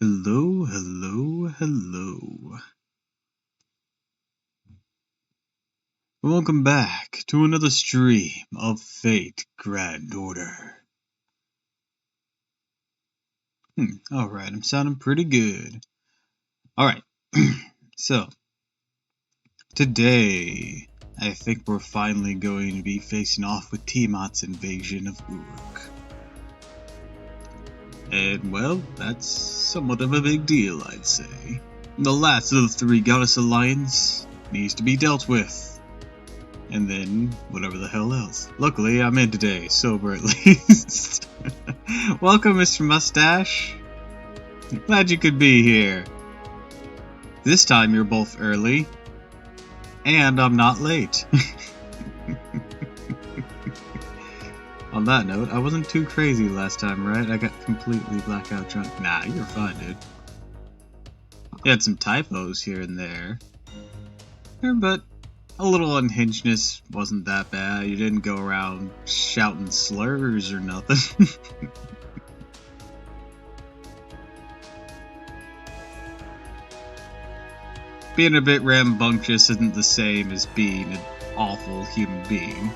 Hello, hello, hello. Welcome back to another stream of Fate Grand Order. Alright, I'm sounding pretty good. Alright, so, today, I think we're finally going to be facing off with Tiamat's invasion of Uruk. And, well, that's somewhat of a big deal, I'd say. The last of the three Goddess Alliance needs to be dealt with. And then, whatever the hell else. Luckily, I'm in today, sober at least. Welcome, Mr. Mustache. Glad you could be here. This time you're both early, and I'm not late. On that note, I wasn't too crazy last time, right? I got completely blackout drunk. Nah, you're fine, dude. You had some typos here and there. But a little unhingedness wasn't that bad. You didn't go around shouting slurs or nothing. Being a bit rambunctious isn't the same as being an awful human being.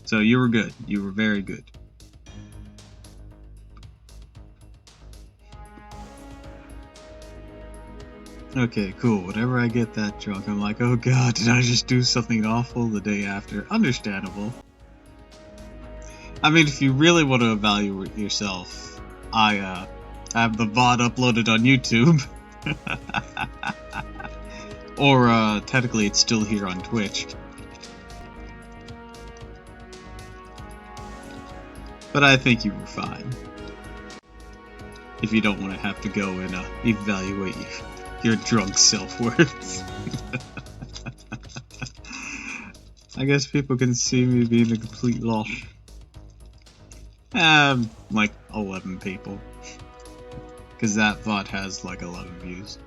So you were good. You were very good. Okay, cool. Whenever I get that drunk, I'm like, oh god, did I just do something awful the day after? Understandable. I mean, if you really want to evaluate yourself, I have the VOD uploaded on YouTube. Or, technically it's still here on Twitch. But I think you were fine. If you don't want to have to go and evaluate your drunk self-worth. I guess people can see me being a complete loss. Like 11 people. Because that VOD has like 11 views.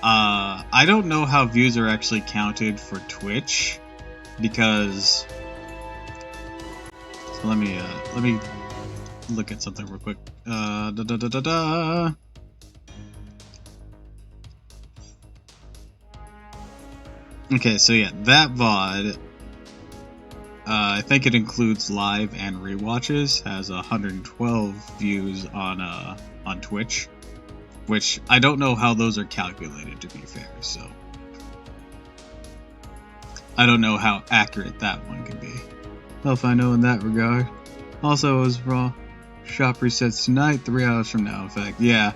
I don't know how views are actually counted for Twitch. Because... So let me look at something real quick. Okay, so yeah, that VOD, I think it includes live and rewatches, has 112 views on Twitch, which I don't know how those are calculated, to be fair, so I don't know how accurate that one can be. Well, if I know in that regard. Also, as raw, shop resets tonight, 3 hours from now, in fact, yeah.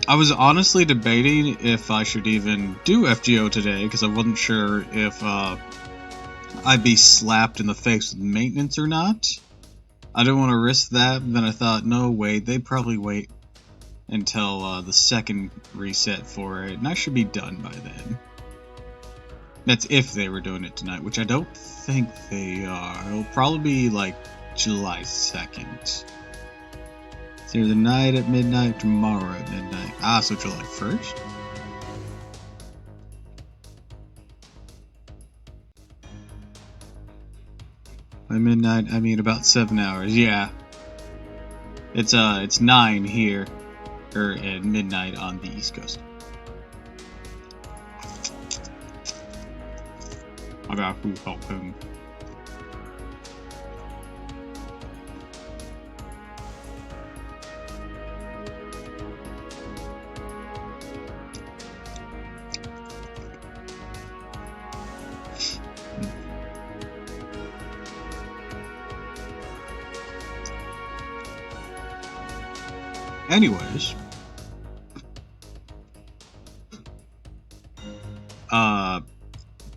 I was honestly debating if I should even do FGO today, because I wasn't sure if I'd be slapped in the face with maintenance or not. I didn't want to risk that, but then I thought, no, wait, they'd probably wait until the second reset for it, and I should be done by then. That's if they were doing it tonight, which I don't think they are. It'll probably be like July 2nd. It's either tonight at midnight, tomorrow at midnight. Ah, so July 1st? By midnight, I mean about 7 hours, yeah. It's 9 here, or at midnight on the East Coast. I got who help him. Anyways,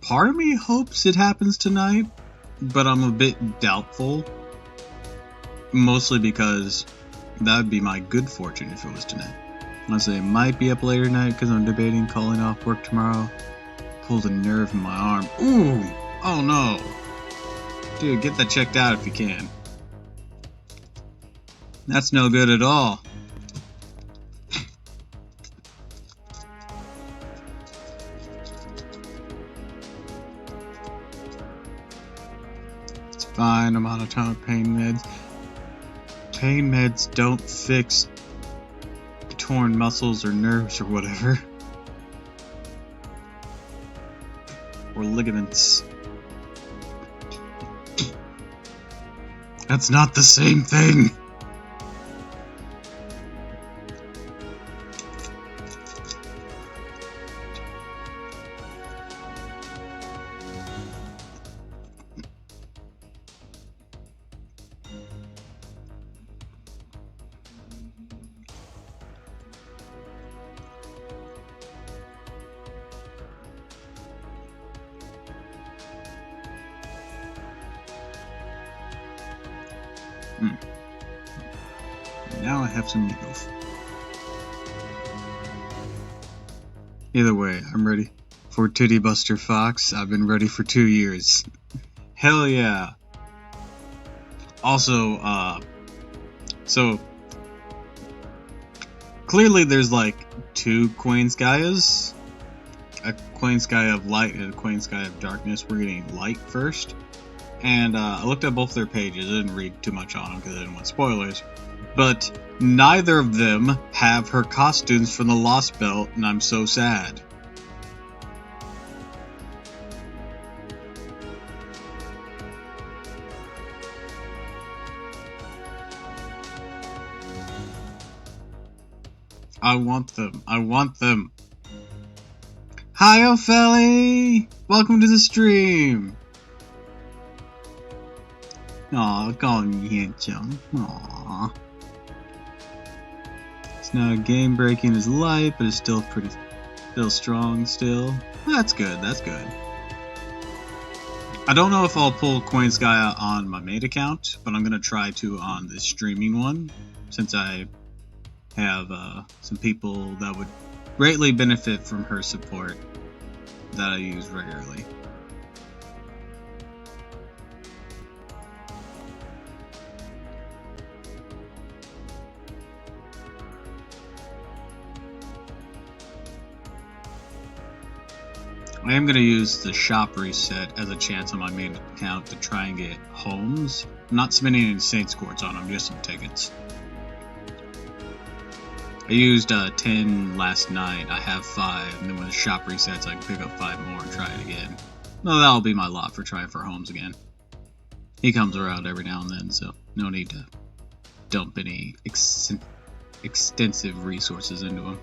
part of me hopes it happens tonight, but I'm a bit doubtful. Mostly because that would be my good fortune if it was tonight. I say it might be up later tonight because I'm debating calling off work tomorrow. Pulled a nerve in my arm. Ooh! Oh no! Dude, get that checked out if you can. That's no good at all. Fine, I'm on a ton of pain meds. Pain meds don't fix torn muscles or nerves or whatever. Or ligaments. That's not the same thing! Now I have some needles. Either way, I'm ready for Titty Buster Fox. I've been ready for 2 years. Hell yeah. Also, so clearly there's like 2 Queen Skias. A Queen Sky of Light and a Queen Sky of Darkness. We're getting Light first. And I looked at both their pages. I didn't read too much on them because I didn't want spoilers. But neither of them have her costumes from the Lost Belt, and I'm so sad. I want them. I want them. Hi, Ophelie! Welcome to the stream! Aw, calling me handsome. Aww. It's not game breaking as light, but it's still still strong still. That's good, that's good. I don't know if I'll pull Queen Sky on my main account, but I'm gonna try to on the streaming one, since I have some people that would greatly benefit from her support that I use regularly. I am going to use the shop reset as a chance on my main account to try and get homes. I'm not submitting any Saints Courts on them, just some tickets. I used 10 last night. I have 5, and then when the shop resets, I can pick up 5 more and try it again. Well, that'll be my lot for trying for homes again. He comes around every now and then, so no need to dump any extensive resources into him.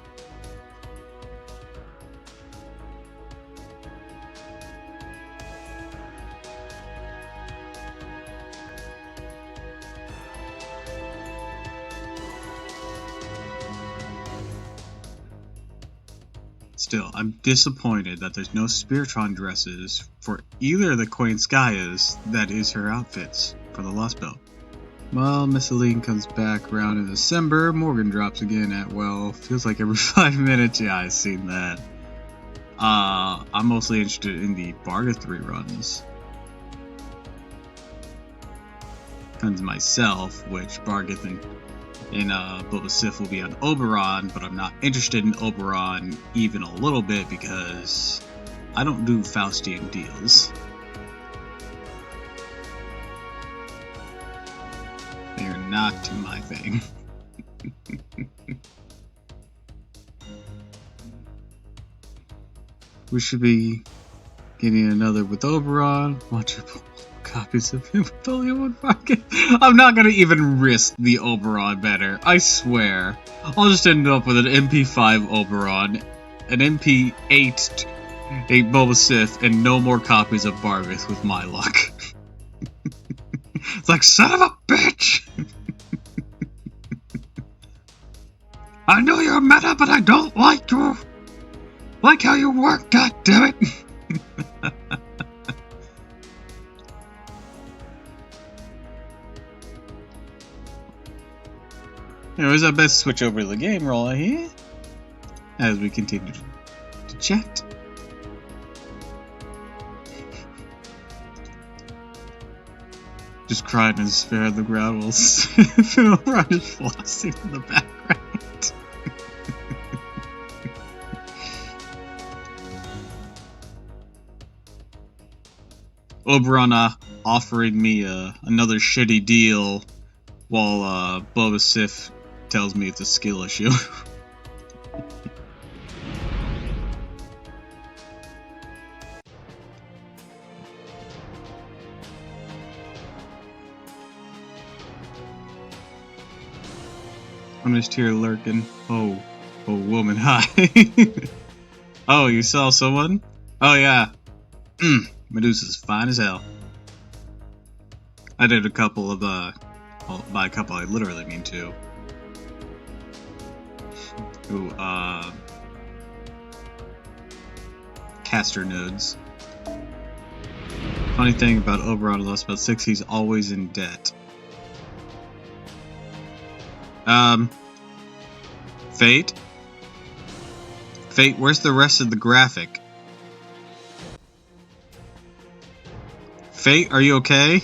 Still, I'm disappointed that there's no Spiritron dresses for either of the Queen Skias that is her outfits for the Lost Belt. Well, Miss Aline comes back around in December. Morgan drops again at, well, feels like every 5 minutes. Yeah, I've seen that. I'm mostly interested in the Bargath reruns. Tons myself, which Bargath and Boba Sif will be on Oberon, but I'm not interested in Oberon even a little bit because I don't do Faustian deals. They're not my thing. We should be getting another with Oberon. Multiple copies of him with only one pocket. I'm not gonna even risk the Oberon banner, I swear. I'll just end up with an MP5 Oberon, an MP8 Boba Sith, and no more copies of Bargath with my luck. It's like, son of a bitch! I know you're meta, but I don't like you. Like how you work, goddammit! Anyways, I best switch over to the game roll here as we continue to chat. Just crying in despair at the ground while Philrod is flossing in the background. Oberon, offering me another shitty deal while Boba Sif tells me it's a skill issue. I'm just here lurking. Oh, woman, hi. Oh, you saw someone? Oh yeah. Medusa's fine as hell. I did a couple of well, by a couple I literally mean two. Ooh, caster nodes. Funny thing about Oberon Lost about 6, he's always in debt. Fate? Fate, where's the rest of the graphic? Fate, are you okay?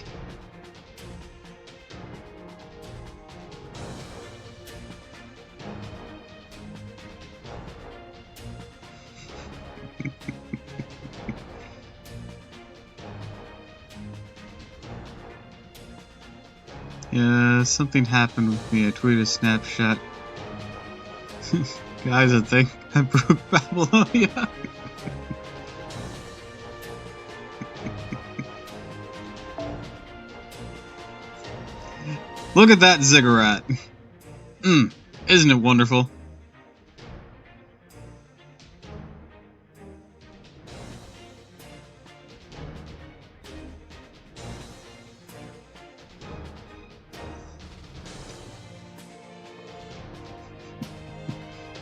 Yeah, something happened with me. I tweeted a snapshot. Guys, I think I broke Babylonia. Look at that ziggurat. Isn't it wonderful?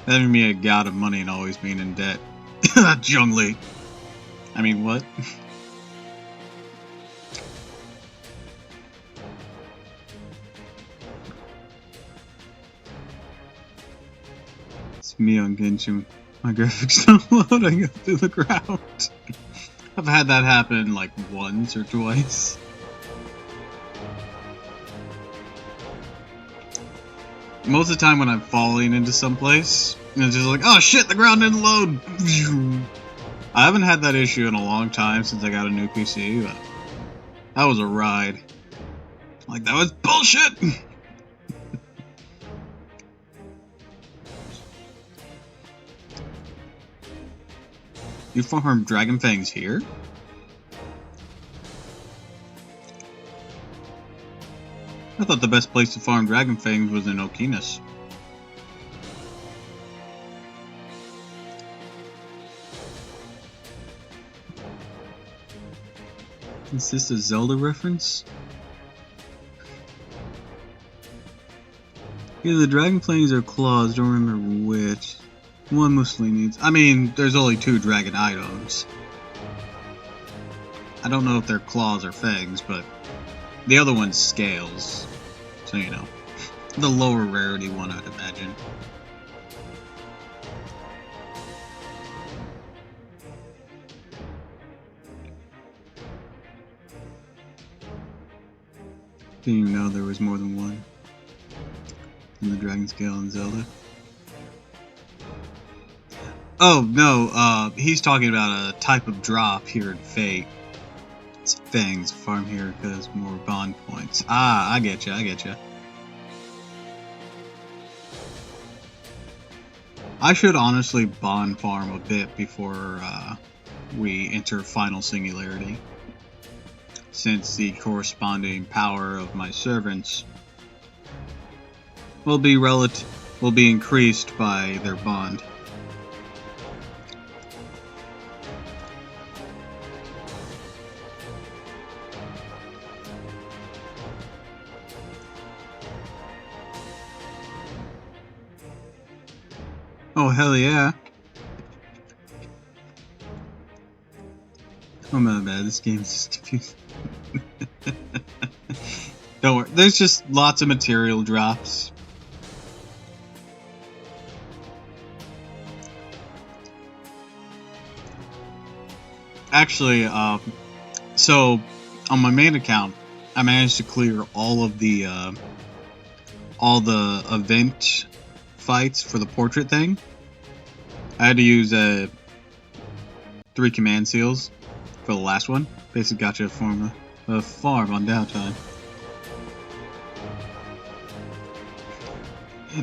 Having me a god of money and always being in debt. Zhongli. I mean, what? It's me on Genshin. My graphics don't load, I go through the ground. I've had that happen like once or twice. Most of the time when I'm falling into someplace, it's just like, oh shit, the ground didn't load! I haven't had that issue in a long time since I got a new PC, but that was a ride. Like, that was bullshit! You farm Dragon Fangs here? I thought the best place to farm Dragon Fangs was in Okinas. Is this a Zelda reference? Either the Dragon Fangs or claws, don't remember which. One mostly needs... I mean, there's only 2 dragon items. I don't know if they're claws or fangs, but the other one's scales. So, you know. The lower rarity one, I'd imagine. Didn't even know there was more than one in the Dragon Scale in Zelda. Oh, no, he's talking about a type of drop here in Fate. It's fangs, farm here because more bond points. Ah, I get you. I should honestly bond farm a bit before we enter final singularity, since the corresponding power of my servants will be increased by their bond. Oh, hell yeah. Oh my bad, this game is just confusing. Don't worry, there's just lots of material drops. Actually, so on my main account, I managed to clear all the event fights for the portrait thing. I had to use 3 command seals for the last one. Basic gotcha formula. farm on downtime.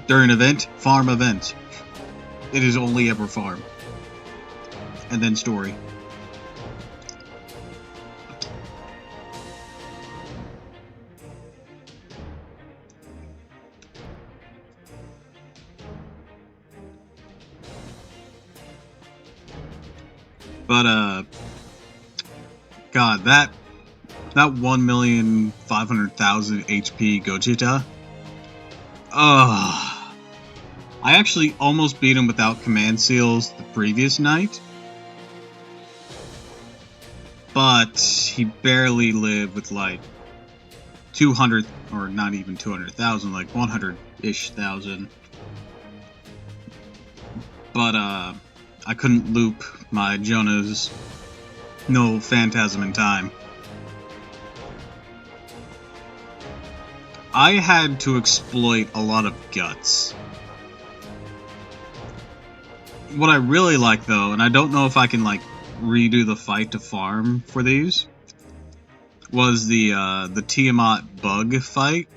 During event, farm event. It is only ever farm. And then story. But, God, that 1,500,000 HP Gogeta. I actually almost beat him without command seals the previous night. But he barely lived with like 200, or not even 200,000, like 100-ish thousand. But, I couldn't loop my Jonah's no Phantasm in time. I had to exploit a lot of guts. What I really like though, and I don't know if I can like redo the fight to farm for these, was the Tiamat bug fight.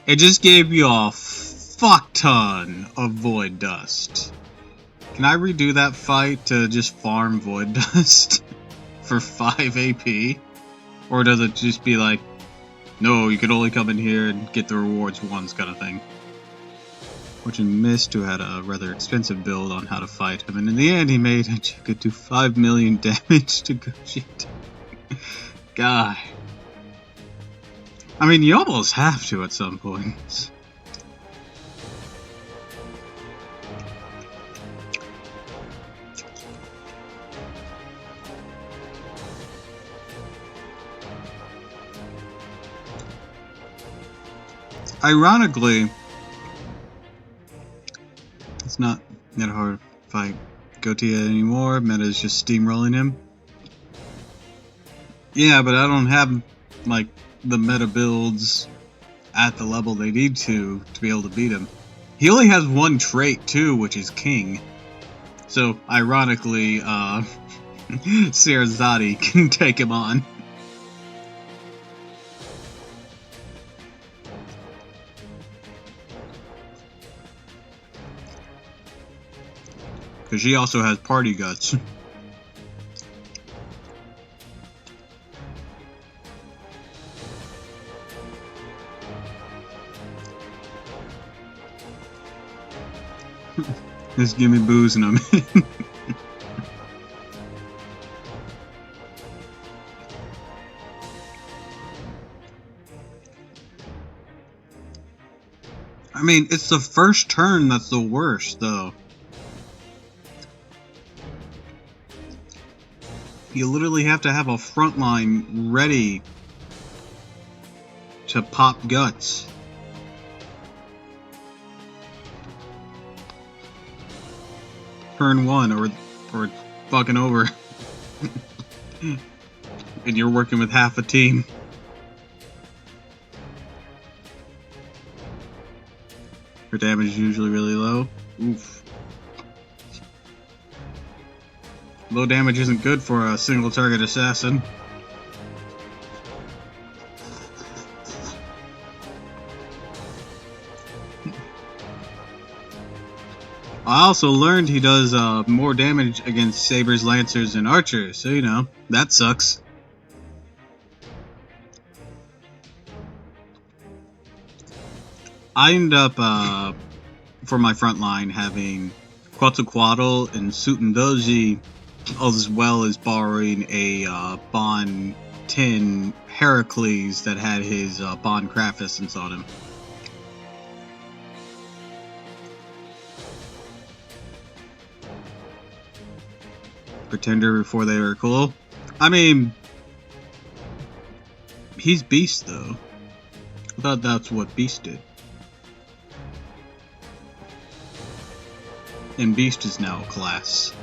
It just gave you a fuck ton of void dust. Can I redo that fight to just farm void dust for 5 AP? Or does it just be like, no, you could only come in here and get the rewards once kind of thing? Fortune Mist, who had a rather expensive build on how to fight him, and in the end he made it. You could do 5 million damage to Gogeta. God. I mean, you almost have to at some point. Ironically, it's not that hard to fight Gogeta anymore. Meta's just steamrolling him. Yeah, but I don't have, like, the meta builds at the level they need to be able to beat him. He only has one trait, too, which is King. So, ironically, Sarazati can take him on. Because she also has party guts. Just give me booze and I'm in. I mean, it's the first turn that's the worst, though. You literally have to have a front line ready to pop guts. Turn 1 or fucking over. And you're working with half a team. Her damage is usually really low. Oof. Low damage isn't good for a single target assassin. I also learned he does more damage against sabers, lancers, and archers, so you know, that sucks. I end up, for my front line, having Quetzalcoatl and Sutendoji, as well as borrowing a Bon 10 Heracles that had his Bon Craft Essence on him. Pretender before they were cool. I mean, he's Beast though. I thought that's what Beast did. And Beast is now a class.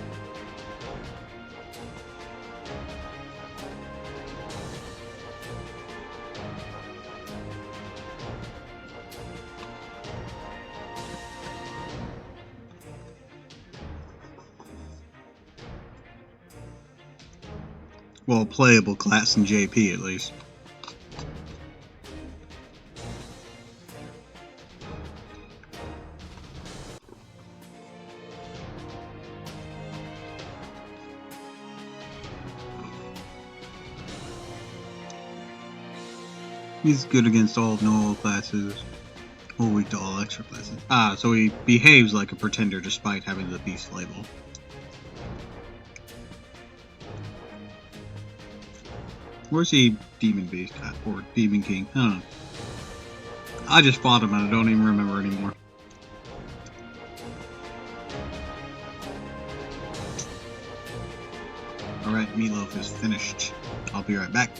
Well, playable class in JP at least. He's good against all normal classes, or weak to all extra classes. Ah, so he behaves like a pretender despite having the beast label. Where's he Demon Beast or Demon King? I don't know. I just fought him and I don't even remember anymore. Alright, Meatloaf is finished. I'll be right back.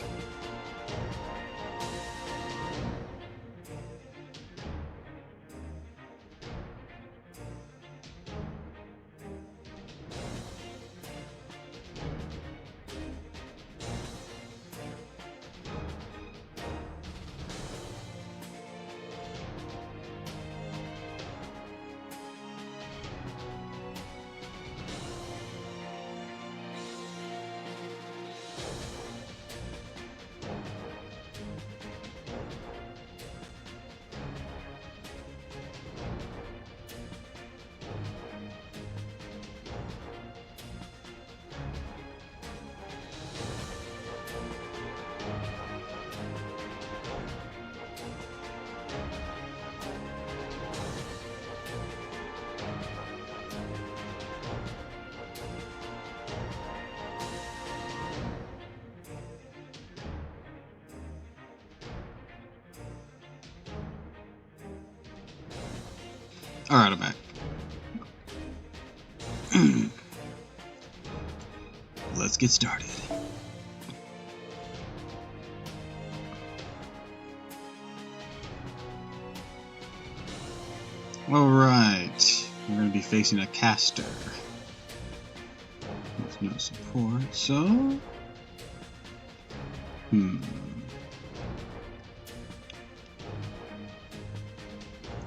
Alright, I'm back. Let's get started. Alright, we're going to be facing a caster. There's no support, so...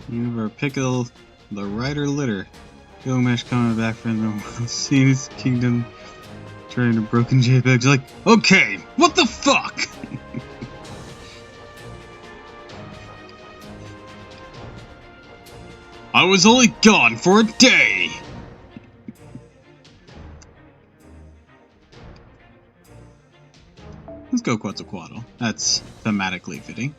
Never pickle the rider litter. Gilgamesh coming back from the world, seeing his kingdom turning to broken JPEGs. Like, okay, what the fuck? I was only gone for a day. Let's go Quetzalcoatl. That's thematically fitting.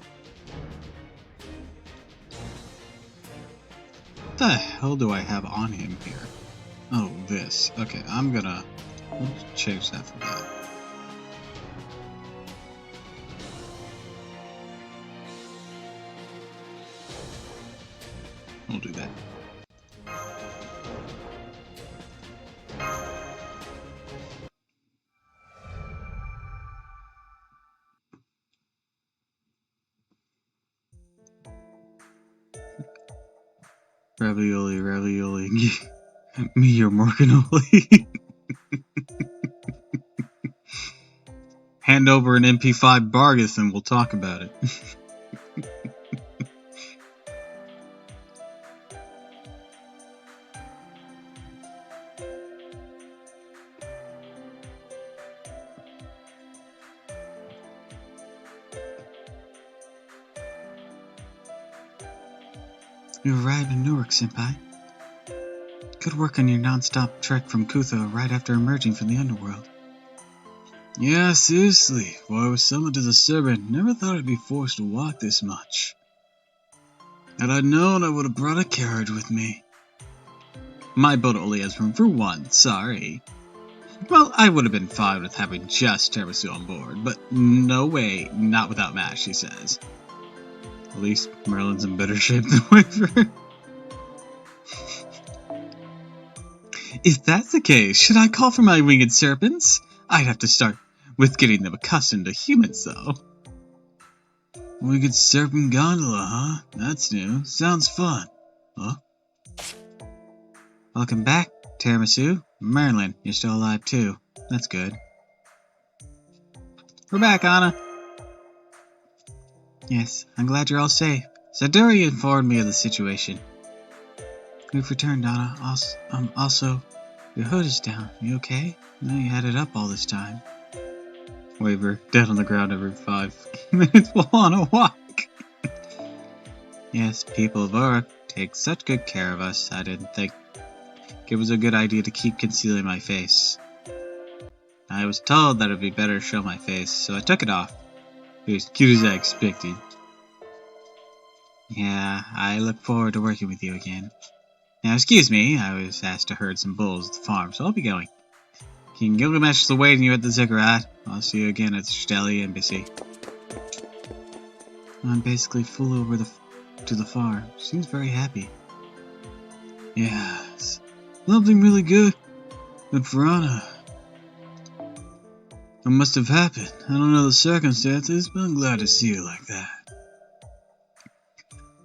What the hell do I have on him here? Oh, this. Okay, I'm gonna... Let's change that for that. We'll do that. Ravioli, ravioli, me your Morganoli. Hand over an MP5 Bargus and we'll talk about it. You arrived in Newark, Senpai. Good work on your non-stop trek from Kutho right after emerging from the underworld. Yeah, seriously. While I was summoned to the serpent, never thought I'd be forced to walk this much. Had I known, I would have brought a carriage with me. My boat only has room for one, sorry. Well, I would have been fine with having just Tiramisu on board, but no way, not without Mash, she says. At least Merlin's in better shape than Wafer. If that's the case, should I call for my winged serpents? I'd have to start with getting them accustomed to humans, though. Winged serpent gondola, huh? That's new. Sounds fun. Huh? Welcome back, Tiramisu. Merlin, you're still alive too. That's good. We're back, Anna. Yes, I'm glad you're all safe. Saduri informed me of the situation. We've returned, Anna. Also, your hood is down. You okay? I know you had it up all this time. Waver, dead on the ground every 5 minutes while on a walk. Yes, people of Uruk take such good care of us, I didn't think it was a good idea to keep concealing my face. I was told that it would be better to show my face, so I took it off. It was as cute as I expected. Yeah, I look forward to working with you again. Now, excuse me, I was asked to herd some bulls at the farm, so I'll be going. King Gilgamesh is awaiting you at the ziggurat. I'll see you again at the Shteli Embassy. I'm basically full over to the farm. Seems very happy. Yes. Something really good. Good for Anna. What must have happened? I don't know the circumstances, but I'm glad to see her like that.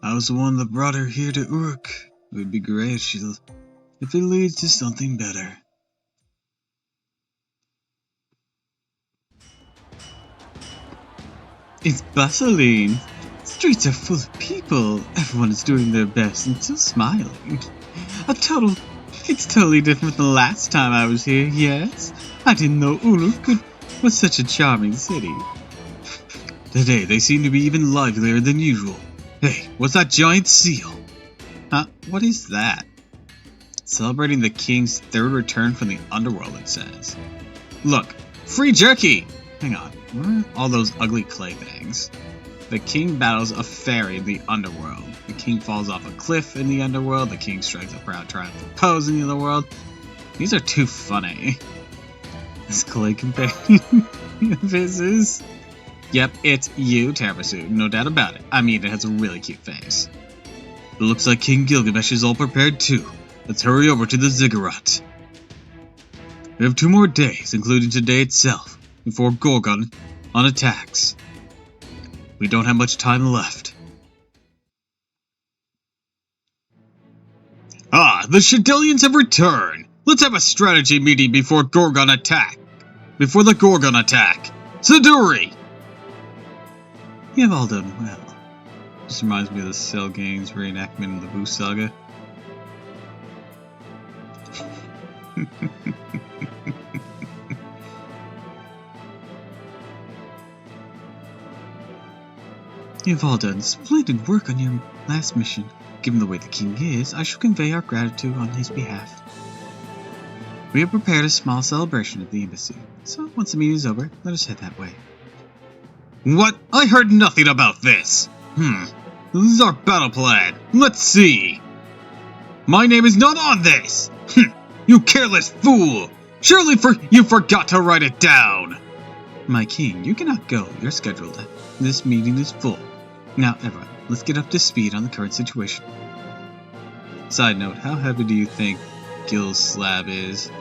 I was the one that brought her here to Uruk. It would be great if it leads to something better. It's bustling. Streets are full of people. Everyone is doing their best and still smiling. It's totally different from the last time I was here, yes? I didn't know Uruk was such a charming city. Today they seem to be even livelier than usual. Hey, what's that giant seal? Huh? What is that? Celebrating the king's third return from the underworld, it says. Look, free jerky! Hang on, what are all those ugly clay things? The king battles a fairy in the underworld. The king falls off a cliff in the underworld. The king strikes a proud triumphant pose in the underworld. These are too funny. This clay companion visits. Yep, it's you, Tiramisu, no doubt about it. I mean, it has a really cute face. It looks like King Gilgamesh is all prepared too. Let's hurry over to the ziggurat. We have 2 more days, including today itself, before Gorgon attacks. We don't have much time left. Ah, the Shadelians have returned! Let's have a strategy meeting before the Gorgon attack! Siduri! You have all done well. This reminds me of the Cell Games reenactment of the Boo Saga. You've all done splendid work on your last mission. Given the way the king is, I shall convey our gratitude on his behalf. We have prepared a small celebration at the embassy, so once the meeting is over, let us head that way. What? I heard nothing about this! This is our battle plan. Let's see! My name is not on this! You careless fool! Surely you forgot to write it down! My king, you cannot go. You're scheduled. This meeting is full. Now, everyone, let's get up to speed on the current situation. Side note, how heavy do you think Gil's slab is?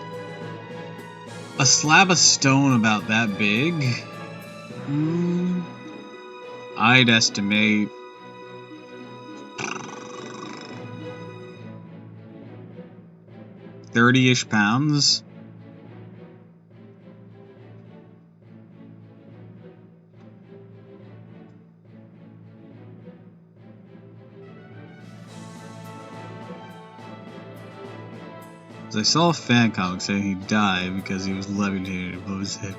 A slab of stone about that big? I'd estimate 30-ish pounds. I saw a fan comic saying he died because he was levitated above his head.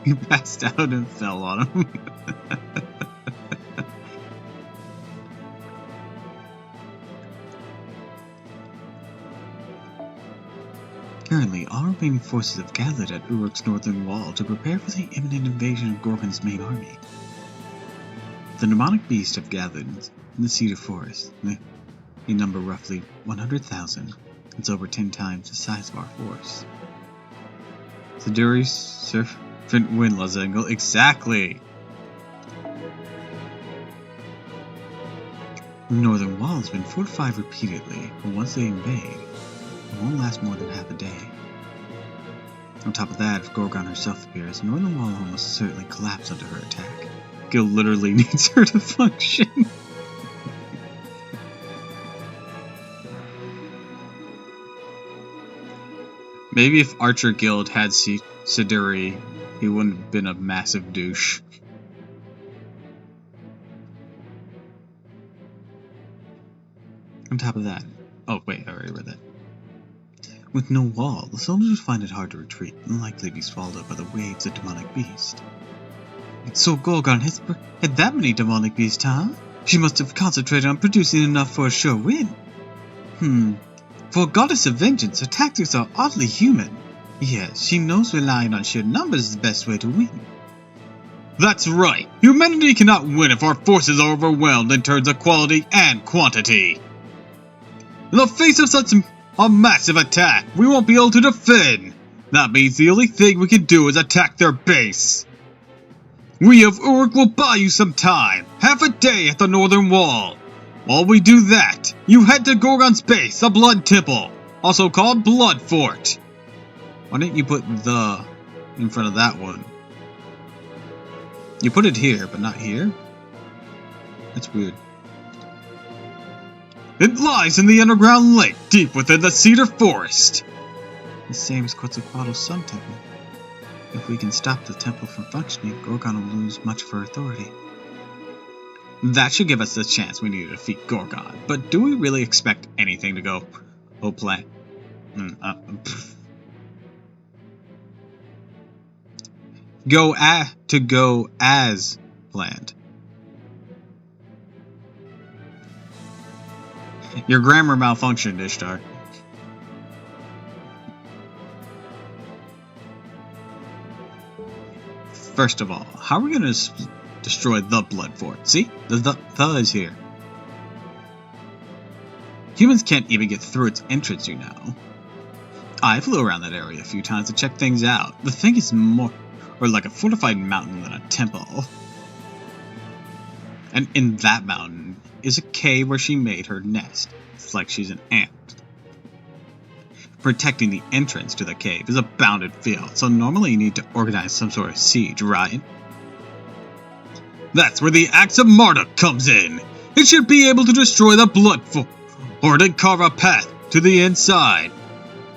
He passed out and fell on him. Currently, all remaining forces have gathered at Uruk's northern wall to prepare for the imminent invasion of Gorgon's main army. The demonic beasts have gathered in the cedar forest. They number roughly 100,000. It's over 10 times the size of our force. Siduri's serpent wind Lozengal. Exactly! The northern wall has been fortified repeatedly, but once they invade, it won't last more than half a day. On top of that, if Gorgon herself appears, the northern wall will almost certainly collapse under her attack. Gil literally needs her to function. Maybe if Archer Guild had Siduri, he wouldn't have been a massive douche. On top of that... Oh, wait, I already read that. With no wall, the soldiers would find it hard to retreat and likely be swallowed up by the waves of demonic beast. So Gorgon had that many demonic beasts, huh? She must have concentrated on producing enough for a sure win. For a goddess of vengeance, her tactics are oddly human. Yes, she knows relying on sheer numbers is the best way to win. That's right! Humanity cannot win if our forces are overwhelmed in terms of quality and quantity. In the face of such a massive attack, we won't be able to defend. That means the only thing we can do is attack their base. We of Uruk will buy you some time, half a day at the northern wall. While we do that, you head to Gorgon's base, the Blood Temple, also called Blood Fort. Why didn't you put the in front of that one? You put it here, but not here? That's weird. It lies in the underground lake, deep within the cedar forest. The same as Quetzalcoatl's Sun Temple. If we can stop the temple from functioning, Gorgon will lose much of her authority. That should give us the chance we need to defeat Gorgon, but do we really expect anything to go plan? Go as planned. Your grammar malfunctioned, Ishtar. First of all, how are we going to destroy the Blood Fort? See? The is here. Humans can't even get through its entrance, you know. I flew around that area a few times to check things out. The thing is more like a fortified mountain than a temple. And in that mountain is a cave where she made her nest. It's like she's an ant. Protecting the entrance to the cave is a bounded field, so normally you need to organize some sort of siege, right? That's where the Axe of Marduk comes in. It should be able to destroy the Blood Fort and carve a path to the inside.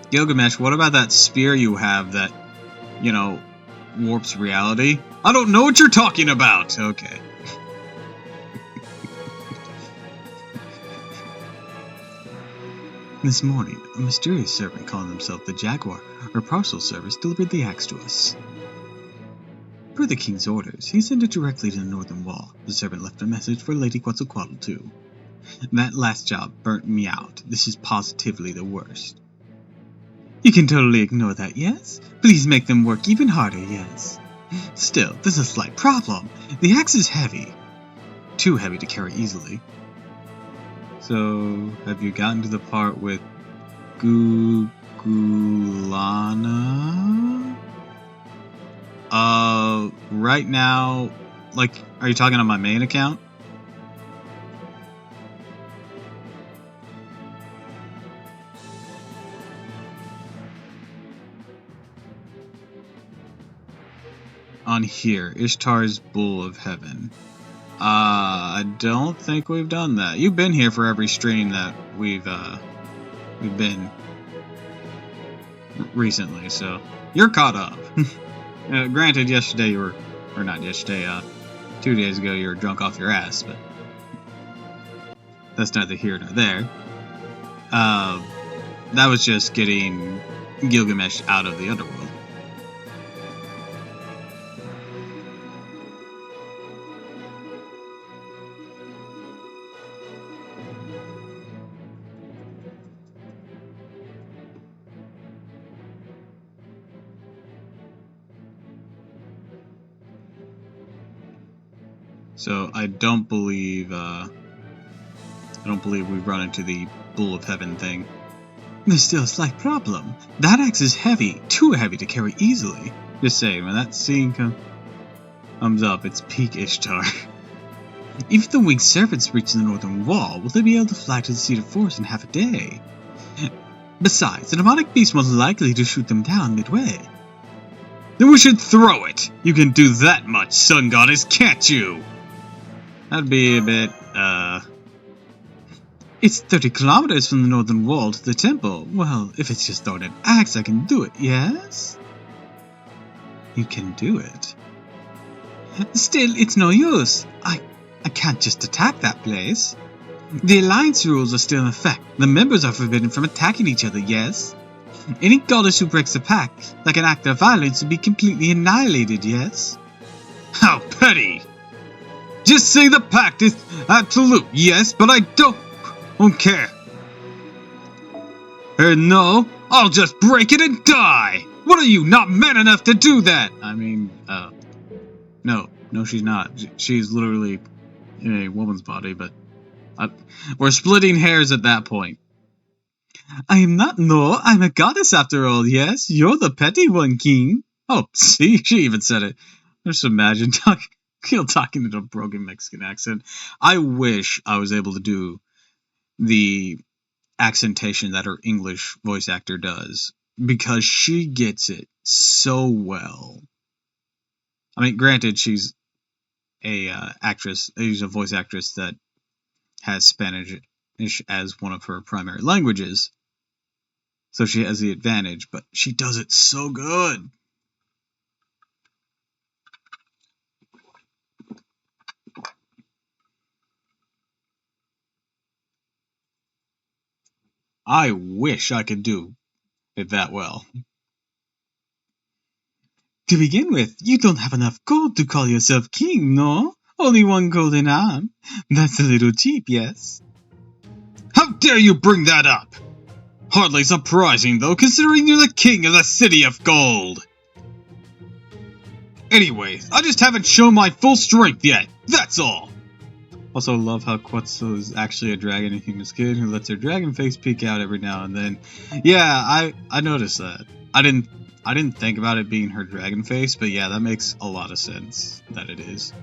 Gilgamesh, what about that spear you have that, you know, warps reality? I don't know what you're talking about. Okay. This morning, a mysterious servant calling himself the Jaguar, or parcel service, delivered the axe to us. Per the king's orders, he sent it directly to the northern wall. The servant left a message for Lady Quetzalcoatl too. That last job burnt me out. This is positively the worst. You can totally ignore that, yes? Please make them work even harder, yes. Still, there's a slight problem. The axe is heavy. Too heavy to carry easily. So, have you gotten to the part with Gulana? Right now, like, are you talking on my main account? On here, Ishtar's Bull of Heaven. I don't think we've done that. You've been here for every stream that we've been recently, so you're caught up. Granted, yesterday you were, or not yesterday, 2 days ago you were drunk off your ass, but that's neither here nor there. That was just getting Gilgamesh out of the underworld. So I don't believe we've run into the Bull of Heaven thing. There's still a slight problem. That axe is heavy, too heavy to carry easily. Just saying, when that scene comes up, it's peak Ishtar. If the winged servants reach the northern wall, will they be able to fly to the Cedar Forest in half a day? Besides, the demonic beast was likely to shoot them down midway. Then we should throw it! You can do that much, Sun Goddess, can't you? That'd be a bit, It's 30 kilometers from the northern wall to the temple. Well, if it's just throwing an axe, I can do it, yes? You can do it. Still, it's no use. I can't just attack that place. The Alliance rules are still in effect. The members are forbidden from attacking each other, yes? Any goddess who breaks a pact, like an act of violence, would be completely annihilated, yes? How petty! Just say the pact is absolute, yes, but I don't care. And no, I'll just break it and die! What are you, not man enough to do that? I mean, no, she's not. She's literally in a woman's body, but we're splitting hairs at that point. I am not, no, I'm a goddess after all, yes? You're the petty one, king. Oh, see, she even said it. Just imagine talking in a broken Mexican accent. I wish I was able to do the accentation that her English voice actor does, because she gets it so well. I mean, granted, she's a actress, she's a voice actress that has Spanish as one of her primary languages, so she has the advantage, but she does it so good. I wish I could do it that well. To begin with, you don't have enough gold to call yourself king, no? Only one golden arm. That's a little cheap, yes? How dare you bring that up? Hardly surprising, though, considering you're the king of the city of gold. Anyways, I just haven't shown my full strength yet, that's all. Also love how Quetzal is actually a dragon and human skin who lets her dragon face peek out every now and then. Yeah, I noticed that. I didn't think about it being her dragon face, but yeah, that makes a lot of sense that it is.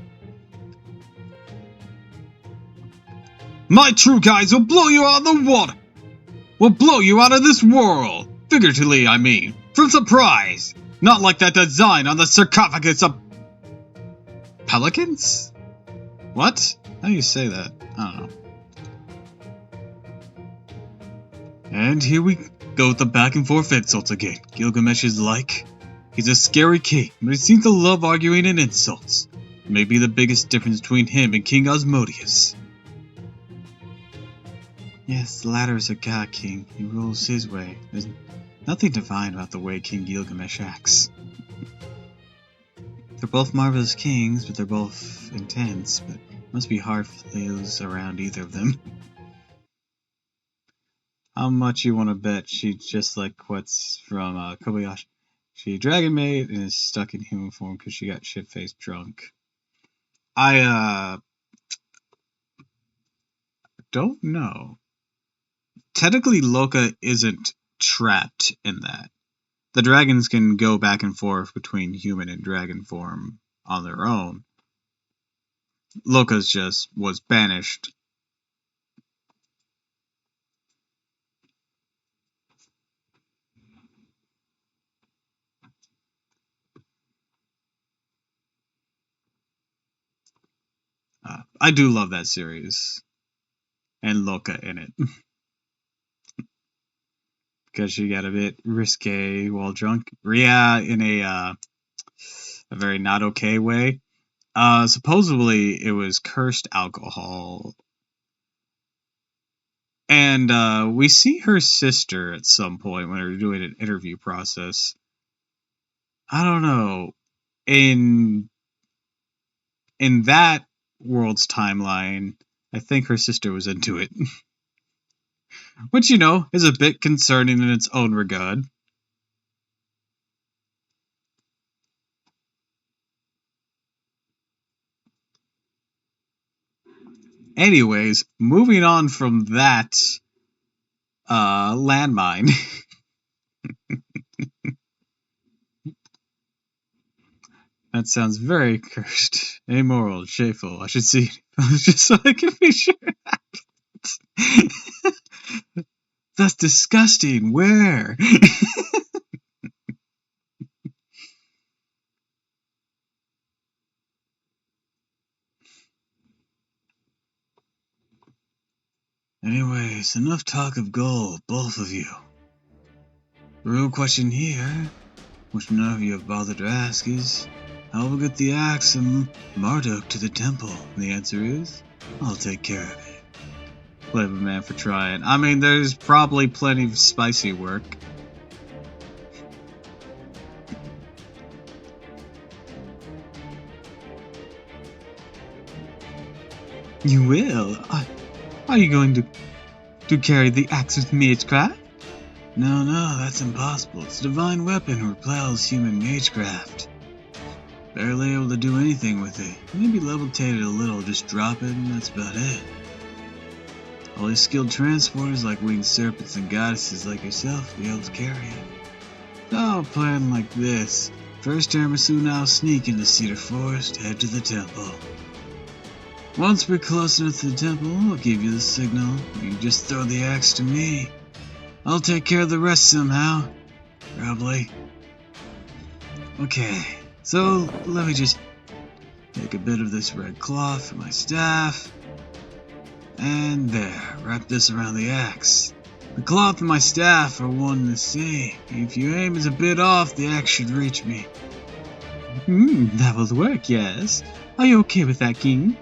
My true guys will blow you out of the water! Will blow you out of this world! Figuratively, I mean. From surprise! Not like that design on the sarcophagus of pelicans? What? How do you say that? I don't know. And here we go with the back and forth insults again. Gilgamesh is like, he's a scary king, but he seems to love arguing and insults. Maybe the biggest difference between him and King Osmodeus. Yes, the latter is a god king. He rules his way. There's nothing divine about the way King Gilgamesh acts. They're both marvelous kings, but they're both intense, but it must be hard for those around either of them. How much you want to bet she's just like Quetz from Kobayashi? She dragon maid and is stuck in human form because she got shit-faced drunk. I don't know. Technically, Loka isn't trapped in that. The dragons can go back and forth between human and dragon form on their own. Loka's just was banished. I do love that series. And Loka in it. Because she got a bit risque while drunk. Yeah, in a very not okay way. Supposedly it was cursed alcohol. And we see her sister at some point when they're doing an interview process. I don't know. In that world's timeline, I think her sister was into it. Which, you know, is a bit concerning in its own regard. Anyways, moving on from that landmine. That sounds very cursed, amoral, shameful. I should see just so I can be sure. That's disgusting. Where? Anyways, enough talk of gold, both of you. The real question here, which none of you have bothered to ask, is how we'll get the axe and Marduk to the temple. And the answer is, I'll take care of it. Clever man for trying. I mean, there's probably plenty of spicy work. You will? Are you going to carry the axe with magecraft? No, that's impossible. It's a divine weapon who repels human magecraft. Barely able to do anything with it. Maybe levitated a little, just drop it and that's about it. Only skilled transporters like winged serpents and goddesses like yourself will be able to carry it. So I'll plan like this. First Tiramisu now sneak into Cedar Forest, head to the temple. Once we're close enough to the temple, I'll give you the signal. You just throw the axe to me. I'll take care of the rest somehow. Probably. Okay, so let me just take a bit of this red cloth for my staff. And there, wrap this around the axe. The cloth and my staff are one and the same. If your aim is a bit off, the axe should reach me. That will work, yes. Are you okay with that, King?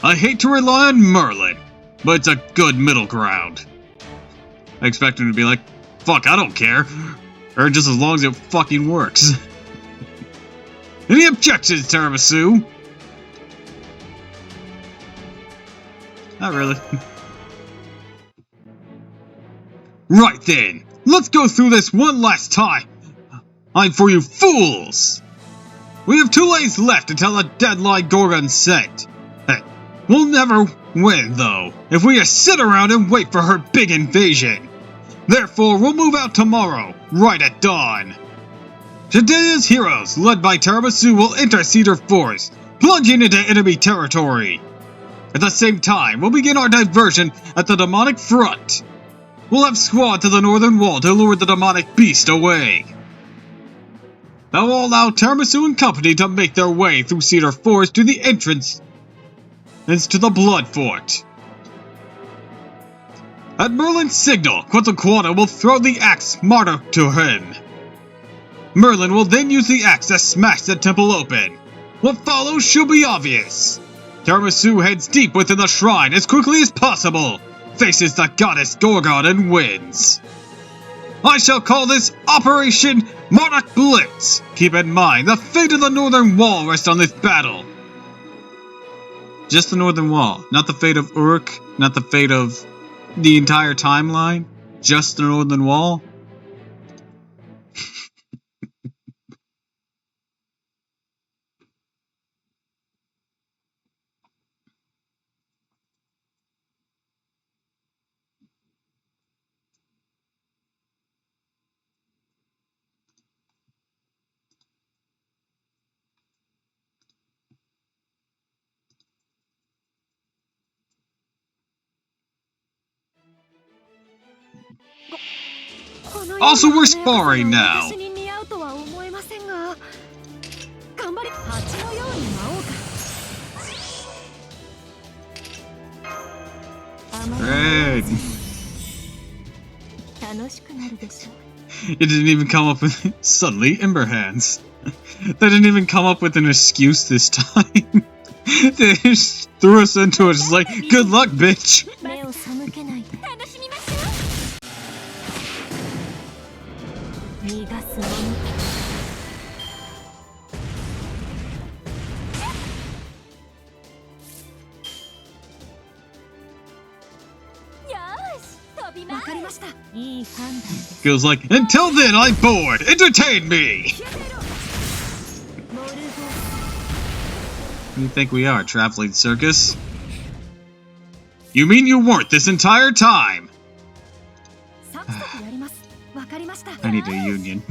I hate to rely on Merlin, but it's a good middle ground. I expect him to be like, fuck, I don't care. Or just as long as it fucking works. Any objections, Tiramisu? Not really. Right then, let's go through this one last time. I'm for you fools! We have 2 days left until the deadline Gorgon's set. Hey, we'll never win, though, if we just sit around and wait for her big invasion. Therefore, we'll move out tomorrow, right at dawn. Today's heroes, led by Tiramisu, will enter Cedar Forest, plunging into enemy territory. At the same time, we'll begin our diversion at the demonic front. We'll have squad to the northern wall to lure the demonic beast away. That will allow Tiramisu and company to make their way through Cedar Forest to the entrance to the Blood Fort. At Merlin's signal, Quetzalcoatl will throw the axe martyr to him. Merlin will then use the axe to smash the temple open. What follows should be obvious. Tiramisu heads deep within the shrine as quickly as possible, faces the goddess Gorgon and wins. I shall call this Operation Monarch Blitz. Keep in mind, the fate of the northern wall rests on this battle. Just the northern wall, not the fate of Uruk, not the fate of the entire timeline, just the northern wall. Also, we're sparring now. Great. It didn't even come up with suddenly Ember Hands. They didn't even come up with an excuse this time. They just threw us into it. It's like, good luck, bitch. Feels like, until then, I'm bored. Entertain me. Who do you think we are, traveling circus? You mean you weren't this entire time? I need a union.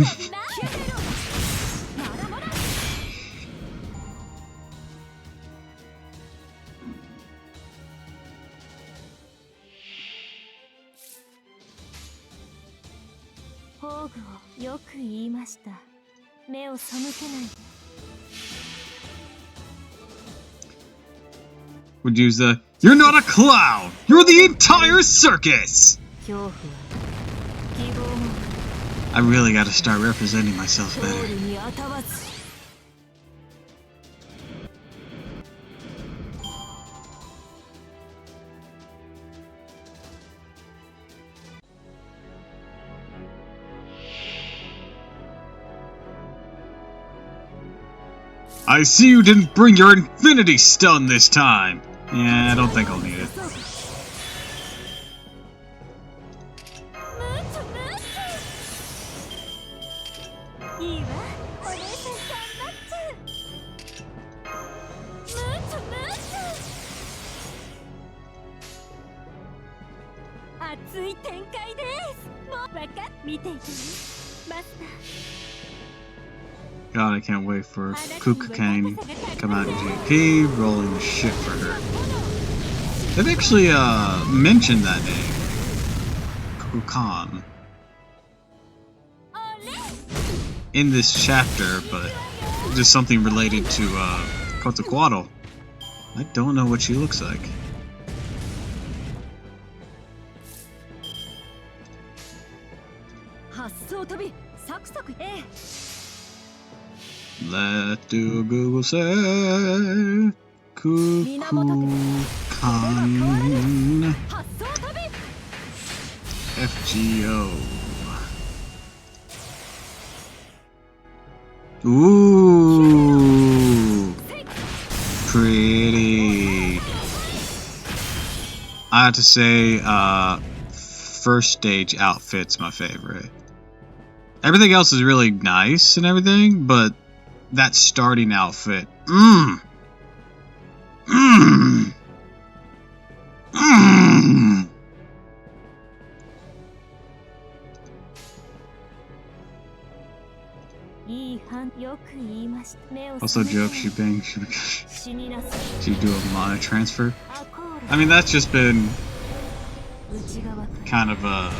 Would use the, you're not a clown! You're the entire circus! I really gotta start representing myself better. I see you didn't bring your Infinity Stone this time. Yeah, I don't think I'll need it. God, I can't wait for Kukukane to come out in GP, rolling the shit for her. They've actually mentioned that name, Kukan, in this chapter, but just something related to Quetzalcoatl. I don't know what she looks like. Let the Google say Kukulkan FGO. Ooh, pretty. I have to say, first stage outfit's my favorite. Everything else is really nice and everything, but that starting outfit, Also, joke she banged she do a mana transfer. I mean, that's just been kind of a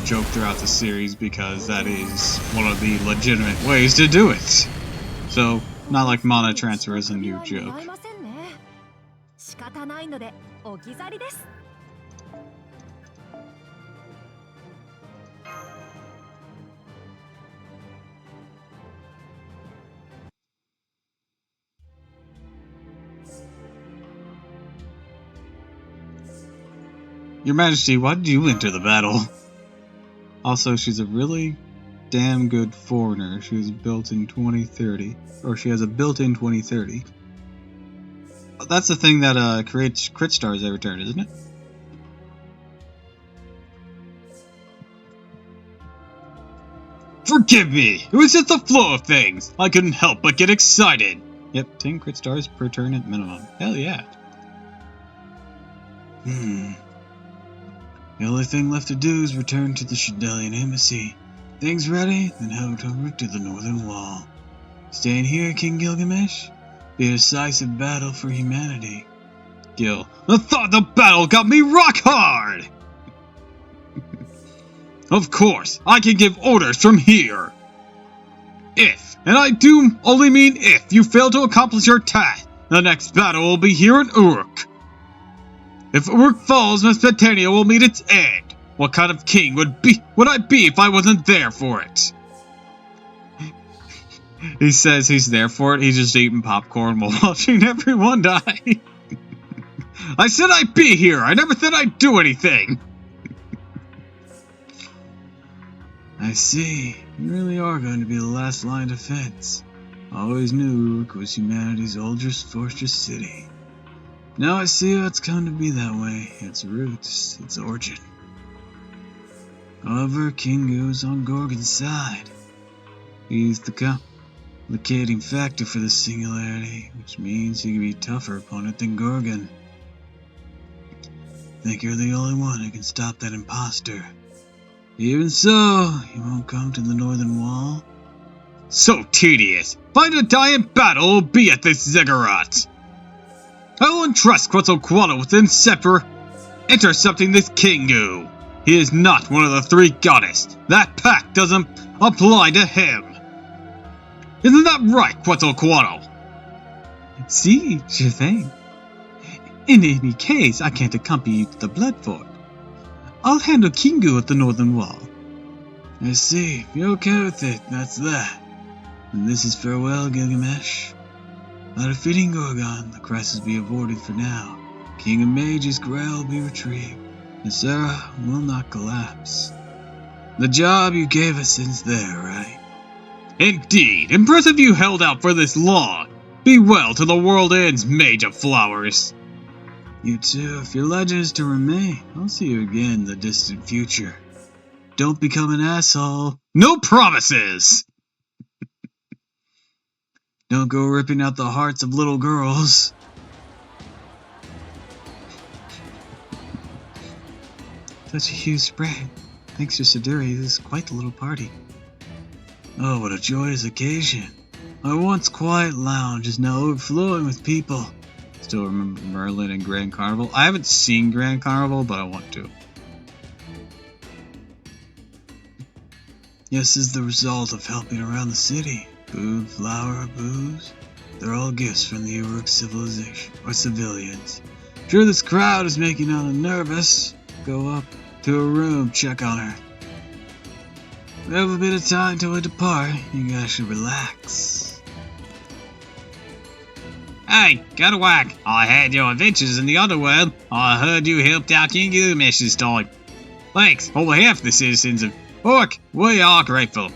joke throughout the series because that is one of the legitimate ways to do it. So, not like mana transfer is a new joke. Your Majesty, why did you enter the battle? Also, she's a really damn good foreigner. She was built in 2030. Or she has a built-in 2030. That's the thing that creates crit stars every turn, isn't it? Forgive me! It was just the flow of things! I couldn't help but get excited! Yep, 10 crit stars per turn at minimum. Hell yeah. The only thing left to do is return to the Shadelian embassy. Things ready? Then head over to the northern wall. Staying here, King Gilgamesh? Be a decisive battle for humanity. Gil, the thought of the battle got me rock hard! Of course, I can give orders from here. If, and I do only mean if, you fail to accomplish your task, the next battle will be here in Uruk. If Uruk falls, Mesopotamia will meet its end. What kind of king would I be if I wasn't there for it? He says he's there for it, he's just eating popcorn while watching everyone die. I said I'd be here, I never said I'd do anything. I see, you really are going to be the last line of defense. I always knew Uruk was humanity's oldest fortress city. Now I see how it's come to be that way, its roots, its origin. However, Kingu's on Gorgon's side. He's the complicating factor for the singularity, which means he can be a tougher opponent than Gorgon. Think you're the only one who can stop that imposter. Even so, he won't come to the northern wall. So tedious! Find a die in battle will be at this ziggurat! I will entrust Quetzalcoatl with intercepting this Kingu. He is not one of the three goddesses. That pact doesn't apply to him. Isn't that right, Quetzalcoatl? See, sure thing. In any case, I can't accompany you to the Blood Fort. I'll handle Kingu at the northern wall. I see. If you're okay with it, that's that. And this is farewell, Gilgamesh. By defeating Gorgon, the crisis will be avoided for now. King of Mages' Grail will be retrieved. And Sarah will not collapse. The job you gave us ends there, right? Indeed. Impressive you held out for this long. Be well till the world ends, Mage of Flowers. You too. If your legend is to remain, I'll see you again in the distant future. Don't become an asshole. No promises! Don't go ripping out the hearts of little girls. Such a huge spread. Thanks to Siduri, this is quite the little party. Oh, what a joyous occasion. Our once quiet lounge is now overflowing with people. Still remember Merlin and Grand Carnival? I haven't seen Grand Carnival, but I want to. Yes, this is the result of helping around the city. Food, flour, booze. They're all gifts from the Uruk civilization, or civilians. Sure, this crowd is making Anna nervous. Go up to her room, check on her. We have a bit of time till we depart. You guys should relax. Hey, go to work. I had your adventures in the underworld. I heard you helped out King Gilgamesh this time. Thanks, on behalf of the citizens of Orc, we are grateful.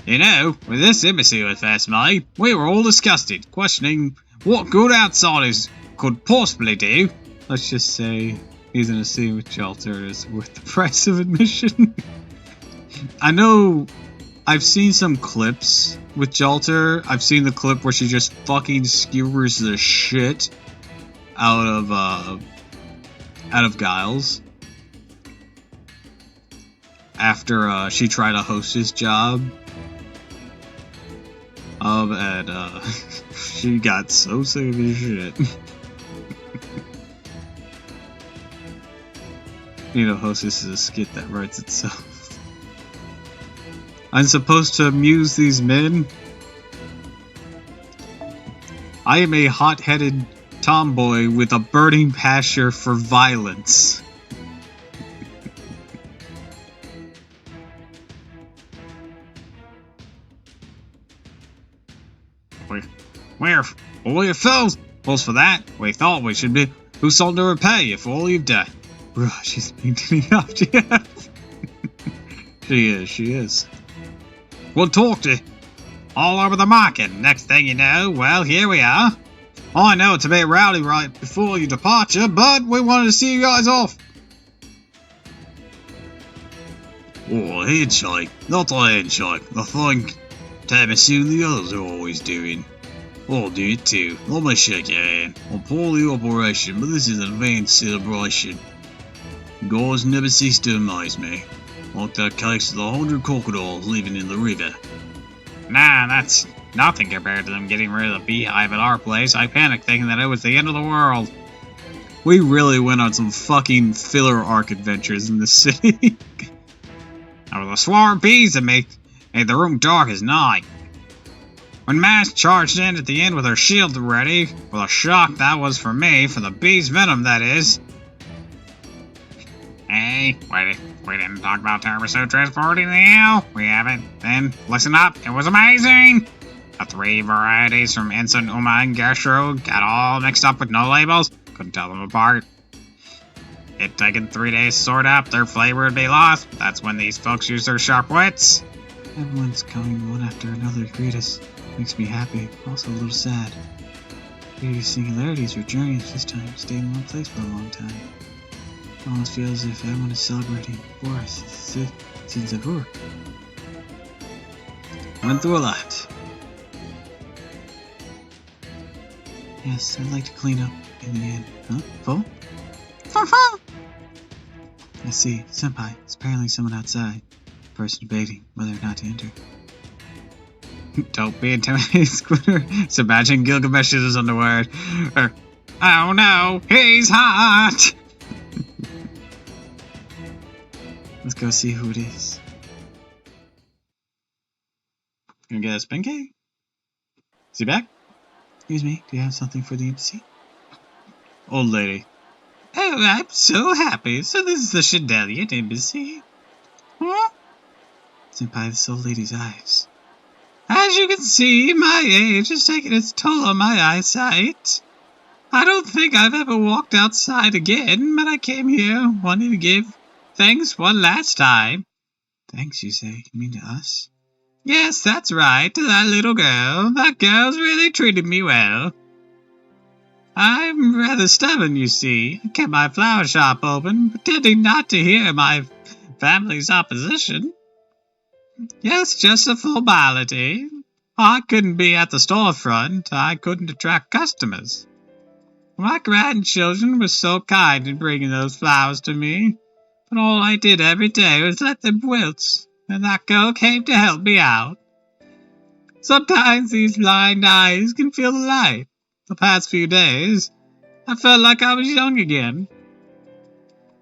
You know, when this embassy was first made, we were all disgusted, questioning what good outsiders could possibly do. Let's just say he's in a scene with Jalter is worth the price of admission. I know I've seen some clips with Jalter. I've seen the clip where she just fucking skewers the shit out of Giles after she tried to host his job. And she got so sick of his shit. You know, hostess is a skit that writes itself. I'm supposed to amuse these men. I am a hot-headed tomboy with a burning passion for violence. We're fools. Fools for that. We thought we should be. Who's sold to repay you for all you've done? Bruh, she's beating me up. She is. We'll talk to all over the market. Next thing you know, well, here we are. I know it's a bit rowdy right before your departure, but we wanted to see you guys off. Oh, handshake. Not a handshake. The thing Tiamat and the others are always doing. I'll do it too. Let me shake your hand. I'll pull the operation, but this is an advanced celebration. Guys never cease to amaze me. Like that case of the 100 crocodiles living in the river. Nah, that's nothing compared to them getting rid of the beehive at our place. I panicked thinking that it was the end of the world. We really went on some fucking filler arc adventures in this city. There was a swarm of bees that made the room dark as night. When Mask charged in at the end with her shield ready, well, a shock that was for me, for the bee's venom, that is. Hey, we didn't talk about Terraso transporting the ale. We haven't. Then, listen up, it was amazing! The 3 varieties from Ensign, Uma, and Gastro got all mixed up with no labels. Couldn't tell them apart. It taken 3 days to sort out, their flavor would be lost. That's when these folks use their sharp wits. Everyone's coming one after another to greet us. Makes me happy, also a little sad. Maybe singularities or journeys this time, stay in one place for a long time. It almost feels as if everyone is celebrating forests since of work. I went through a lot. Yes, I'd like to clean up in the end. Huh? Full? I see. Senpai, it's apparently someone outside. Person debating whether or not to enter. Don't be intimidated, Squitter. Just imagine Gilgamesh in his underwear. Oh no, he's hot! Let's go see who it is. Gonna get a spin cake? Is he back? Excuse me, do you have something for the embassy? Old lady. Oh, I'm so happy. So this is the Shadelian embassy. Huh? Senpai, this old lady's eyes. As you can see, my age has taken its toll on my eyesight. I don't think I've ever walked outside again, but I came here wanting to give thanks one last time. Thanks, you say? You mean to us? Yes, that's right, to that little girl. That girl's really treated me well. I'm rather stubborn, you see. I kept my flower shop open, pretending not to hear my family's opposition. Yes, just a formality. I couldn't be at the storefront. I couldn't attract customers. My grandchildren were so kind in bringing those flowers to me, but all I did every day was let them wilt, and that girl came to help me out. Sometimes these blind eyes can feel the light. The past few days, I felt like I was young again.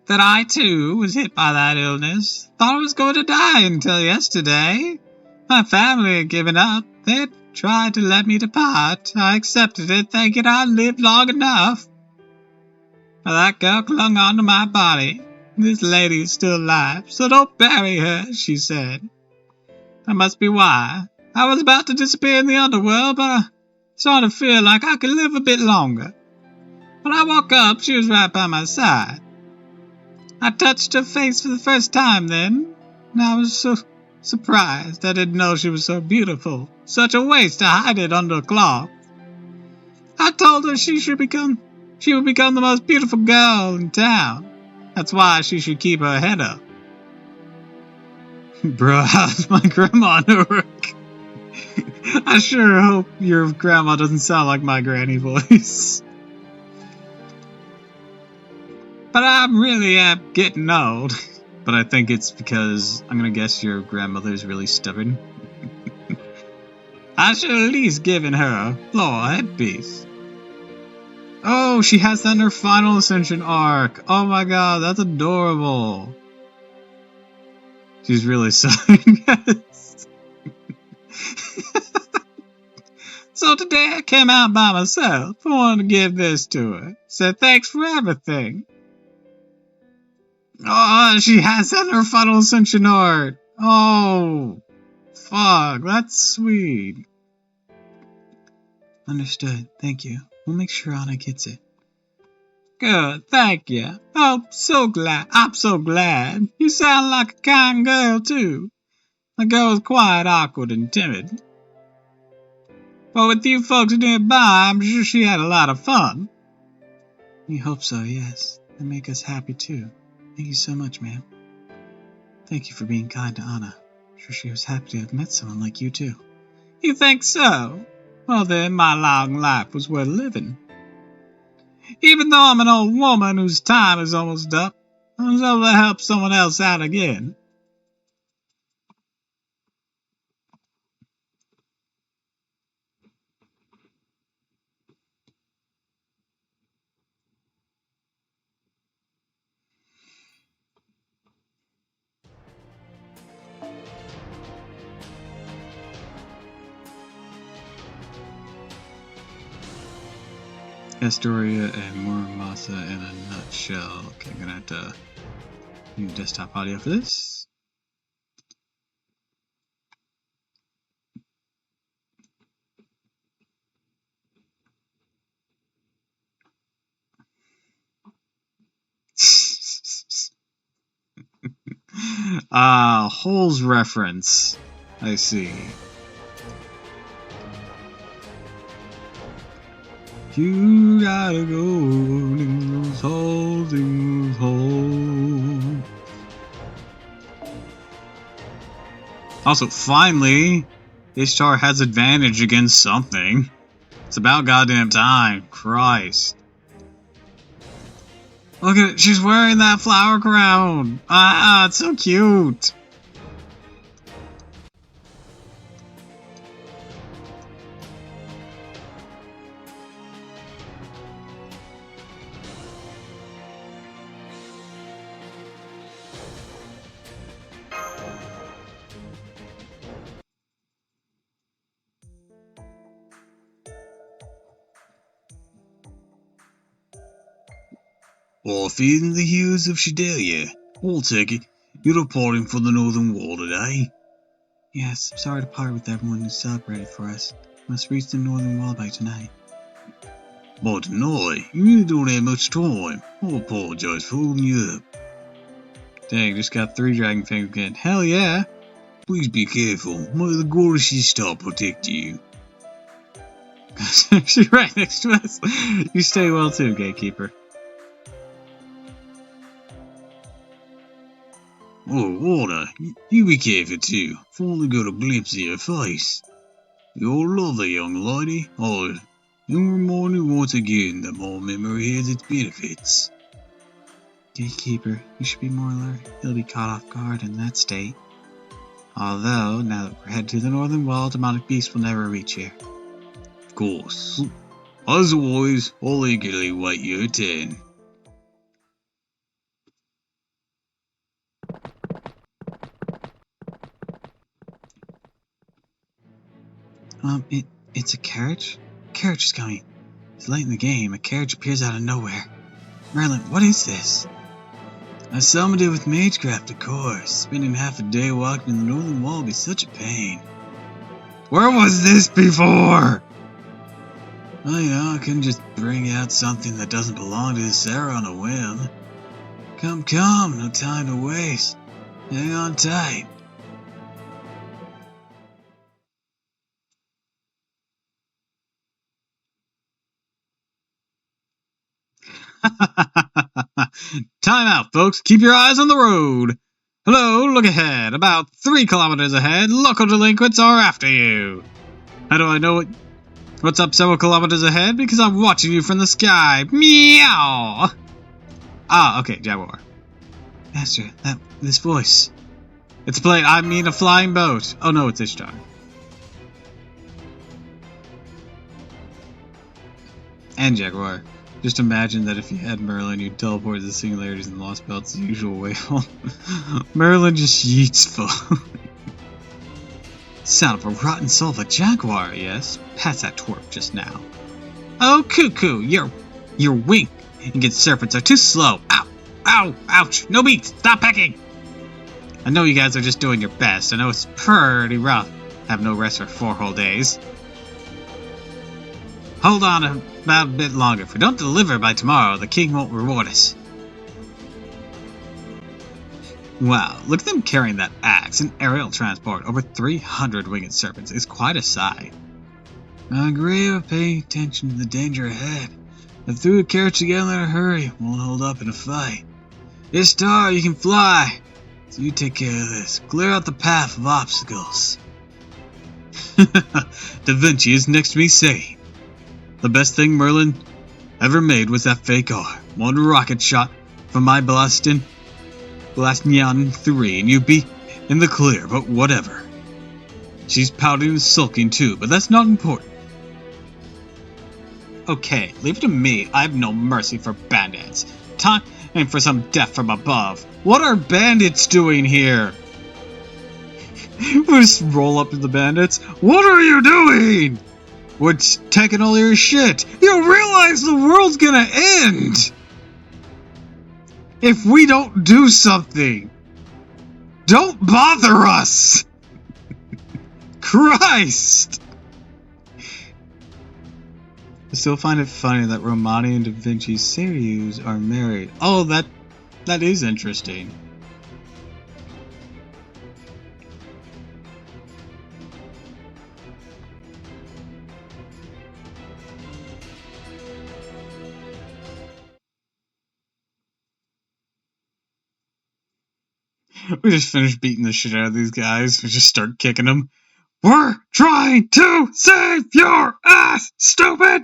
That I, too, was hit by that illness. Thought I was going to die until yesterday. My family had given up. They had tried to let me depart. I accepted it, thinking I'd lived long enough. But that girl clung on to my body. This lady is still alive, so don't bury her, she said. That must be why. I was about to disappear in the underworld, but I started to feel like I could live a bit longer. When I woke up, she was right by my side. I touched her face for the first time then, and I was so surprised. I didn't know she was so beautiful. Such a waste to hide it under a cloth. I told her she would become the most beautiful girl in town. That's why she should keep her head up. Bro, how's my grandma work? I sure hope your grandma doesn't sound like my granny voice. But I'm really getting old. But I think it's because I'm gonna guess your grandmother's really stubborn. I should at least given her a floor headpiece. Oh, she has that in her final ascension arc. Oh my god, that's adorable. She's really sucking. Yes. So today I came out by myself. I wanted to give this to her. Said thanks for everything. Oh, she has that in her final ascension art. Oh, fuck, that's sweet. Understood. Thank you. We'll make sure Anna gets it. Good, thank you. Oh, so glad. I'm so glad. You sound like a kind girl, too. The girl was quite awkward and timid. But with you folks nearby, I'm sure she had a lot of fun. We hope so, yes. They make us happy, too. Thank you so much, ma'am. Thank you for being kind to Anna. I'm sure she was happy to have met someone like you, too. You think so? Well then, my long life was worth living. Even though I'm an old woman whose time is almost up, I was able to help someone else out again. Astoria and Muramasa in a nutshell. Okay, I'm gonna have to use desktop audio for this. Holes reference. I see. You gotta go in those holes, in those holes. Also, finally, Ishtar has advantage against something. It's about goddamn time. Christ. Look at it, she's wearing that flower crown. Ah, it's so cute. Or feeling the hues of Shidelia. I'll take it. You're reporting for the Northern Wall today? Yes, I'm sorry to part with everyone who celebrated for us. We must reach the Northern Wall by tonight. By tonight? You really don't have much time. I apologize for holding you up. Dang, just got 3 dragon fingers again. Hell yeah! Please be careful. May the goddesses star protect you. She's right next to us. You stay well too, gatekeeper. Oh, Order, you be careful too. I've only got a glimpse of your face. You're lovely, young lady. Oh, you remind me once again that more memory has its benefits. Gatekeeper, you should be more alert. He'll be caught off guard in that state. Although, now that we're headed to the northern wall, demonic beasts will never reach here. Of course. As always, I'll eagerly wait your turn. It's a carriage? A carriage is coming. It's late in the game. A carriage appears out of nowhere. Merlin, what is this? I summoned it with magecraft, of course. Spending half a day walking in the northern wall would be such a pain. Where was this before? Well, you know, I couldn't just bring out something that doesn't belong to Sarah on a whim. Come, no time to waste. Hang on tight. Time out, folks. Keep your eyes on the road. Hello, look ahead. About 3 kilometers ahead, local delinquents are after you. How do I know what's up several kilometers ahead? Because I'm watching you from the sky. Meow! Ah, okay, Jaguar. Master, this voice. It's a plane. I mean a flying boat. Oh no, it's Ishtar. And Jaguar. Just imagine that if you had Merlin, you'd teleport to the singularities and Lost Belts the usual way. Merlin just yeets full. Sound of a rotten soul of a jaguar, yes? Pass that twerp just now. Oh, cuckoo, your wing against serpents are too slow. Ow, ow, ouch, no beats, stop pecking. I know you guys are just doing your best. I know it's pretty rough. Have no rest for 4 whole days. Hold on about a bit longer. If we don't deliver by tomorrow, the king won't reward us. Wow, look at them carrying that axe. An aerial transport over 300 winged serpents is quite a sight. I agree with paying attention to the danger ahead. If threw a carriage together in a hurry, won't hold up in a fight. Ishtar, you can fly. So you take care of this. Clear out the path of obstacles. Da Vinci is next to me saying, the best thing Merlin ever made was that fake arm. One rocket shot from my Blasting 3 and you'd be in the clear, but whatever. She's pouting and sulking too, but that's not important. Okay, leave it to me. I have no mercy for bandits. Time for some death from above. What are bandits doing here? We just roll up to the bandits. What are you doing? We're taking all your shit. You realize the world's gonna end if we don't do something. Don't bother us. Christ. I still find it funny that Romani and Da Vinci's Sirius are married. Oh, that is interesting. We just finished beating the shit out of these guys. We just start kicking them. We're trying to save your ass, stupid!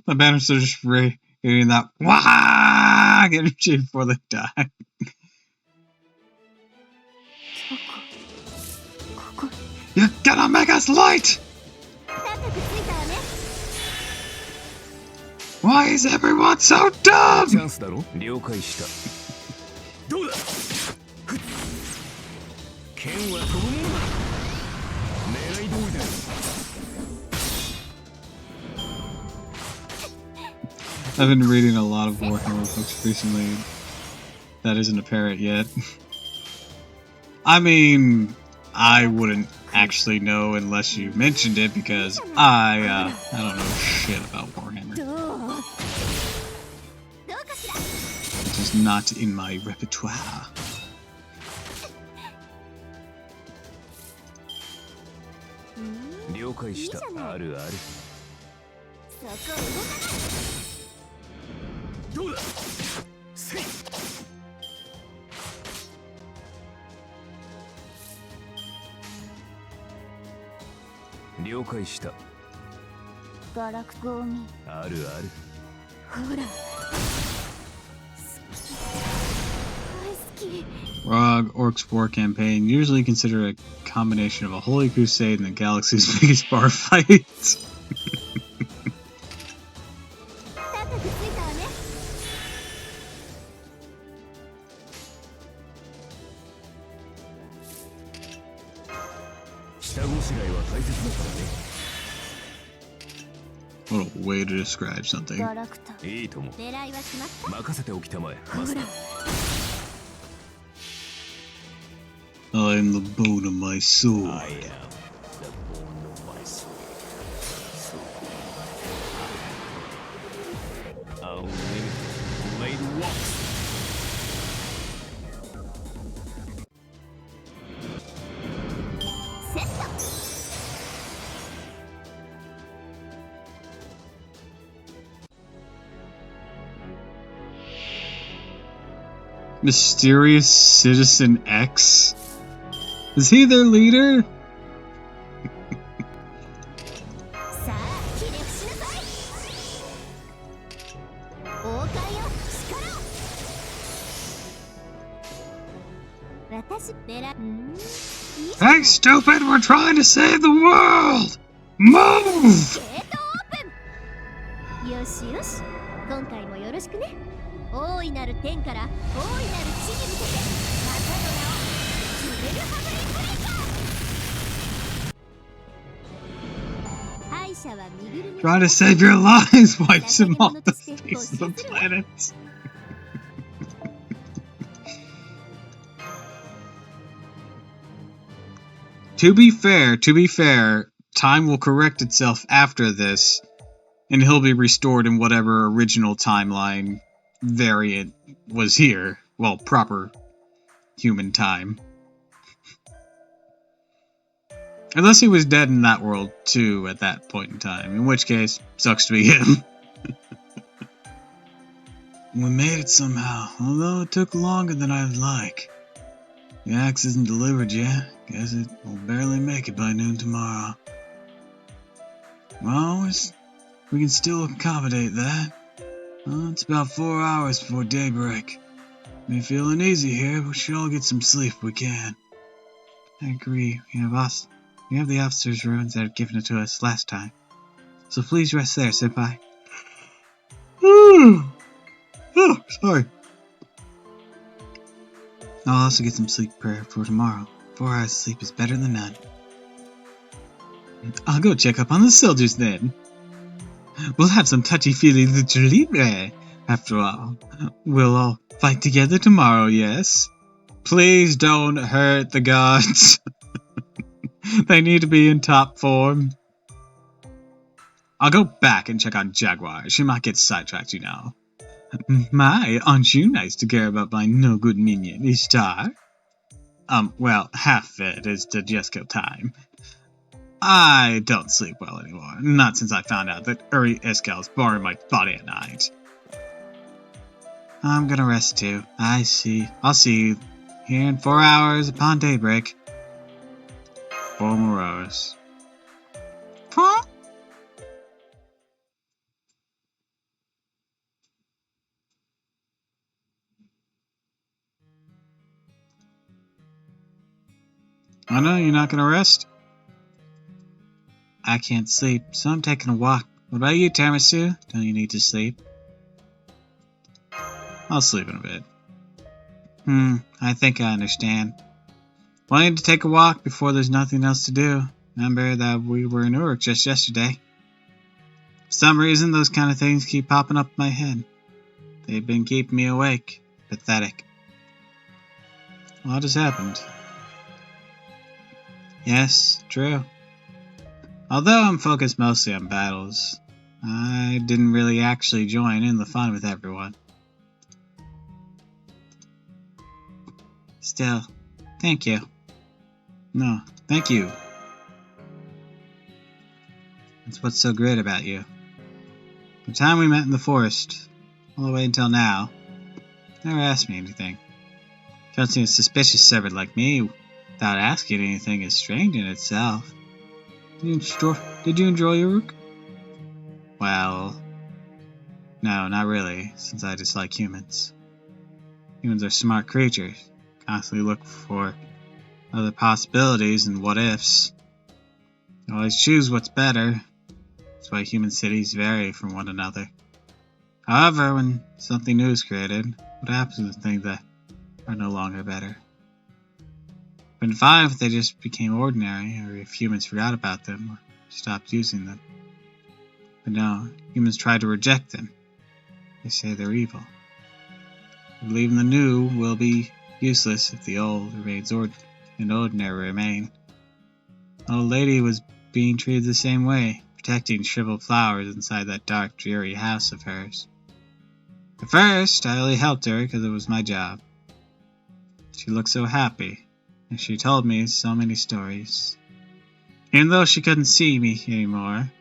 The bandits are just getting that wah energy before they die. You're gonna make us late! Why is everyone so dumb? I've been reading a lot of Warhammer books recently. That isn't a parrot yet. I mean, I wouldn't actually know unless you mentioned it because I don't know shit about Warhammer. It is not in my repertoire. 了解した。あるある。そこ動かない。どうだ。せい。了解した。ガラクゴミ。あるある。ほら。Rogue Orcs War Campaign, usually considered a combination of a holy crusade and the galaxy's biggest bar fight. What a way to describe something. I am the bone of my sword. I am the bone of my sword. Unlimited blade walks. Mysterious Citizen X? Is he their leader? Hey, stupid! We're trying to save the world! Move! Trying to save your lives wipes him off the face of the planet. To be fair, time will correct itself after this, and he'll be restored in whatever original timeline variant was here. Well, proper human time. Unless he was dead in that world, too, at that point in time. In which case, sucks to be him. We made it somehow, although it took longer than I'd like. The axe isn't delivered yet. Guess it will barely make it by noon tomorrow. Well, we can still accommodate that. It's about 4 hours before daybreak. May feel uneasy here, but we should all get some sleep if we can. I agree. We have the officer's ruins that were given to us last time. So please rest there, senpai. Oh, sorry. I'll also get some sleep prayer for tomorrow. 4 hours of sleep is better than none. I'll go check up on the soldiers then. We'll have some touchy-feely lucha libre. After all, we'll all fight together tomorrow, yes? Please don't hurt the gods. They need to be in top form. I'll go back and check on Jaguar. She might get sidetracked, you know. My, aren't you nice to care about my no-good minion, Ishtar? Well, half of it is to just kill time. I don't sleep well anymore. Not since I found out that Uri Iskel's borrowing my body at night. I'm gonna rest too. I'll see you here in 4 hours upon daybreak. For Morose. Huh? I know you're not gonna rest. I can't sleep, so I'm taking a walk. What about you, Tiramisu? Don't you need to sleep? I'll sleep in a bit. I think I understand. Wanting to take a walk before there's nothing else to do. Remember that we were in Uruk just yesterday. For some reason, those kind of things keep popping up in my head. They've been keeping me awake. Pathetic. What has happened? Yes, true. Although I'm focused mostly on battles, I didn't really actually join in the fun with everyone. Still, thank you. No, thank you. That's what's so great about you. The time we met in the forest, all the way until now, never asked me anything. Don't seem a suspicious servant like me without asking anything is strange in itself. Did you enjoy your work? Well, no, not really, since I dislike humans. Humans are smart creatures, constantly look for other possibilities and what-ifs. They always choose what's better. That's why human cities vary from one another. However, when something new is created, what happens to things that are no longer better? Been fine if they just became ordinary, or if humans forgot about them, or stopped using them. But no, humans try to reject them. They say they're evil. They believe the new will be useless if the old remains and ordinary remain. The old lady was being treated the same way, protecting shriveled flowers inside that dark, dreary house of hers. At first, I only helped her because it was my job. She looked so happy, and she told me so many stories. Even though she couldn't see me anymore,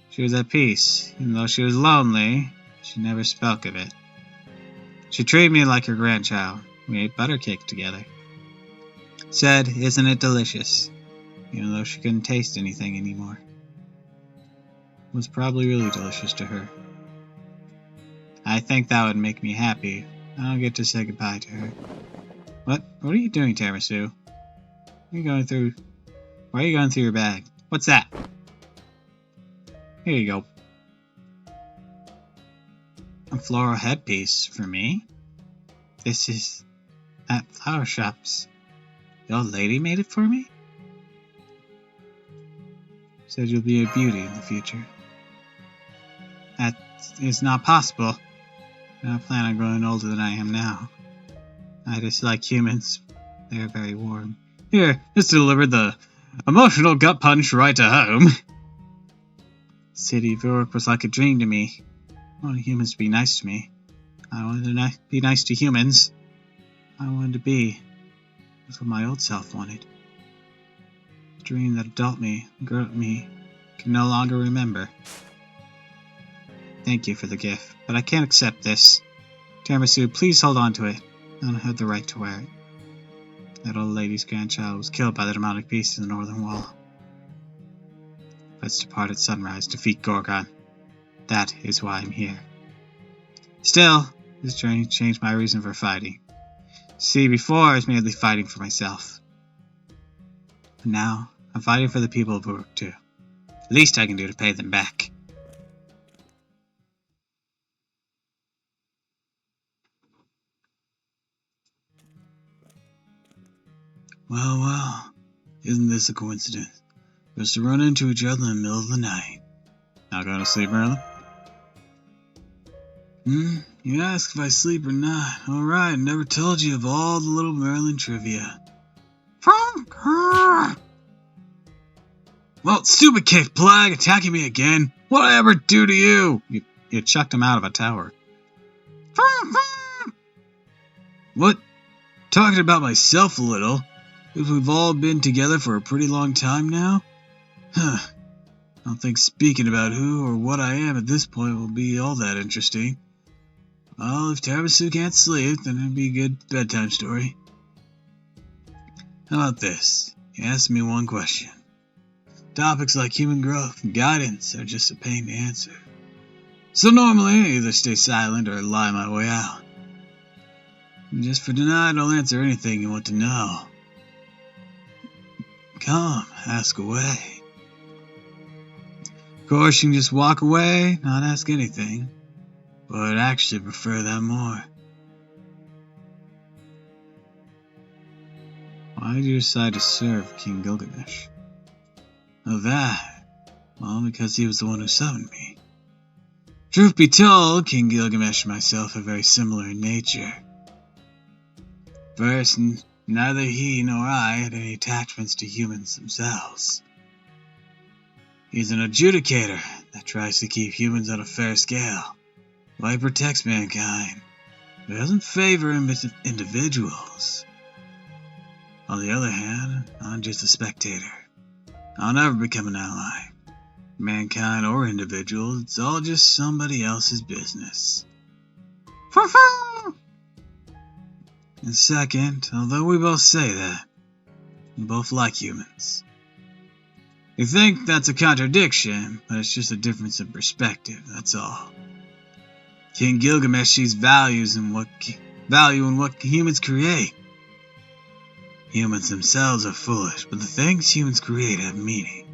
she was at peace. Even though she was lonely, she never spoke of it. She treated me like her grandchild. We ate butter cake together. Said, "Isn't it delicious?" Even though she couldn't taste anything anymore. It was probably really delicious to her. I think that would make me happy. I don't get to say goodbye to her. What are you doing, Tiramisu? Why are you going through your bag? What's that? Here you go. A floral headpiece for me? This is at flower shops. The old lady made it for me? Said you'll be a beauty in the future. That is not possible. I don't plan on growing older than I am now. I dislike humans. They are very warm. Here, just delivered the emotional gut punch right to home. City of York was like a dream to me. I wanted humans to be nice to me. I wanted to be nice to humans. I wanted to be. That's what my old self wanted. A dream that adult me, grown me, can no longer remember. Thank you for the gift, but I can't accept this. Tiramisu, please hold on to it. I don't have the right to wear it. That old lady's grandchild was killed by the demonic beast in the northern wall. Let's depart at sunrise to defeat Gorgon. That is why I'm here. Still, this journey changed my reason for fighting. See, before I was merely fighting for myself. But now, I'm fighting for the people of Uruk too. Least I can do to pay them back. Well, isn't this a coincidence? Just to run into each other in the middle of the night. Not going to sleep, Merlin? You ask if I sleep or not. Alright, never told you of all the little Merlin trivia. Well, stupid cave plague attacking me again. What'd I ever do to you? You chucked him out of a tower. What? Talking about myself a little. Because we've all been together for a pretty long time now? I don't think speaking about who or what I am at this point will be all that interesting. Well, if Tiramisu can't sleep, then it'd be a good bedtime story. How about this? You ask me one question. Topics like human growth and guidance are just a pain to answer. So normally I either stay silent or lie my way out. And just for tonight, I'll answer anything you want to know. Come, ask away. Of course, you can just walk away, not ask anything. But I'd actually prefer that more. Why did you decide to serve King Gilgamesh? Oh, that? Well, because he was the one who summoned me. Truth be told, King Gilgamesh and myself are very similar in nature. First, neither he nor I had any attachments to humans themselves. He's an adjudicator that tries to keep humans on a fair scale, while he protects mankind, but doesn't favor individuals. On the other hand, I'm just a spectator. I'll never become an ally. mankind or individuals, it's all just somebody else's business. And second, although we both say that, we both like humans. We think that's a contradiction, but it's just a difference in perspective, that's all. King Gilgamesh sees value in what humans create. Humans themselves are foolish, but the things humans create have meaning.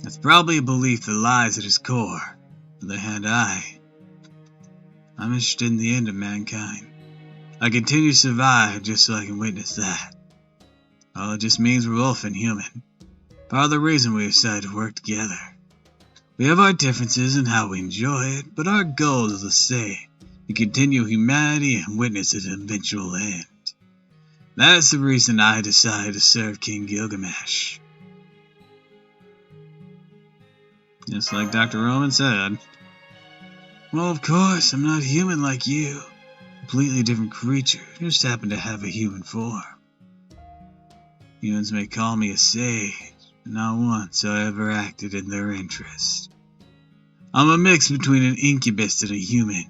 That's probably a belief that lies at its core. On the other hand, I'm interested in the end of mankind. I continue to survive just so I can witness that. Well, it just means we're both inhuman. Part of the reason we decided to work together. We have our differences in how we enjoy it, but our goal is the same. To continue humanity and witness its eventual end. That is the reason I decided to serve King Gilgamesh. Just like Dr. Roman said. Well, of course, I'm not human like you. Completely different creature, just happen to have a human form. Humans may call me a sage, but not once have I ever acted in their interest. I'm a mix between an incubus and a human.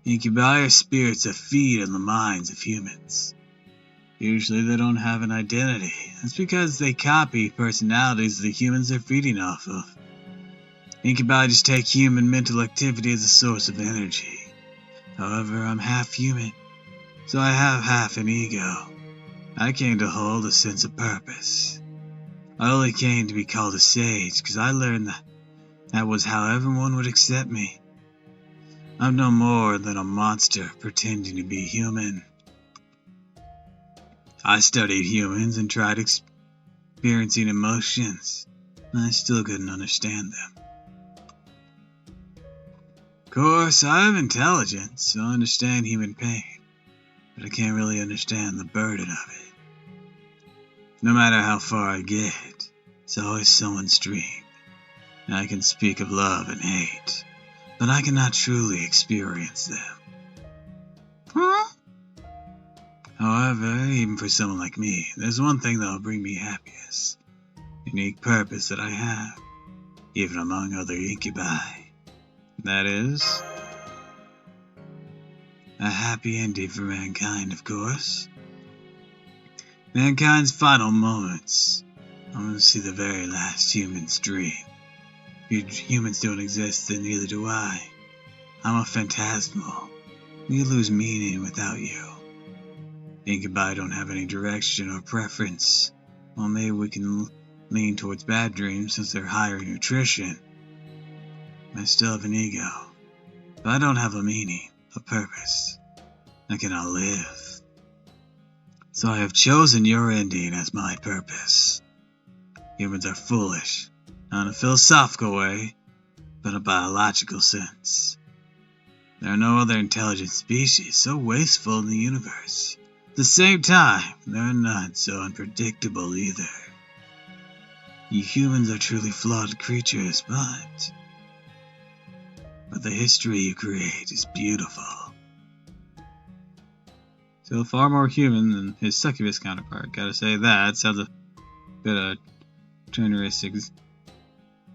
Incubi are spirits that feed on the minds of humans. Usually they don't have an identity. That's because they copy personalities of the humans they're feeding off of. Incubi just take human mental activity as a source of energy. However, I'm half human, so I have half an ego. I came to hold a sense of purpose. I only came to be called a sage because I learned that was how everyone would accept me. I'm no more than a monster pretending to be human. I studied humans and tried experiencing emotions, and I still couldn't understand them. Of course, I have intelligence, so I understand human pain, but I can't really understand the burden of it. No matter how far I get, it's always someone's dream, and I can speak of love and hate, but I cannot truly experience them. However, even for someone like me, there's one thing that will bring me happiness. Unique purpose that I have, even among other incubi. That is, a happy ending for mankind, of course. Mankind's final moments. I want to see the very last human's dream. If humans don't exist, then neither do I. I'm a phantasmal. We lose meaning without you. Incubi don't have any direction or preference. Well, maybe we can lean towards bad dreams since they're higher in nutrition. I still have an ego, but I don't have a meaning, a purpose. I cannot live. So I have chosen your ending as my purpose. Humans are foolish, not in a philosophical way, but in a biological sense. There are no other intelligent species so wasteful in the universe. At the same time, there are none so unpredictable either. You humans are truly flawed creatures, but the history you create is beautiful. So far more human than his succubus counterpart. Gotta say that sounds a bit of generous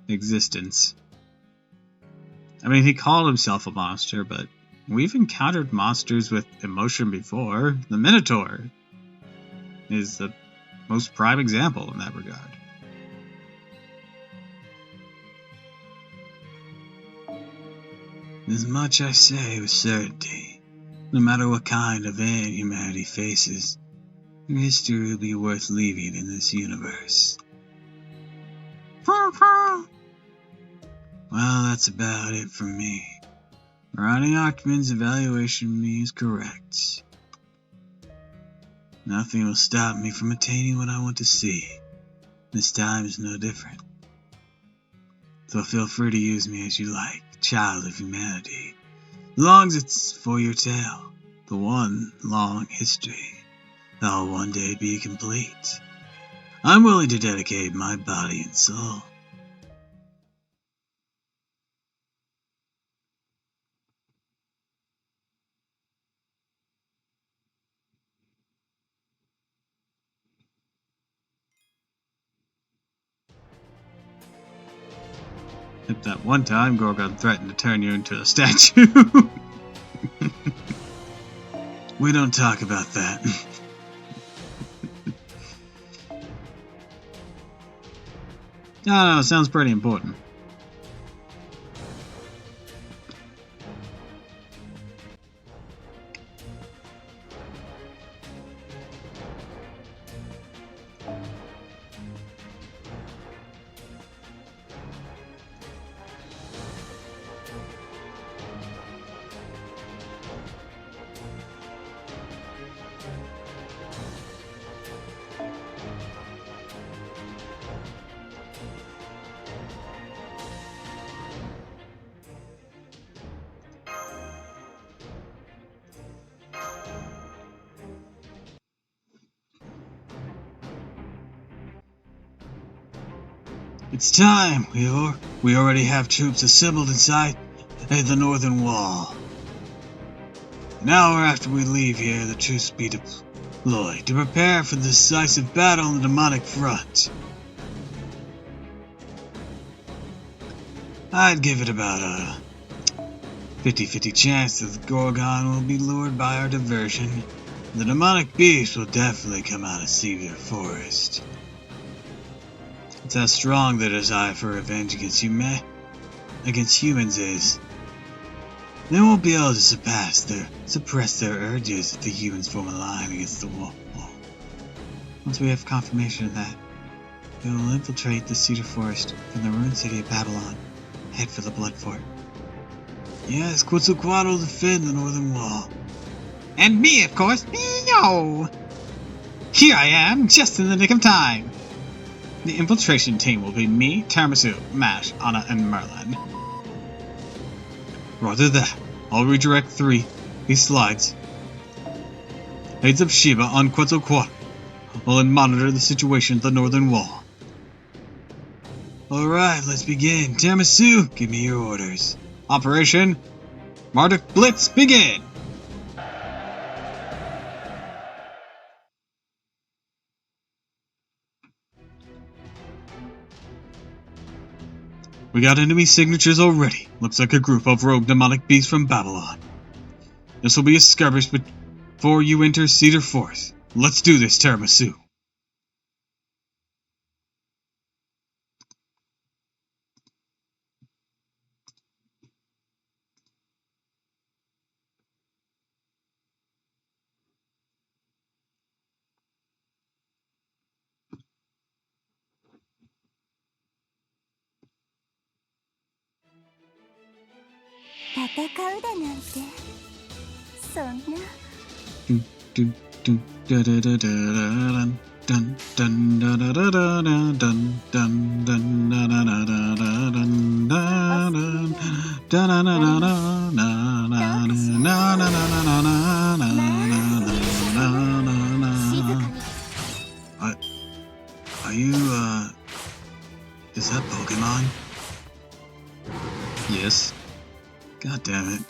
existence. I mean, he called himself a monster, but we've encountered monsters with emotion before. The Minotaur is the most prime example in that regard. This much I say with certainty. No matter what kind of end humanity faces, your history will be worth leaving in this universe. Well, that's about it from me. Ronnie Achtman's evaluation of me is correct. Nothing will stop me from attaining what I want to see. This time is no different. So feel free to use me as you like, child of humanity. As long as it's for your tale, the one long history that'll one day be complete. I'm willing to dedicate my body and soul. At that one time, Gorgon threatened to turn you into a statue. We don't talk about that. I don't know, it sounds pretty important. It's time! We already have troops assembled inside the northern wall. An hour after we leave here, the troops be deployed to prepare for the decisive battle on the demonic front. I'd give it about a 50-50 chance that the Gorgon will be lured by our diversion. The demonic beast will definitely come out of Seaver Forest. It's how strong their desire for revenge against humans is. They won't be able to suppress their urges if the humans form a line against the wall. Once we have confirmation of that, we will infiltrate the Cedar Forest from the ruined city of Babylon. Head for the Blood Fort. Yes, Quetzalcoatl will defend the northern wall. And me, of course. Yo! Here I am, just in the nick of time. The infiltration team will be me, Tiramisu, Mash, Anna, and Merlin. Roger that. I'll redirect these slides. Heads up Shiva on Quetzalcoatl. I'll monitor the situation at the northern wall. Alright, let's begin. Tiramisu, give me your orders. Operation Marduk Blitz, begin! We got enemy signatures already. Looks like a group of rogue demonic beasts from Babylon. This will be a skirmish before you enter Cedar Forest. Let's do this, Tiramisu. Are you, is that Pokemon? Yes. God damn it.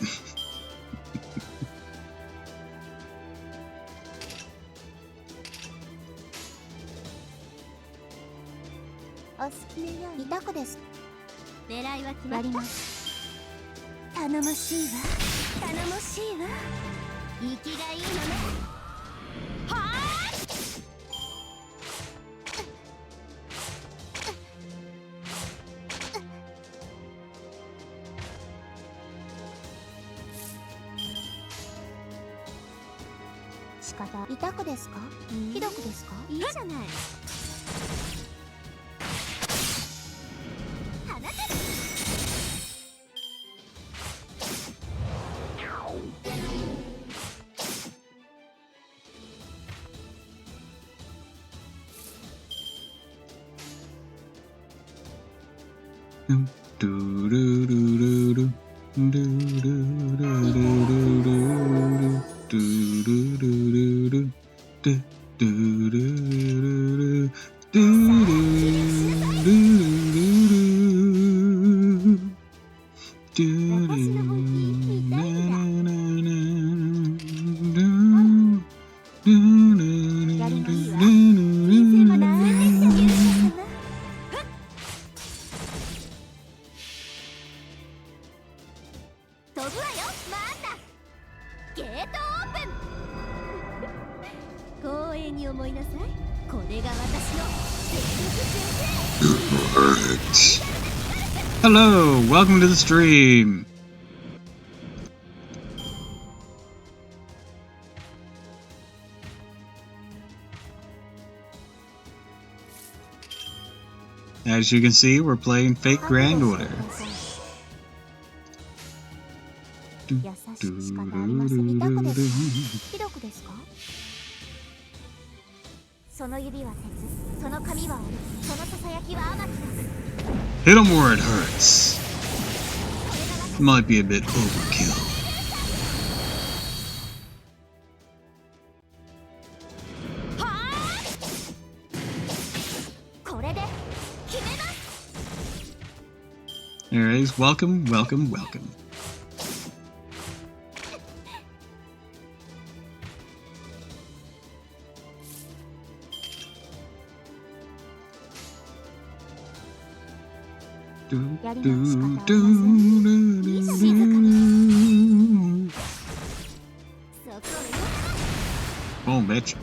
Hello, welcome to the stream. As you can see, we're playing Fate Grand Order. Hit him where it hurts. Might be a bit overkill. Anyways, welcome, welcome, welcome. Oh, bitch.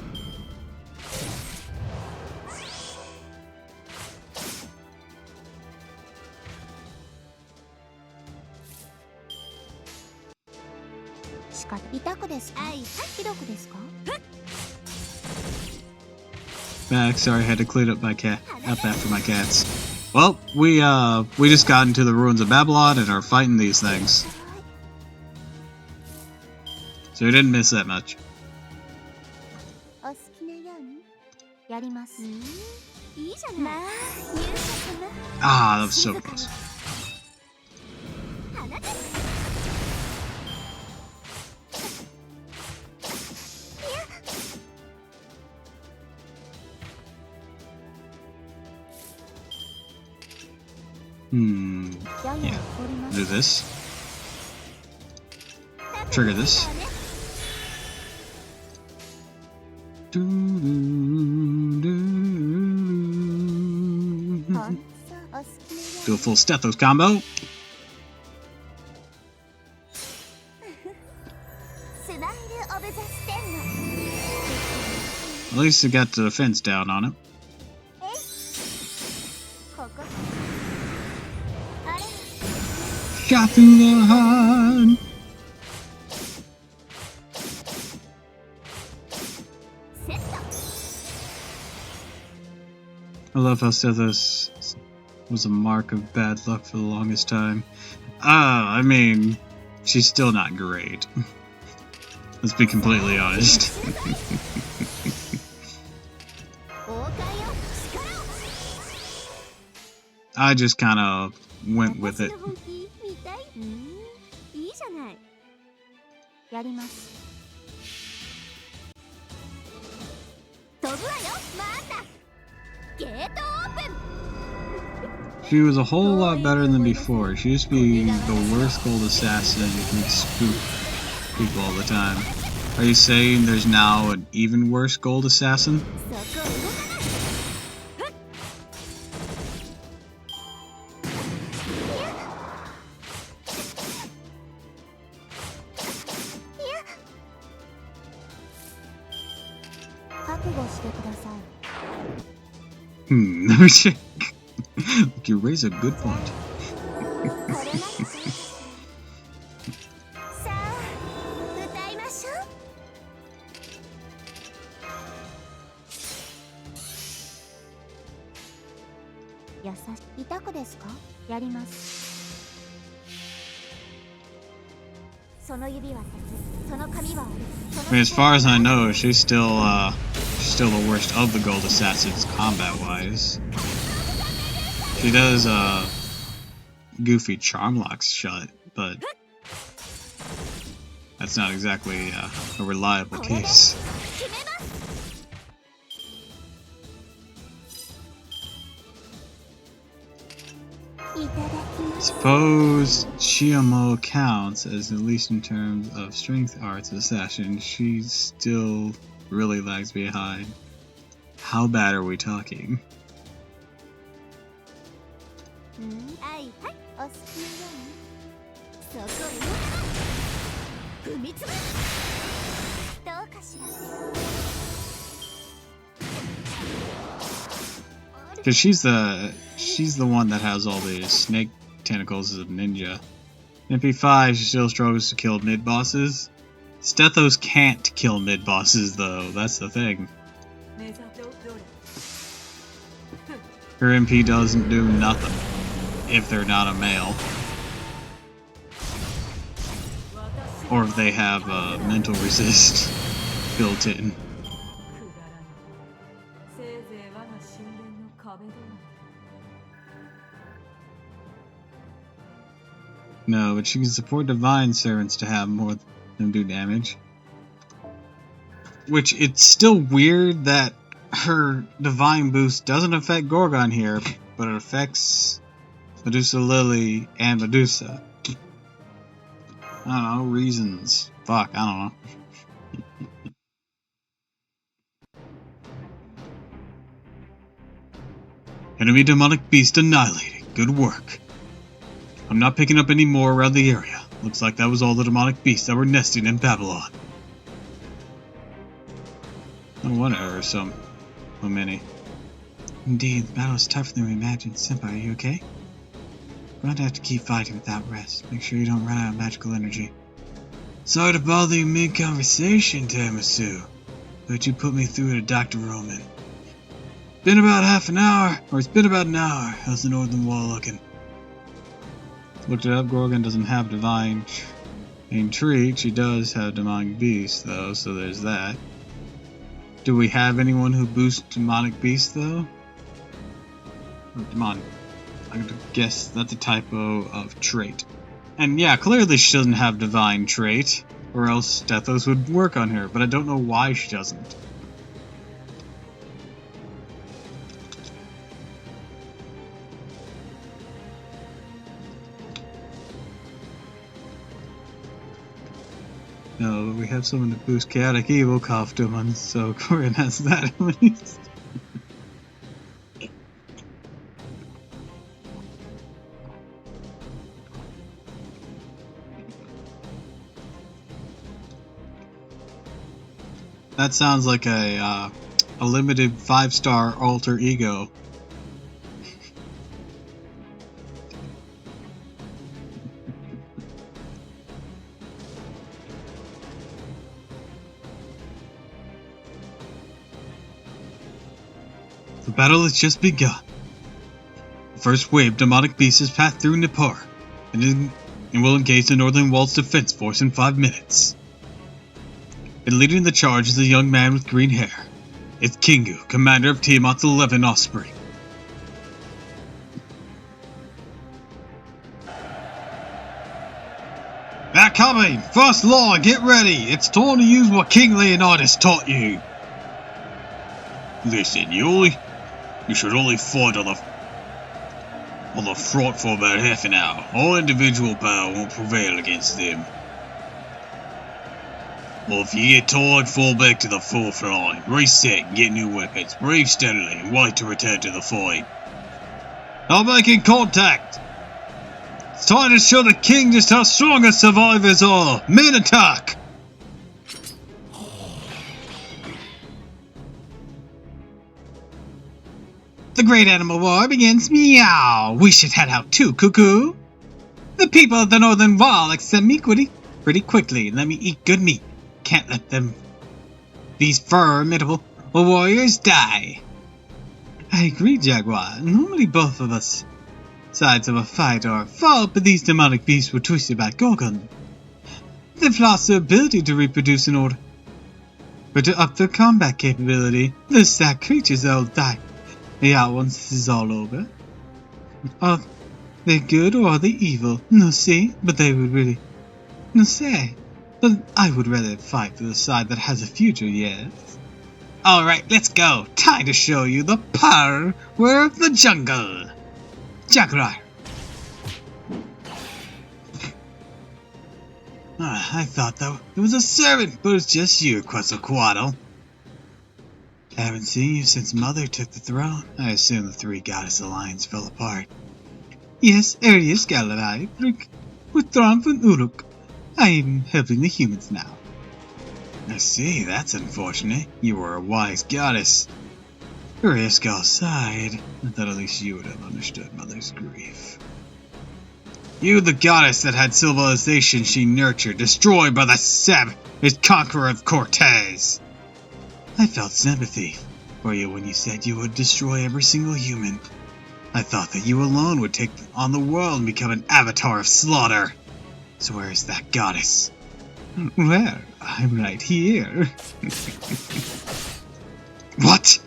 Back, sorry, I had to clean up my cat up after my cats. Well, we just got into the ruins of Babylon and are fighting these things. So we didn't miss that much. Ah, that was so close. Yeah. Do this. Trigger this. Do a full Stethos combo. At least it got the defense down on it. Shot through the heart. I love how Stethos was a mark of bad luck for the longest time. I mean, she's still not great. Let's be completely honest. I just kind of went with it. She was a whole lot better than before. She used to be the worst gold assassin who would spook people all the time. Are you saying there's now an even worse gold assassin? Let me check. You raise a good point. I mean, as far as I know, she's still the worst of the gold assassins combat-wise. She does goofy charm locks shut, but that's not exactly a reliable case. Suppose Tiamat counts as, at least in terms of strength arts assassin, she still really lags behind. How bad are we talking? Because she's the one that has all the snake tentacles as a ninja. In MP5, she still struggles to kill mid-bosses. Stethos can't kill mid-bosses, though. That's the thing. Her MP doesn't do nothing if they're not a male. Or if they have mental resist built in. No, but she can support divine servants to have more than do damage. Which, it's still weird that her divine boost doesn't affect Gorgon here, but it affects Medusa Lily and Medusa. I don't know, reasons. Fuck, I don't know. Enemy demonic beast annihilated. Good work. I'm not picking up any more around the area. Looks like that was all the demonic beasts that were nesting in Babylon. No wonder there are so many. Indeed, the battle is tougher than we imagined. Senpai, are you okay? We're going to have to keep fighting without rest. Make sure you don't run out of magical energy. Sorry to bother you mid-conversation, Tamasu, but you put me through to Dr. Roman. Been about half an hour, or it's been about an hour. How's the northern wall looking? Looked it up, Gorgon doesn't have divine treat. She does have demonic beast, though, so there's that. Do we have anyone who boosts demonic beast, though? Or demonic. I'm gonna guess that's a typo of trait. And yeah, clearly she doesn't have divine trait, or else Stethos would work on her, but I don't know why she doesn't. No, we have someone to boost chaotic evil costume on, so Gorgon has that at least. That sounds like a limited 5-star alter ego. The battle has just begun. The first wave of demonic beasts has passed through Nippur, and will engage the Northern Wall's defense force in 5 minutes. And leading the charge is a young man with green hair. It's Kingu, commander of Tiamat's 11 offspring. They're coming! First line, get ready! It's time to use what King Leonidas taught you! Listen, you should only fight on the front for about half an hour. All individual power won't prevail against them. Well, if you get tired, fall back to the fourth line. Reset and get new weapons. Breathe steadily and wait to return to the fight. I'm making contact! It's time to show the king just how strong our survivors are! Men attack! The great animal war begins. Meow! We should head out too, cuckoo! The people of the Northern Wall accept me pretty quickly. Let me eat good meat. Can't let these formidable warriors die. I agree, Jaguar. Normally both of us sides of a fight are at fault, but these demonic beasts were twisted by Gorgon. They've lost their ability to reproduce in order to up their combat capability. The sad creatures all die. Yeah, once this is all over. Are they good or are they evil? No say, but they would really... No say. But I would rather fight for the side that has a future, yes. Alright, let's go. Time to show you the power of the jungle. Jaguar. I thought that it was a servant, but it's just you, Quetzalcoatl. I haven't seen you since Mother took the throne. I assume the three goddess alliance fell apart. Yes, Aries Galilei, withdrawn from Uruk. I'm helping the humans now. I see, that's unfortunate. You were a wise goddess. Risk all aside, I thought at least you would have understood Mother's grief. You, the goddess that had civilization she nurtured, destroyed by the savage conqueror of Cortez. I felt sympathy for you when you said you would destroy every single human. I thought that you alone would take on the world and become an avatar of slaughter. So where is that goddess? Well, I'm right here. What?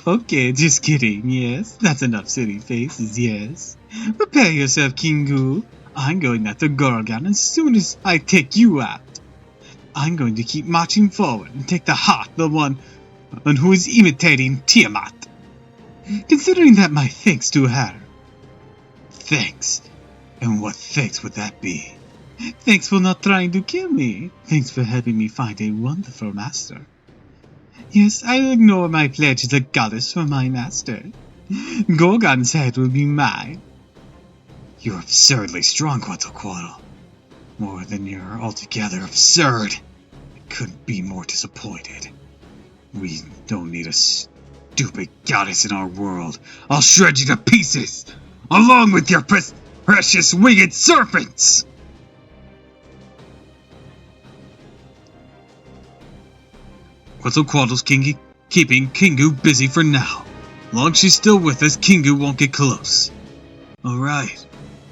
Okay, just kidding, yes. That's enough silly faces, yes. Prepare yourself, Kingu. I'm going after Gorgon as soon as I take you out. I'm going to keep marching forward and take the heart, the one who is imitating Tiamat. Considering that my thanks to her. Thanks? And what thanks would that be? Thanks for not trying to kill me. Thanks for helping me find a wonderful master. Yes, I'll ignore my pledge as a goddess for my master. Gorgon's head will be mine. You're absurdly strong, Quetzalcoatl. More than you're altogether absurd. I couldn't be more disappointed. We don't need a stupid goddess in our world. I'll shred you to pieces, along with your precious winged serpents! Quetzalcoatl's keeping Kingu busy for now. Long as she's still with us, Kingu won't get close. Alright.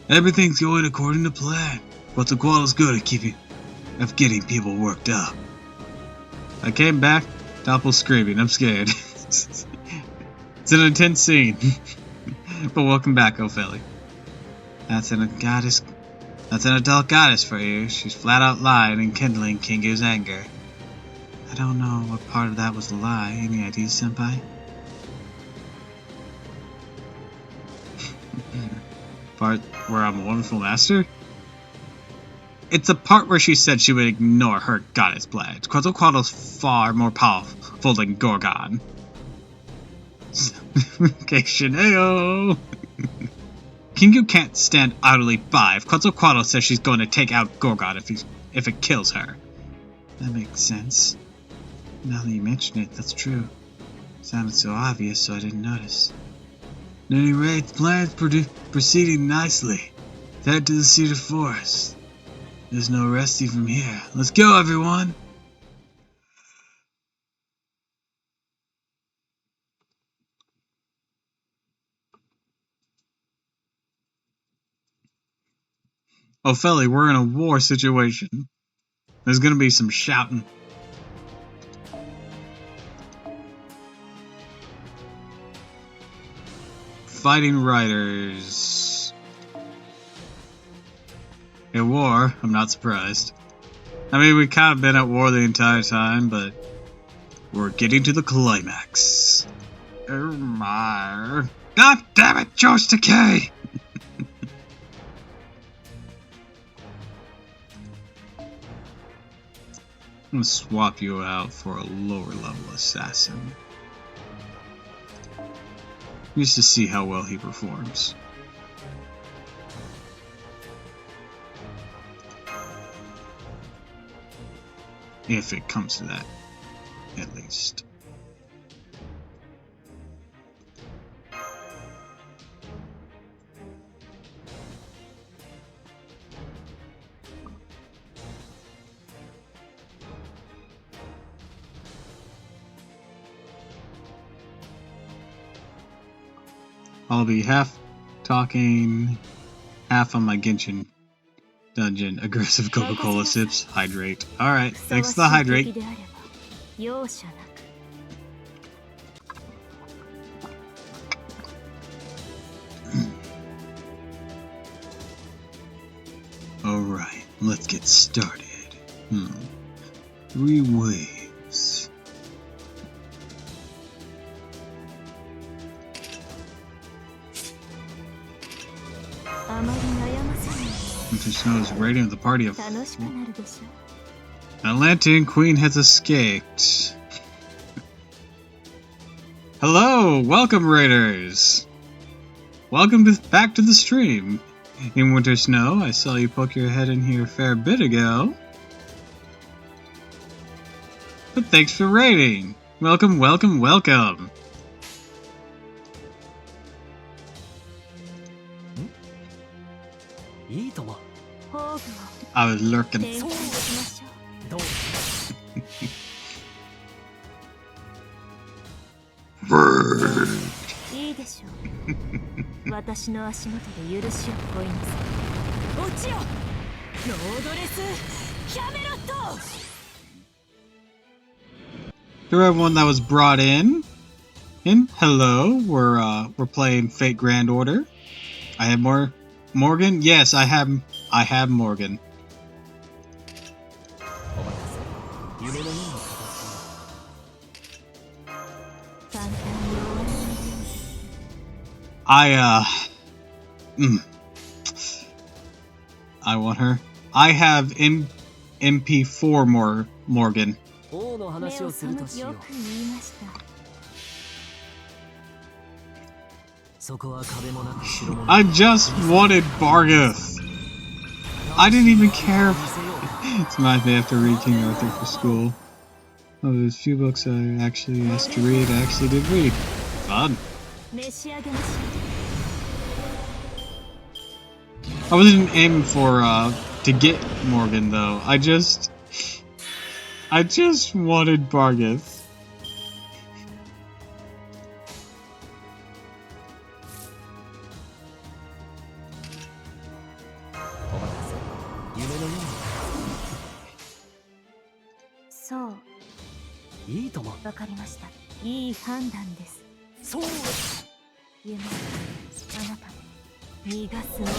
Everything's going according to plan. Quetzalcoatl's good at getting people worked up. I came back, Doppel screaming, I'm scared. It's an intense scene. But welcome back, Ophelia. That's an adult goddess for you. She's flat out lying and kindling Kingu's anger. I don't know what part of that was a lie. Any ideas, Senpai? Part where I'm a wonderful master? It's a part where she said she would ignore her goddess pledge. Quetzalcoatl's far more powerful than Gorgon. Ayo! Kingu can't stand idly by. If Quetzalcoatl says she's going to take out Gorgon if it kills her. That makes sense. Now that you mention it, that's true. It sounded so obvious, so I didn't notice. At any rate, the plan's proceeding nicely. Head to the Cedar Forest. There's no resting from here. Let's go, everyone! Ophelia, we're in a war situation. There's gonna be some shouting. Fighting riders. A war? I'm not surprised. I mean, we've kind of been at war the entire time, but we're getting to the climax. Oh my. God damn it, George Takei! I'm gonna swap you out for a lower level assassin. Just to see how well he performs. If it comes to that, at least. I'll be half talking, half on my Genshin dungeon. Aggressive Coca-Cola sips. Hydrate. Alright, thanks for the hydrate. Alright, let's get started. 3 waves. Just knows rating of the party of Atlantean Queen has escaped. Hello, welcome raiders. Welcome back to the stream. In winter snow, I saw you poke your head in here a fair bit ago. But thanks for raiding. Welcome, welcome, welcome. I was lurking. To everyone that was brought in, hello. We're playing Fate Grand Order. I have Morgan. Yes, I have Morgan. I want her. I have MP4 Morgan. I just wanted Bargath. I didn't even care. It's my day after read King Arthur for school. Oh, there's a few books I actually asked to read. I actually did read. Fun. I wasn't aiming for to get Morgan though. I just wanted Bargath. So, いいとも。わかりました。いい判断です。そう。夢、あなたの逃がすものか。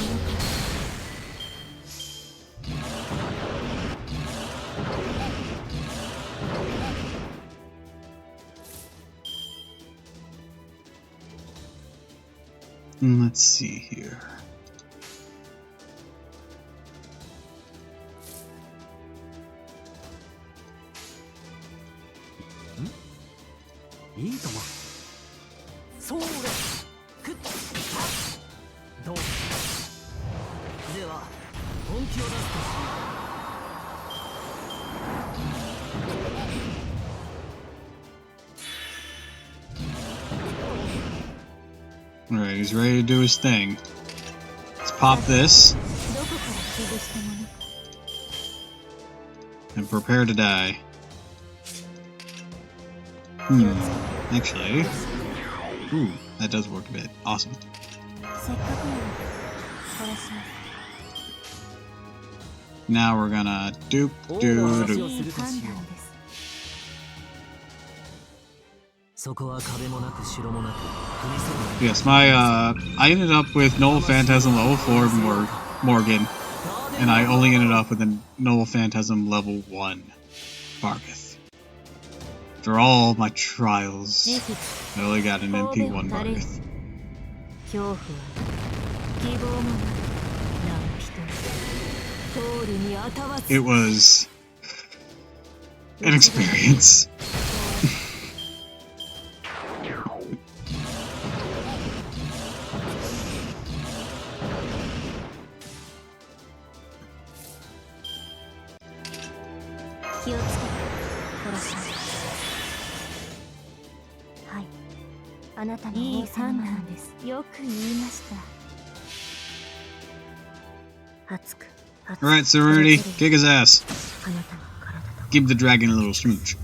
Let's see here. Alright, he's ready to do his thing. Let's pop this. And prepare to die. Actually. Ooh, that does work a bit. Awesome. Now we're gonna doop. Yes, I ended up with Noble Phantasm level 4 Morgan, and I only ended up with a Noble Phantasm level 1 Bargath. After all my trials, I only got an MP1 Bargath. It was an experience. Alright, Serenity, kick his ass. Give the dragon a little smooch.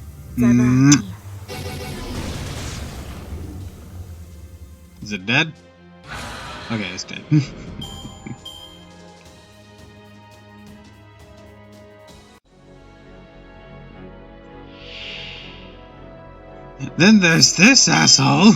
Is it dead? Okay, it's dead. Then there's this asshole!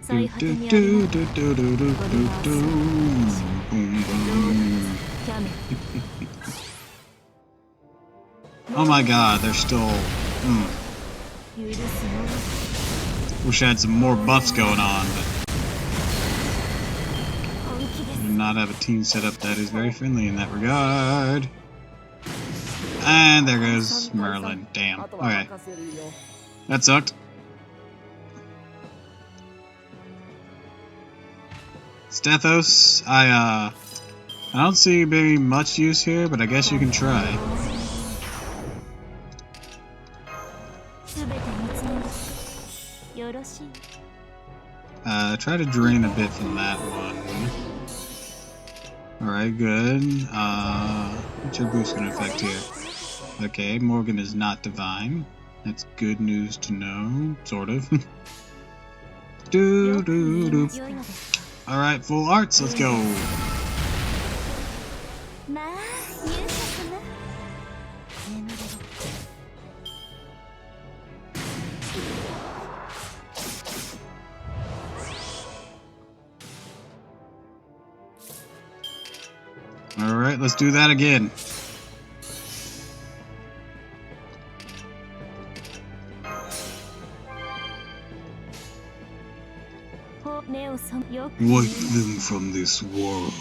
Do, do, do, do, do, do, do, do. Boom, boom. Oh my god, they're still... Wish I had some more buffs going on, but... I do not have a team set up that is very friendly in that regard. And there goes Merlin. Damn. Okay. That sucked. Stethos, I don't see very much use here, but I guess you can try. Try to drain a bit from that one. Alright, good. What's your boost gonna affect here? Okay, Morgan is not divine. That's good news to know, sort of. Alright, full arts, let's go. Alright, let's do that again. Wipe them from this world.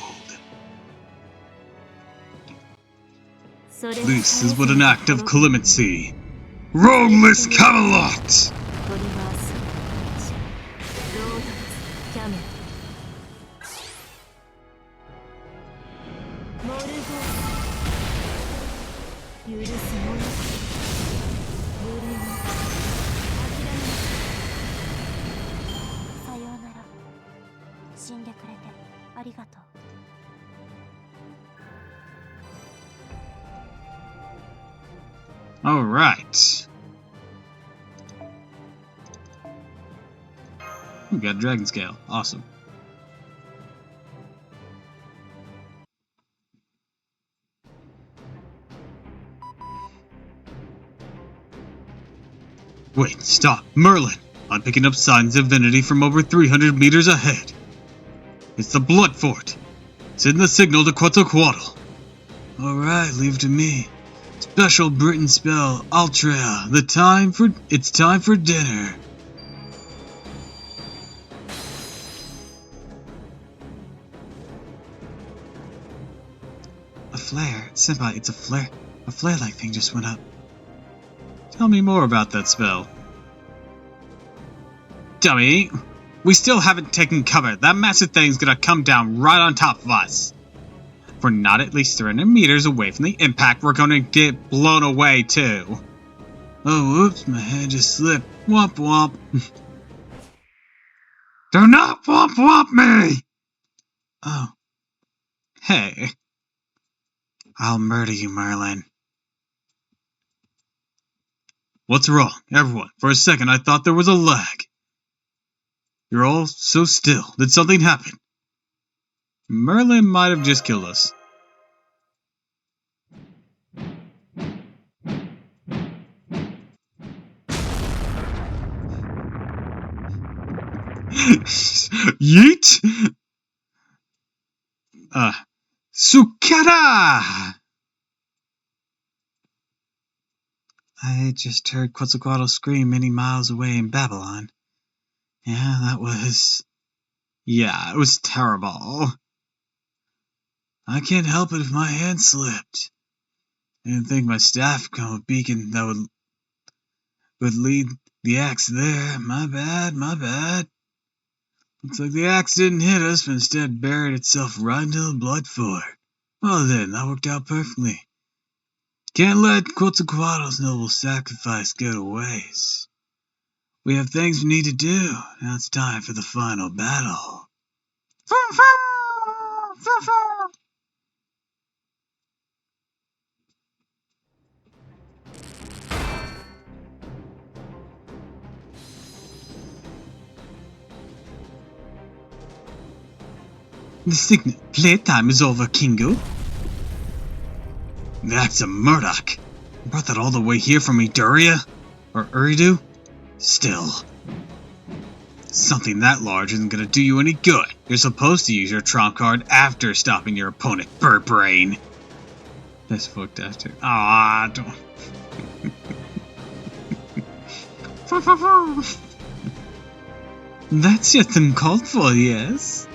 This is but an act of clemency. Roadless Camelot! Alright. We got Dragon Scale. Awesome. Wait, stop. Merlin! I'm picking up signs of divinity from over 300 meters ahead. It's the Blood Fort. Send the signal to Quetzalcoatl. Alright, leave it to me. Special Britain spell, Altrea. It's time for dinner. A flare? Senpai, it's a flare. A flare-like thing just went up. Tell me more about that spell. Dummy! We still haven't taken cover. That massive thing's gonna come down right on top of us. If we're not at least 300 meters away from the impact, we're gonna get blown away too. Oh, whoops, my hand just slipped. Womp womp. Do not womp womp me! Oh. Hey. I'll murder you, Merlin. What's wrong, everyone? For a second I thought there was a lag. You're all so still. Did something happen? Merlin might have just killed us. Yeet! Sukara! I just heard Quetzalcoatl scream many miles away in Babylon. Yeah, that was... Yeah, it was terrible. I can't help it if my hand slipped. I didn't think my staff would become a beacon that would lead the axe there. My bad, my bad. Looks like the axe didn't hit us, but instead buried itself right into the blood fort. Well then, that worked out perfectly. Can't let Quetzalcoatl's noble sacrifice go to waste. We have things we need to do. Now it's time for the final battle. The signet playtime is over, Kingo. That's a Murdoch. You brought that all the way here from Eduria? Or Eridu? Still. Something that large isn't gonna do you any good. You're supposed to use your trump card after stopping your opponent, Bird Brain. That's fucked after. Ah, don't. That's yet uncalled for, yes?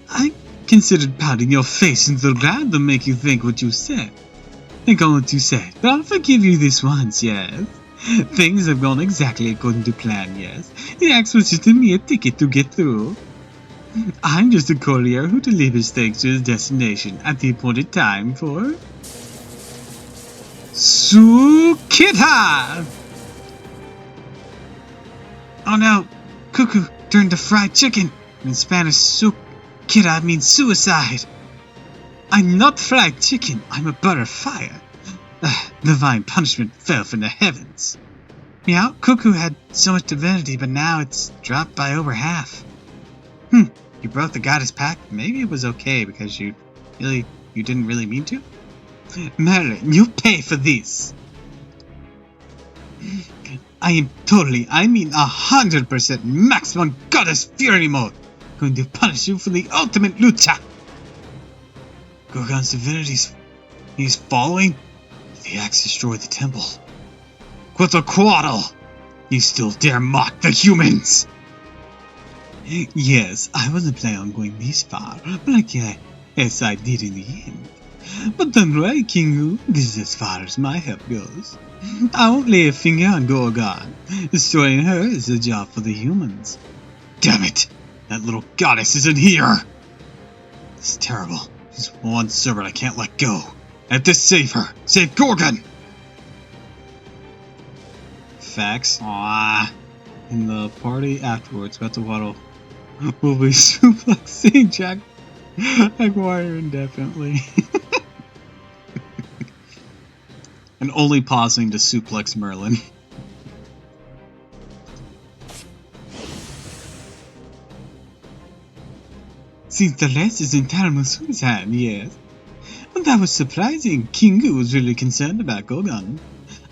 I considered pounding your face into the ground to make you think what you said. Think on what you said, but I'll forgive you this once, yes? Things have gone exactly according to plan, yes? The axe was just a mere ticket to get through. I'm just a courier who delivers things to his destination at the appointed time for... Sukita! Oh no, Cuckoo turned to fried chicken. In Spanish, Sukita means suicide. I'm not fried chicken, I'm a butter fire. Divine punishment fell from the heavens. Meow, Cuckoo had so much divinity, but now it's dropped by over half. You broke the goddess pact? Maybe it was okay because you didn't really mean to? Merlin, you'll pay for this. I mean 100% maximum goddess fury mode. Going to punish you for the ultimate lucha. Gorgon's divinity he's following. The axe destroyed the temple. Quetzalcoatl! You still dare mock the humans! Yes, I wasn't planning on going this far, but I guess I did in the end. But don't worry, Kingu, this is as far as my help goes. I won't lay a finger on Gorgon. Destroying her is a job for the humans. Damn it! That little goddess isn't here! It's terrible. She's one servant I can't let go. I have to save her! Save Gorgon! Facts. Aww. In the party afterwards, Quetzalcoatl will be suplexing Jack Aguirre indefinitely. And only pausing to suplex Merlin. Since the rest is entirely suicide, yes. But that was surprising. Kingu was really concerned about Gorgon.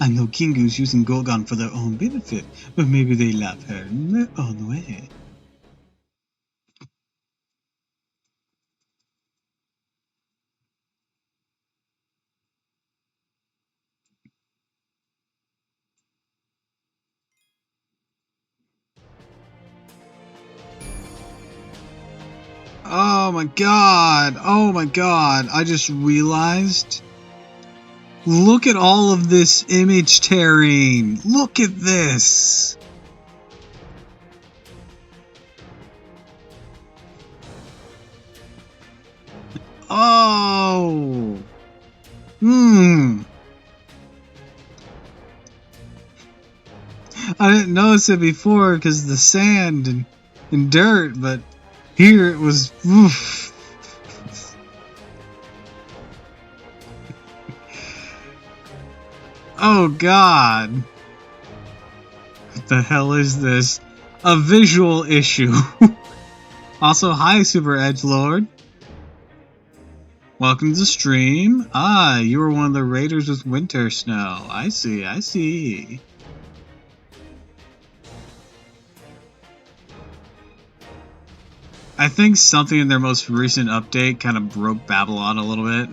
I know Kingu's using Gorgon for their own benefit, but maybe they love her in their own way. Oh my god! Oh my god! I just realized... Look at all of this image tearing! Look at this! Oh! I didn't notice it before because of the sand and dirt, but here it was... Oof. Oh god. What the hell is this? A visual issue. Also, hi Super Edgelord. Welcome to the stream. Ah, you were one of the raiders with winter snow. I see, I see. I think something in their most recent update kind of broke Babylon a little bit.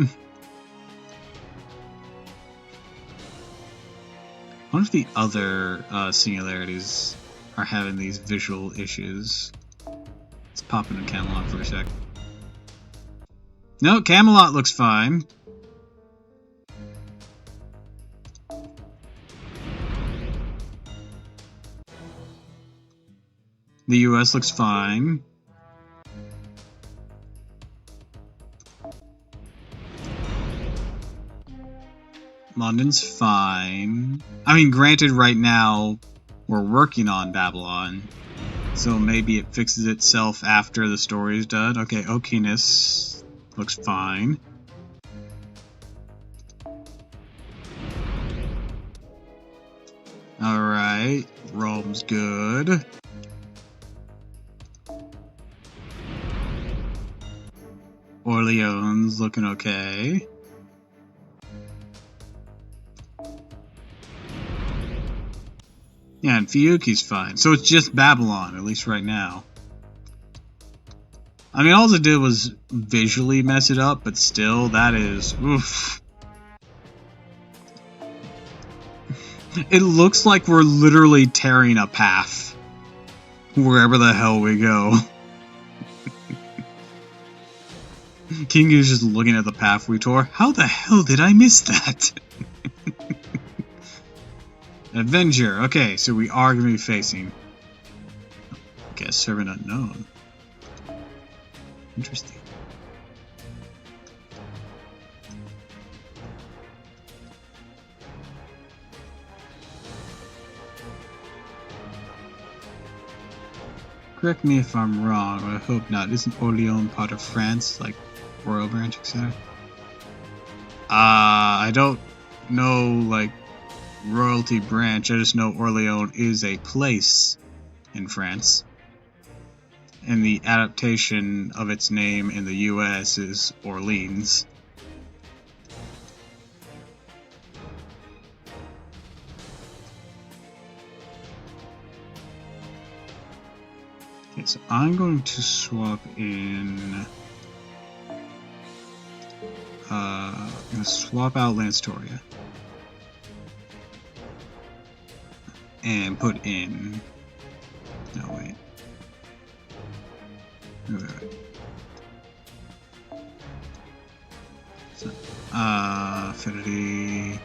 I wonder if the other singularities are having these visual issues. Let's pop into Camelot for a sec. No, Camelot looks fine. The US looks fine. London's fine. I mean, granted, right now, we're working on Babylon. So maybe it fixes itself after the story is done. Okay, Okiness looks fine. Alright, Rome's good. Orleans looking okay. Yeah, and Fiyuki's fine. So it's just Babylon, at least right now. I mean, all it did was visually mess it up, but still, that is... Oof. It looks like we're literally tearing a path wherever the hell we go. Kingu's just looking at the path we tore. How the hell did I miss that? Avenger. Okay, so we are going to be facing... I guess Servant Unknown. Interesting. Correct me if I'm wrong, but I hope not. Isn't Orléans part of France, like Royal Branch, etc.? I don't know, like, Royalty Branch. I just know Orléans is a place in France. And the adaptation of its name in the US is Orleans. Okay, so I'm going to swap in... I'm going to swap out Lanstoria. And put in... No, wait. So, Affinity...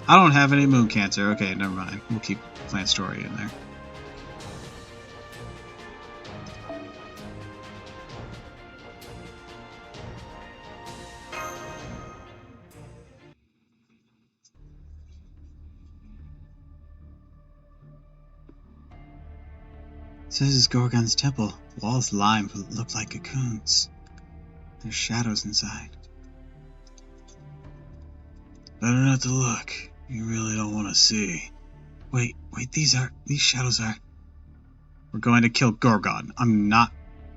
I don't have any Moon Cancer. Okay, never mind. We'll keep Lanstoria in there. So this is Gorgon's temple. Walls lined but look like cocoons. There's shadows inside. Better not to look. You really don't want to see. Wait, these shadows are... We're going to kill Gorgon. I'm not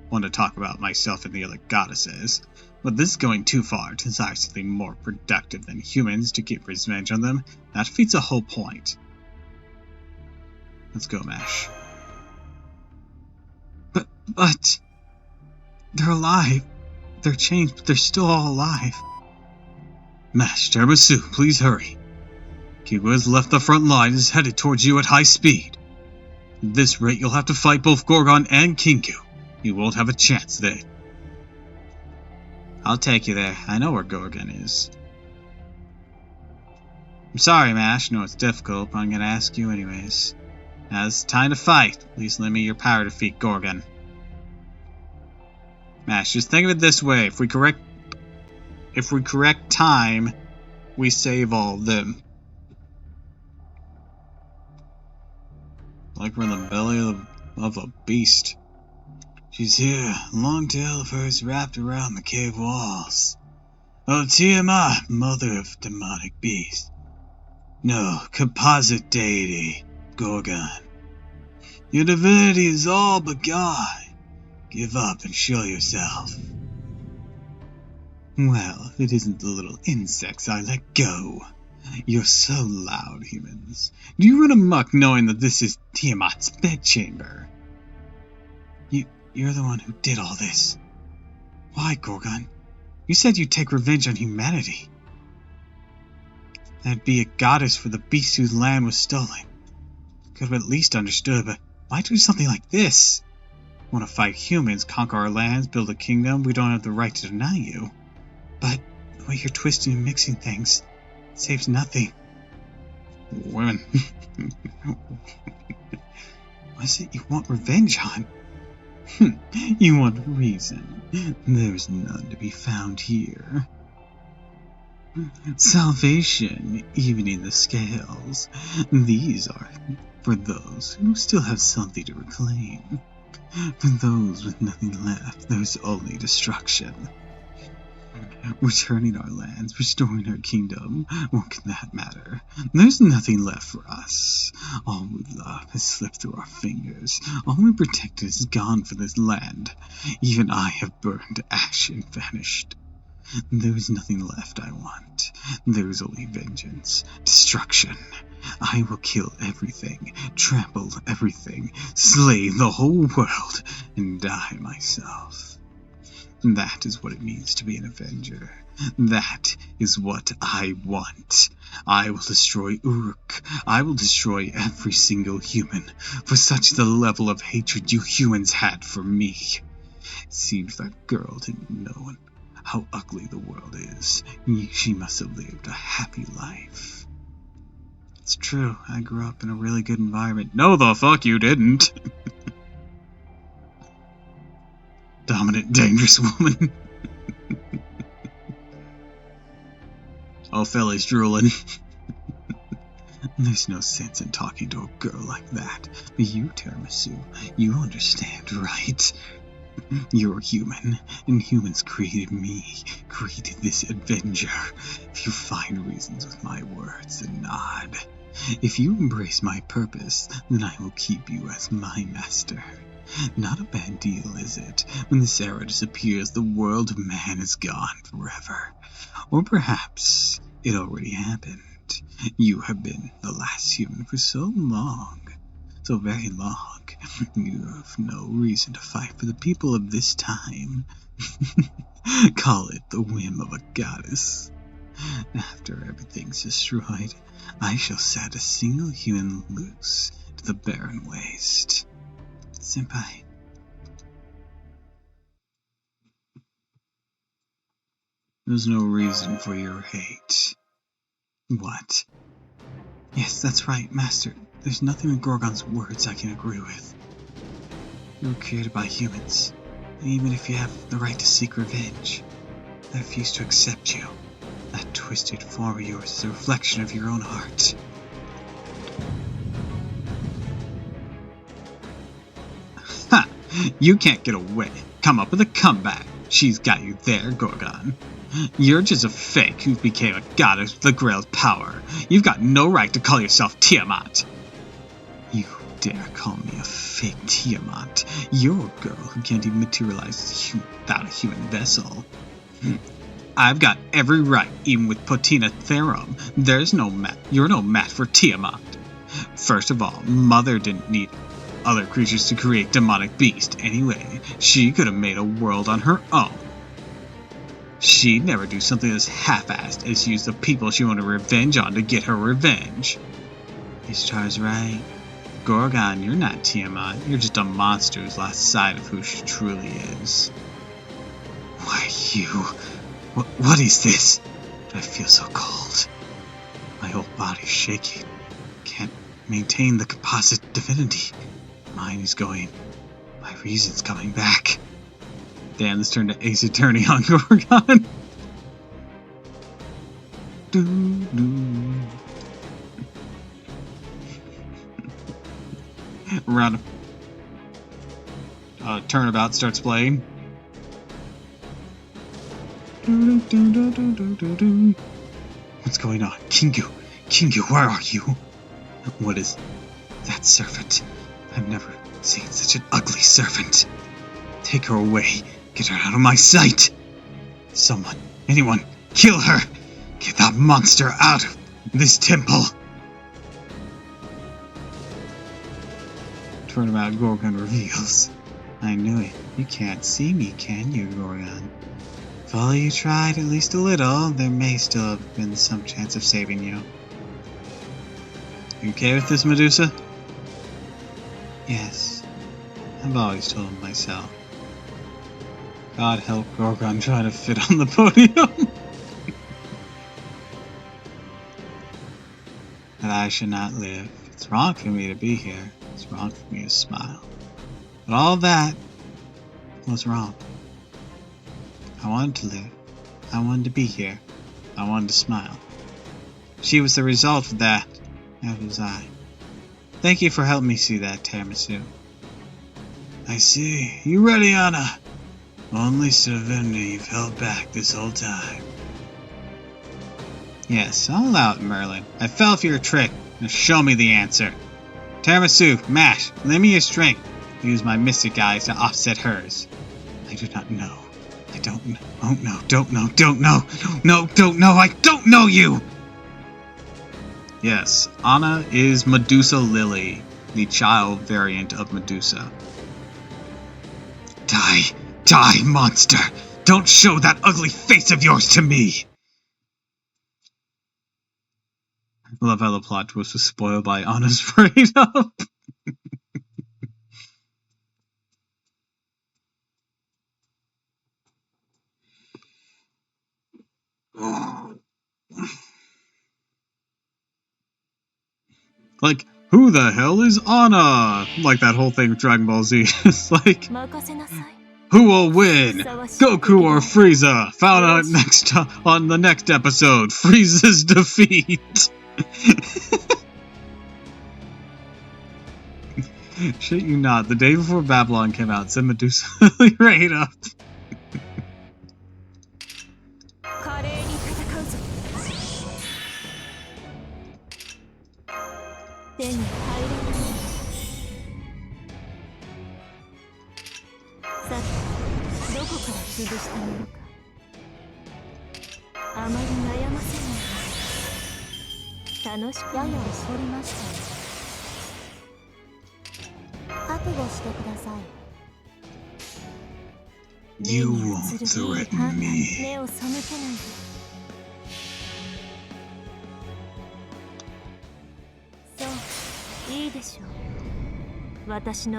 one to talk about myself and the other goddesses, but this is going too far to desire something more productive than humans to get revenge on them. That defeats the whole point. Let's go, Mash. But... They're alive. They're changed, but they're still all alive. Mash, Tiramisu, please hurry. Kingu has left the front line and is headed towards you at high speed. At this rate, you'll have to fight both Gorgon and Kingu. You won't have a chance then. I'll take you there. I know where Gorgon is. I'm sorry, Mash. I know it's difficult, but I'm gonna ask you anyways. Now it's time to fight. Please lend me your power to defeat Gorgon. Mash, just think of it this way. If we correct time, we save all of them. Like we're in the belly of a beast. She's here. A long tail of hers wrapped around the cave walls. Oh, Tiamat, mother of demonic beasts. No, composite deity, Gorgon. Your divinity is all but gone. Give up and show yourself. Well, if it isn't the little insects I let go. You're so loud, humans. Do you run amok knowing that this is Tiamat's bedchamber? You're the one who did all this. Why, Gorgon? You said you'd take revenge on humanity. That'd be a goddess for the beast whose land was stolen. Could have at least understood, but why do something like this? Want to fight humans, conquer our lands, build a kingdom? We don't have the right to deny you. But the way you're twisting and mixing things saves nothing. Women. What is it you want revenge on? You want reason. There's none to be found here. Salvation, even in the scales. These are for those who still have something to reclaim. For those with nothing left, there's only destruction. Returning our lands, restoring our kingdom, what can that matter? There's nothing left for us. All we love has slipped through our fingers. All we protected is gone for this land. Even I have burned to ash and vanished. There is nothing left I want. There is only vengeance, destruction, I will kill everything, trample everything, slay the whole world, and die myself. That is what it means to be an Avenger. That is what I want. I will destroy Uruk. I will destroy every single human, for such the level of hatred you humans had for me. It seems that girl didn't know how ugly the world is. She must have lived a happy life. It's true, I grew up in a really good environment. No, the fuck you didn't. Dominant, dangerous woman. Oh, Philly's drooling. There's no sense in talking to a girl like that. But you, Tiramisu, you understand, right? You're human, and humans created me, created this Avenger. If you find reasons with my words, then nod. If you embrace my purpose, then I will keep you as my master. Not a bad deal, is it? When this era disappears, the world of man is gone forever. Or perhaps it already happened. You have been the last human for so long. So very long. You have no reason to fight for the people of this time. Call it the whim of a goddess. After everything's destroyed, I shall set a single human loose to the barren waste. Senpai. There's no reason for your hate. What? Yes, that's right, Master. There's nothing in Gorgon's words I can agree with. You were created by humans, and even if you have the right to seek revenge, I refuse to accept you. That twisted form of yours is a reflection of your own heart. Ha! You can't get away. Come up with a comeback. She's got you there, Gorgon. You're just a fake who became a goddess with the Grail's power. You've got no right to call yourself Tiamat. You dare call me a fake Tiamat? You're a girl who can't even materialize without a human vessel. I've got every right, even with Potina Therum. You're no match for Tiamat. First of all, Mother didn't need other creatures to create demonic beast. Anyway, she could have made a world on her own. She'd never do something as half-assed as use the people she wanted revenge on to get her revenge. Ishtar's right. Gorgon, you're not Tiamat. You're just a monster who's lost sight of who she truly is. Why, you... What is this? I feel so cold. My whole body's shaking. Can't maintain the composite divinity. Mine is going. My reason's coming back. Damn, this turned to Ace Attorney on Gorgon. Round of turnabout starts playing. What's going on? Kingu, where are you? What is that servant? I've never seen such an ugly servant. Take her away. Get her out of my sight. Someone, anyone, kill her. Get that monster out of this temple. Turnabout Gorgon reveals. I knew it. You can't see me, can you, Gorgon? If all you tried at least a little, there may still have been some chance of saving you. You okay with this, Medusa? Yes. I've always told myself. God help Gorgon trying to fit on the podium. That I should not live. It's wrong for me to be here. It's wrong for me to smile. But all that was wrong. I wanted to live. I wanted to be here. I wanted to smile. She was the result of that. That was I. Thank you for helping me see that, Tiramisu. I see. You ready, Anna? Only divinity you've held back this whole time. Yes, I'll allow it, Merlin. I fell for your trick. Now show me the answer. Tiramisu, Mash, lend me your strength. Use my mystic eyes to offset hers. I do not know. I don't know. Oh no, don't know. I don't know you! Yes, Anna is Medusa Lily, the child variant of Medusa. Die! Die, monster! Don't show that ugly face of yours to me! I love how the plot twist was spoiled by Anna's straight up. Like, who the hell is Anna? Like that whole thing with Dragon Ball Z. It's like, who will win? Goku or Frieza? Found out on the next episode. Frieza's defeat. Shit you not. The day before Babylon came out, said Medusa right up. You won't threaten me.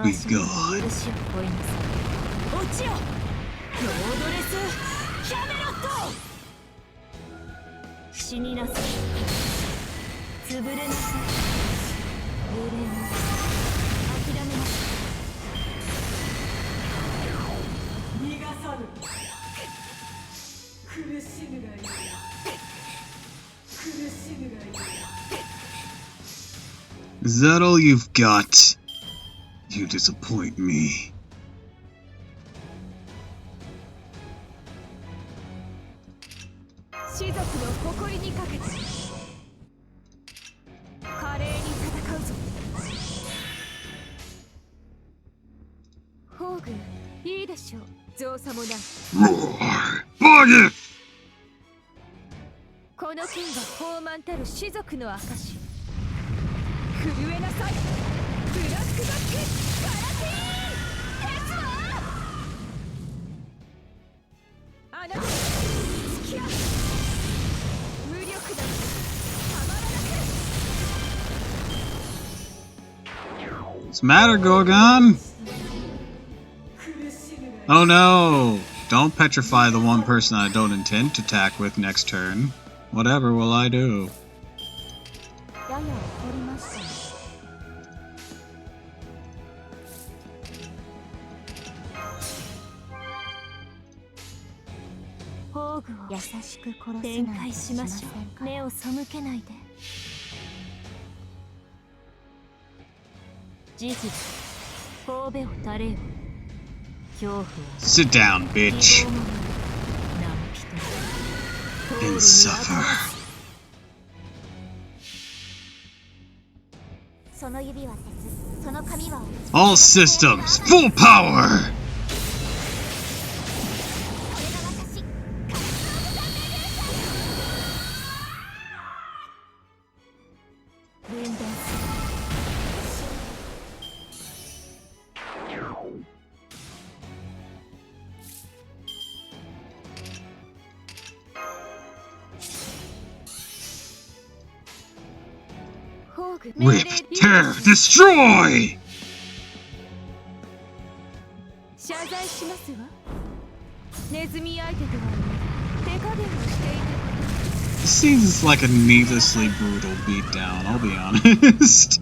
Be gone. Is that all you've got? You disappoint me. Roar! Body! この剣が豊満たる士族の証。震えなさい。ブラックバックカラティーンですわ。あなた付き合う。無力だ。たまらなく。 What's the matter, Gorgon? Oh no! Don't petrify the one person I don't intend to attack with next turn. Whatever will I do? Sit down, bitch. And suffer. All systems, full power! Rip, tear, destroy! This seems like a needlessly brutal beatdown, I'll be honest.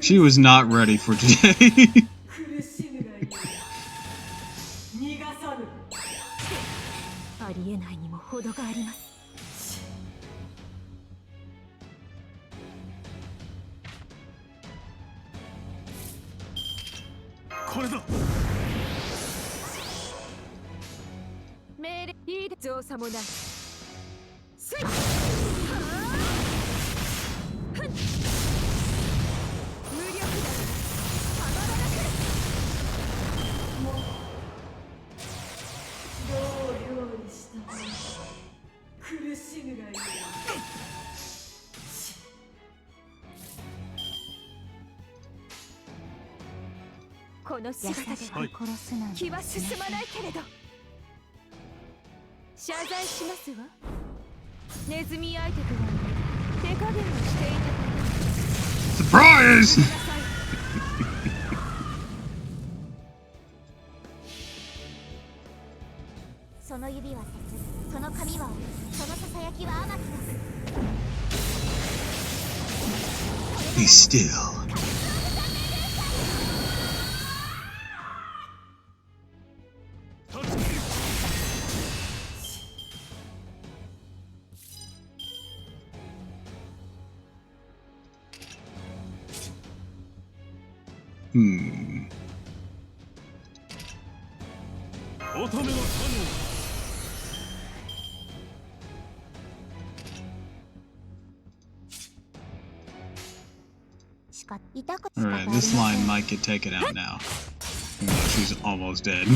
She was not ready for today. この姿で殺すなんて気は進まないけれど謝罪しますわ。ネズミ相手とは手加減をしていたサプライズその指は鉄、その髪はそのささやきは天城。 Be still. Alright, this line might get taken out now. Even though she's almost dead.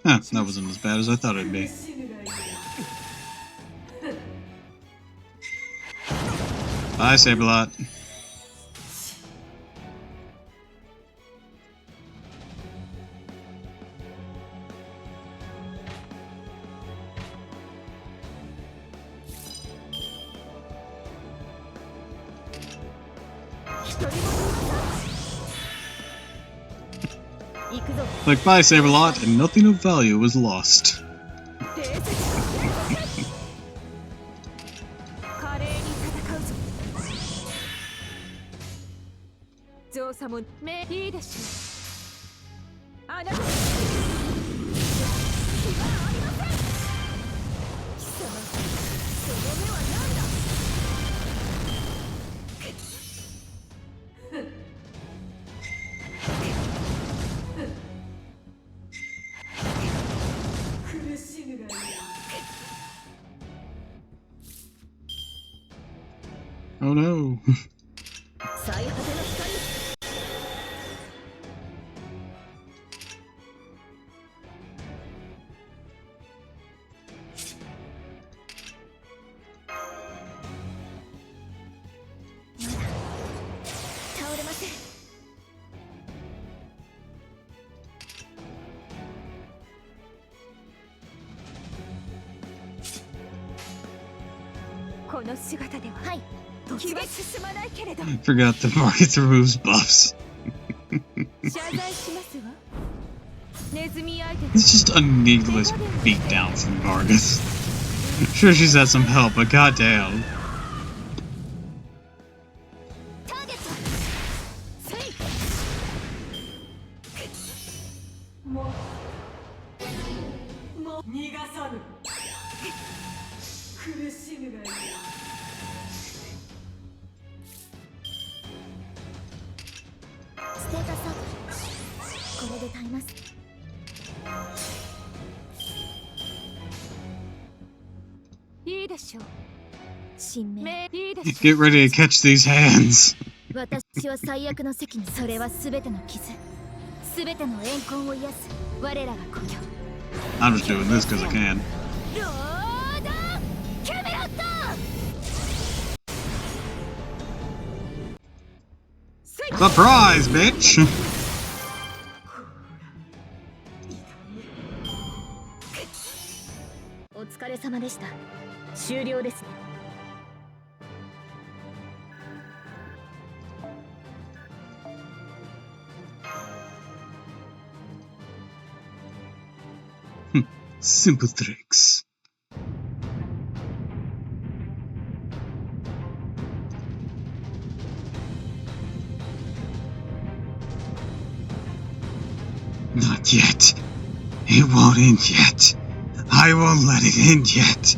Huh, that wasn't as bad as I thought it'd be. Bye, Saberlot. Like, bye, Saberlot, and nothing of value was lost. Oh no. Forgot the Market removes buffs. It's just a needless beatdown from Vargas. Sure, she's had some help, but goddamn. Get ready to catch these hands. I'm just doing this because I can. Surprise, bitch! Simple tricks. Not yet. It won't end yet. I won't let it end yet.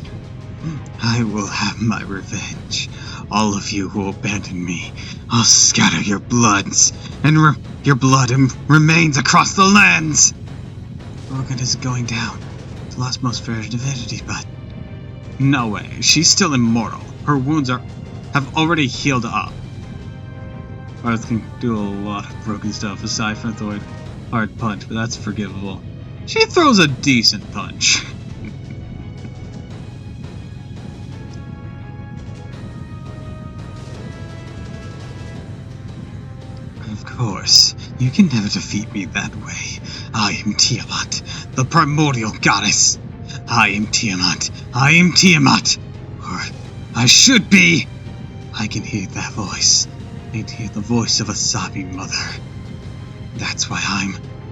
I will have my revenge. All of you who abandoned me, I'll scatter your bloods, and your blood remains across the lands. Gorgon is going down. The last most fair divinity, but no way. She's still immortal. Her wounds have already healed up. Earth can do a lot of broken stuff aside from the hard punch, but that's forgivable. She throws a decent punch. Of course, you can never defeat me that way. I am Tiamat, the primordial goddess. I am Tiamat. I am Tiamat. Or I should be. I can hear that voice. I can hear the voice of a sobbing mother. That's why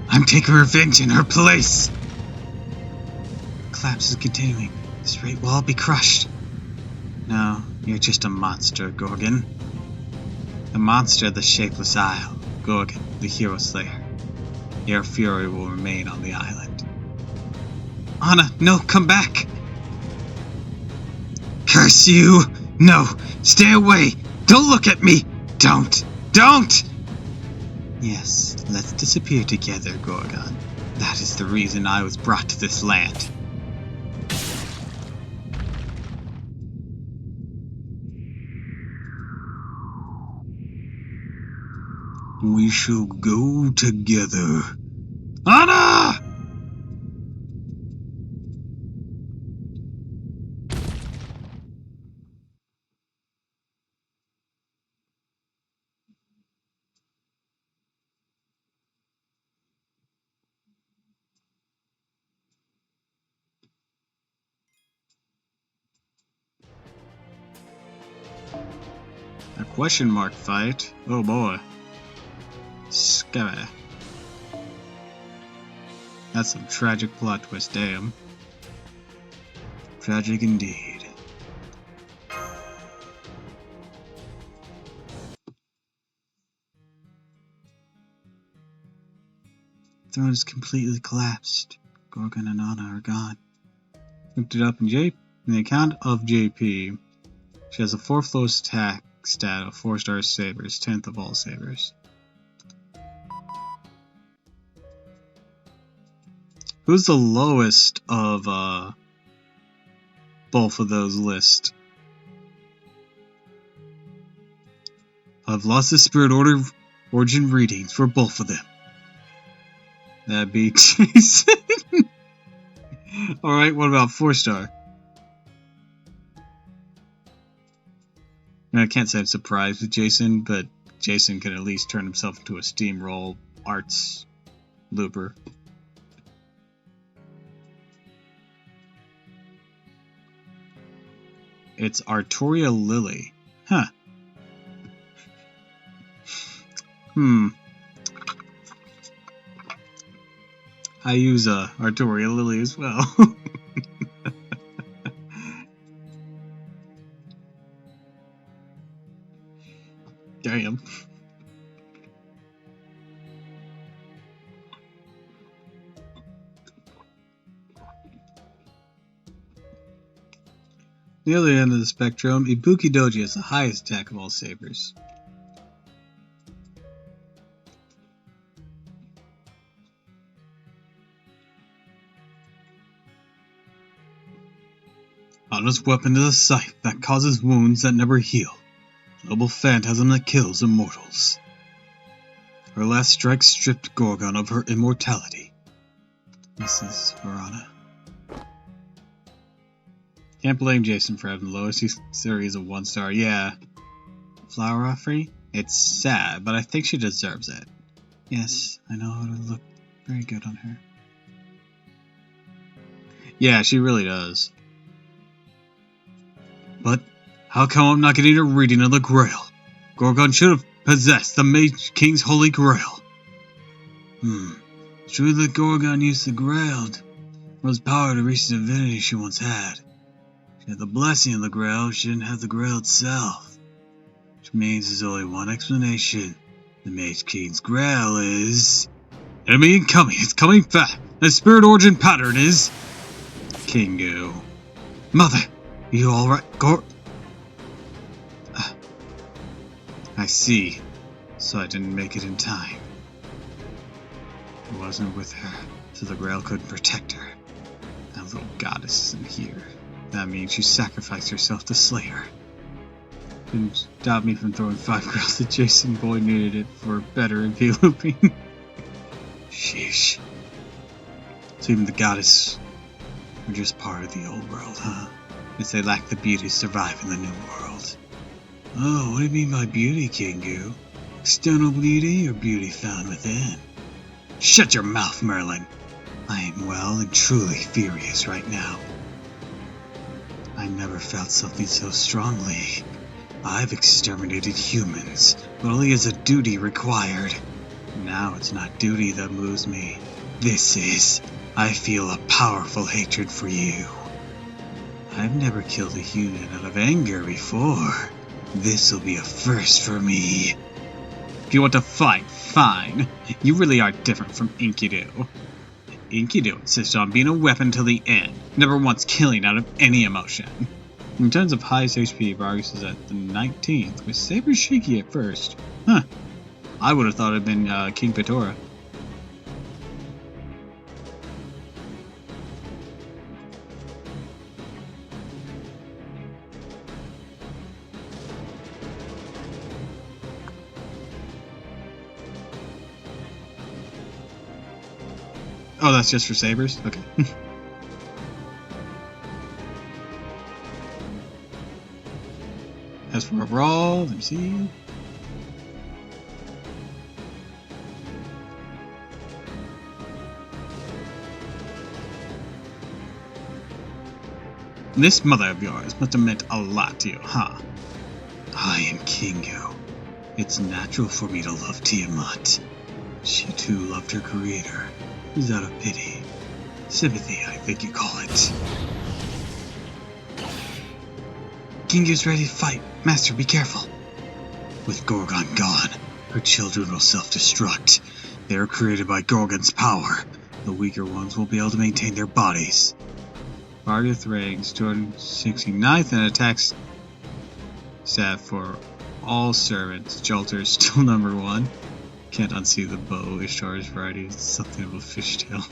I'm taking revenge in her place. The collapse is continuing. This rate will all be crushed. No, you're just a monster, Gorgon. The monster of the shapeless isle. Gorgon, the hero slayer. Your fury will remain on the island. Anna, no, come back! Curse you! No, stay away! Don't look at me! Don't! Yes, let's disappear together, Gorgon. That is the reason I was brought to this land. We shall go together. Anna! A question mark fight? Oh boy. Scabba. That's some tragic plot twist, damn. Tragic indeed. The throne is completely collapsed. Gorgon and Anna are gone. Looked it up in the account of JP. She has a 4th lowest attack stat of 4-star sabers, 10th of all sabers. Who's the lowest of both of those lists? I've lost the spirit origin readings for both of them. That'd be Jason. Alright, what about 4-star? I can't say I'm surprised with Jason, but Jason can at least turn himself into a steamroll arts looper. It's Artoria Lily. Huh. I use Artoria Lily as well. Damn. The other end of the spectrum, Ibuki Doji has the highest attack of all sabers. Anna's weapon is a scythe that causes wounds that never heal. A noble phantasm that kills immortals. Her last strike stripped Gorgon of her immortality. This is for Anna. Can't blame Jason for having the lowest series of 1-star. Yeah. Flower offering? It's sad, but I think she deserves it. Yes, I know it'll look very good on her. Yeah, she really does. But how come I'm not getting a reading of the Grail? Gorgon should have possessed the Mage King's Holy Grail. It's true that Gorgon used the Grail for its power to reach the divinity she once had. She had the blessing of the Grail, she didn't have the Grail itself. Which means there's only one explanation. The Mage King's Grail is... enemy incoming, it's coming fast. The spirit origin pattern is... Kingu. Mother, you alright, I see. So I didn't make it in time. I wasn't with her, so the Grail couldn't protect her. That little goddess isn't here. That means she sacrificed herself to slay her. Didn't stop me from throwing 5 Grails at Jason. Boy needed it for better MP looping. Sheesh. So even the goddess are just part of the old world, huh? As they lack the beauty to survive in the new world. Oh, what do you mean by beauty, Kingu? External beauty or beauty found within? Shut your mouth, Merlin! I am well and truly furious right now. I never felt something so strongly. I've exterminated humans, but only as a duty required. Now it's not duty that moves me. This is. I feel a powerful hatred for you. I've never killed a human out of anger before. This'll be a first for me. If you want to fight, fine. You really are different from Enkidu. Enkidu insists on being a weapon till the end, never once killing out of any emotion. In terms of highest HP, Vargas is at the 19th, with Saber shaky at first. Huh. I would have thought it'd been King Petora. Oh, that's just for sabers? Okay. As for overall, let me see. This mother of yours must have meant a lot to you, huh? I am Kingu. It's natural for me to love Tiamat. She too loved her creator. Is out of pity. Sympathy, I think you call it. Kingu's ready to fight. Master, be careful. With Gorgon gone, her children will self-destruct. They are created by Gorgon's power. The weaker ones won't be able to maintain their bodies. Vargas ranks 269th and attacks stat for all servants. Jolter is still number 1. Can't unsee the bow. Ishtar's variety is something of a fishtail.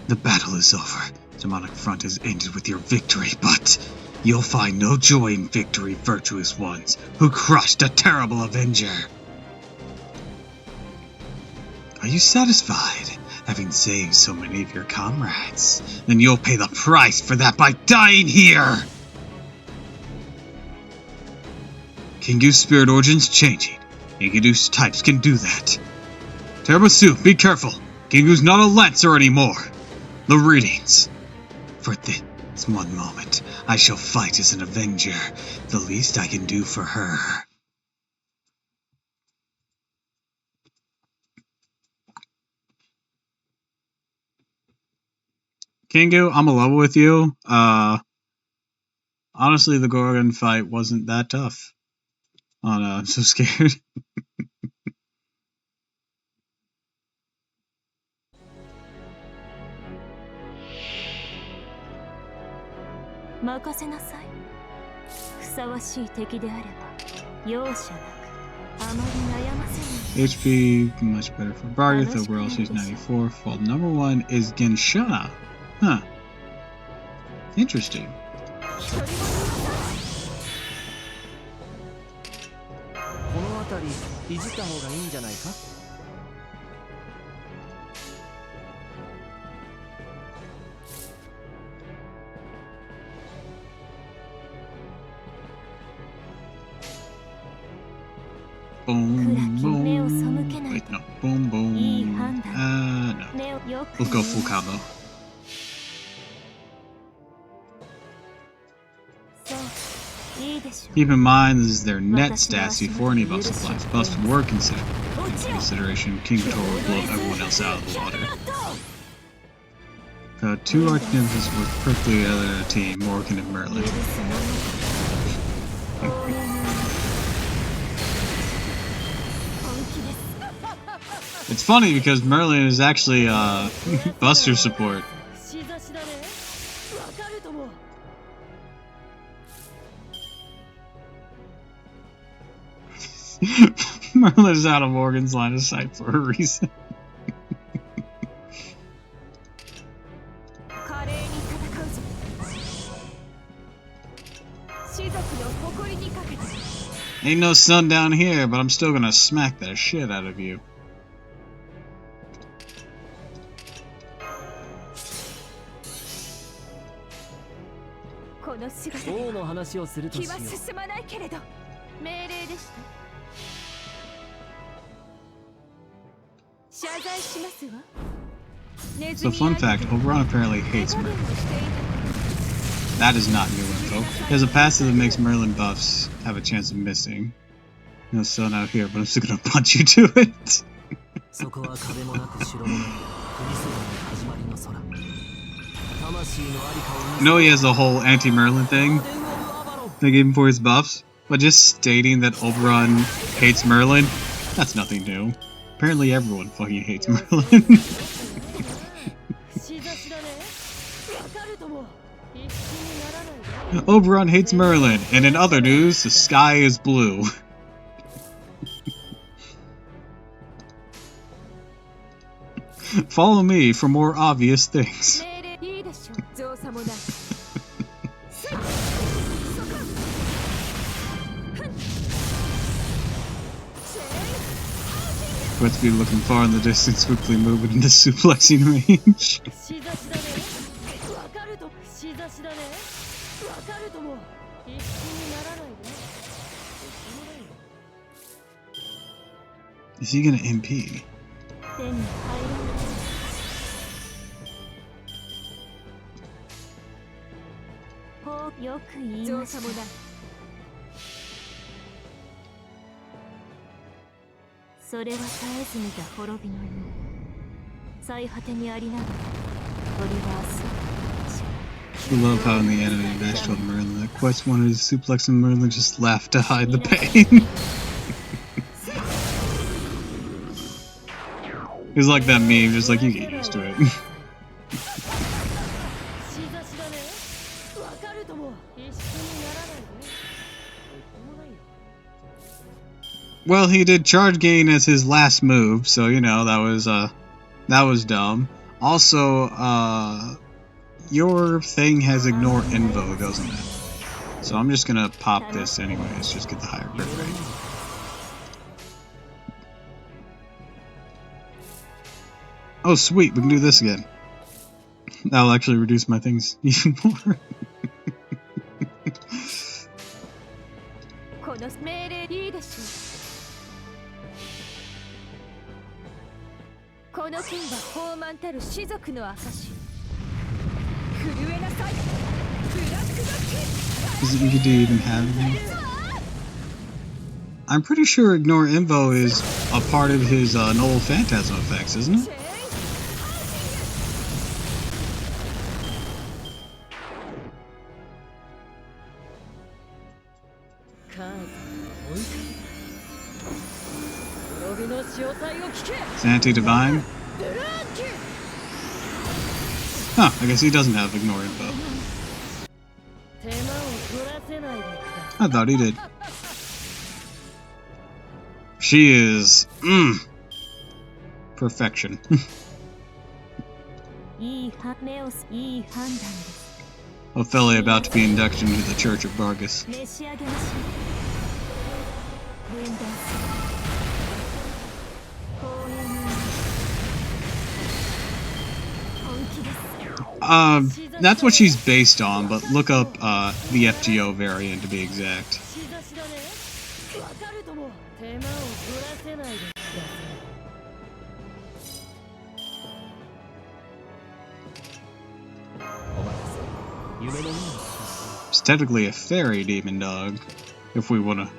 The battle is over. Demonic front has ended with your victory, but you'll find no joy in victory, virtuous ones, who crushed a terrible avenger. Are you satisfied, having saved so many of your comrades? Then you'll pay the price for that by dying here! Kingu's spirit origin's changing. Enkidu's types can do that. Tiramisu, be careful. Kingu's not a Lancer anymore. The readings. For this one moment, I shall fight as an avenger. The least I can do for her. Kingu, I'm a level with you. Honestly, the Gorgon fight wasn't that tough. Oh no, I'm so scared. HP much better for Vargas. Overall, she's 94. Fault number 1 is Genshana. Huh. Interesting. Boom, boom. Wait, no. Boom, boom. No. We'll go full combo. Keep in mind, this is their net stats before any buff supplies. Buffs were considered. In consideration, King Petora will blow everyone else out of the water. 2 Archnemesis work perfectly together in a team, Morgan and Merlin. It's funny because Merlin is actually Buster support. Merlin is out of Morgan's line of sight for a reason. Ain't no sun down here, but I'm still gonna smack that shit out of you. So fun fact, Oberon apparently hates Merlin. That is not new info. There's a passive that makes Merlin buffs have a chance of missing. No sun out here, but I'm still gonna punch you to it. You know he has the whole anti-Merlin thing they gave him for his buffs, but just stating that Oberon hates Merlin, that's nothing new. Apparently everyone fucking hates Merlin. Oberon hates Merlin, and in other news, the sky is blue. Follow me for more obvious things. Let's be looking far in the distance, quickly moving into suplexing range. Is he gonna MP? I love how in the anime Bash told Merlin that Quest wanted to suplex and Merlin just laughed to hide the pain. It's like that meme, just like you get used to it. Well, he did charge gain as his last move, so you know that was dumb. Also, your thing has ignore invo, doesn't it? So I'm just gonna pop this anyways, just get the higher crit rate. Oh sweet, we can do this again. That'll actually reduce my things even more. Does it even have any? I'm pretty sure Ignore Invo is a part of his Null Phantasm effects, isn't it? It's anti-divine? Huh, I guess he doesn't have Ignore Info. I thought he did. She is... perfection. Ophelia about to be inducted into the Church of Bargus. That's what she's based on, but look up the FGO variant to be exact. It's technically a fairy demon dog, if we want to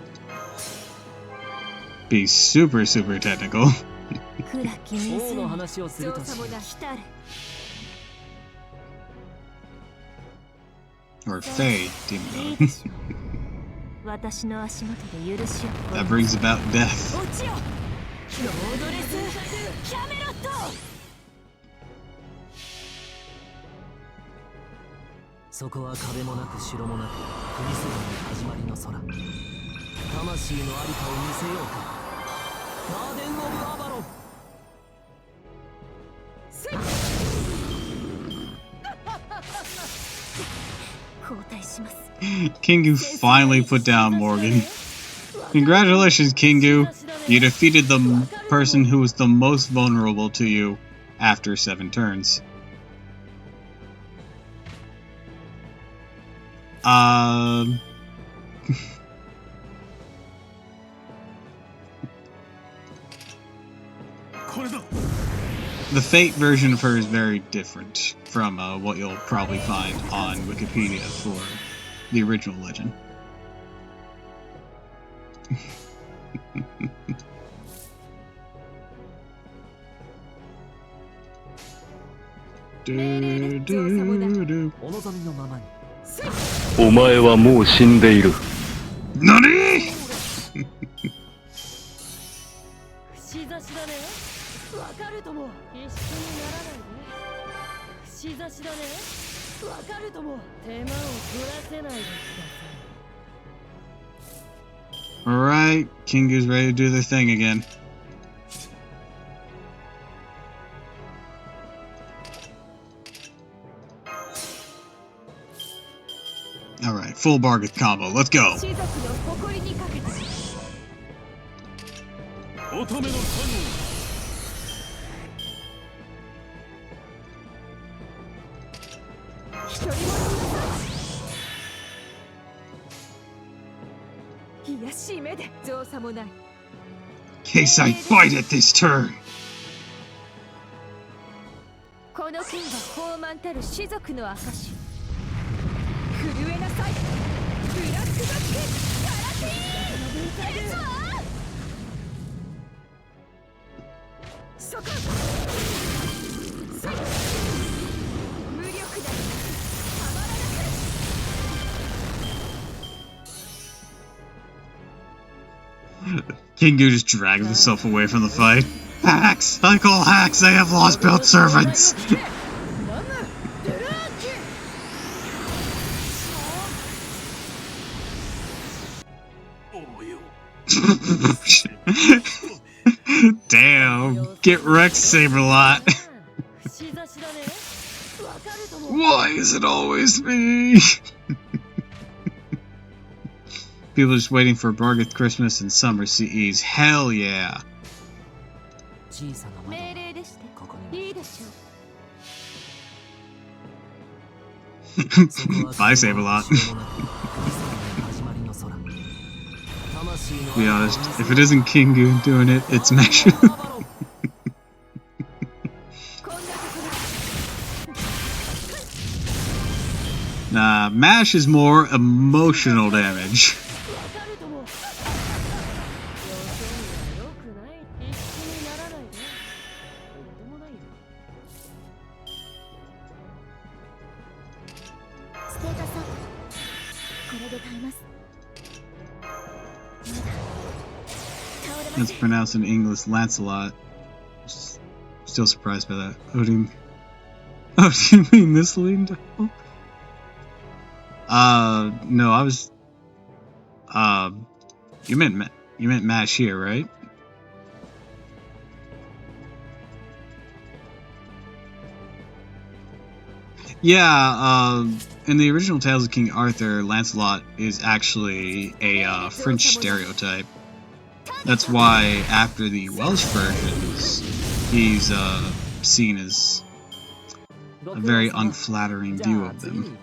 be super technical. Or Fae demon dog. That brings about death. Kingu finally put down Morgan. Congratulations, Kingu. You defeated the person who was the most vulnerable to you after 7 turns. The Fate version of her is very different from what you'll probably find on Wikipedia for the original legend. NANI?! わかるとも一緒にならないで串刺しだねわかるとも手間を取らせないでください Alright, Kingu's ready to do their thing again. Alright, full Bargath combo, let's go! Case I fight at this turn! この剣は傲慢たる士族の証。震えなさい。ブラックバックガラティーン。そこ。無力だ。たまらなく。Kingu just drags himself away from the fight. Hacks! I call hacks! They have lost built servants! Damn! Get wrecked, Saberlot! Why is it always me? People just waiting for Bargath Christmas and Summer CEs. Hell yeah! Bye, Saberlot. To be honest, if it isn't Kingu doing it, it's Mesh. Nah, Mash is more emotional damage. That's pronounced in English Lancelot. Still surprised by that. Oh, do you mean Misleading Doppel? No, I was... you meant Mash here, right? Yeah, in the original Tales of King Arthur, Lancelot is actually a French stereotype. That's why after the Welsh versions, he's seen as a very unflattering view of them.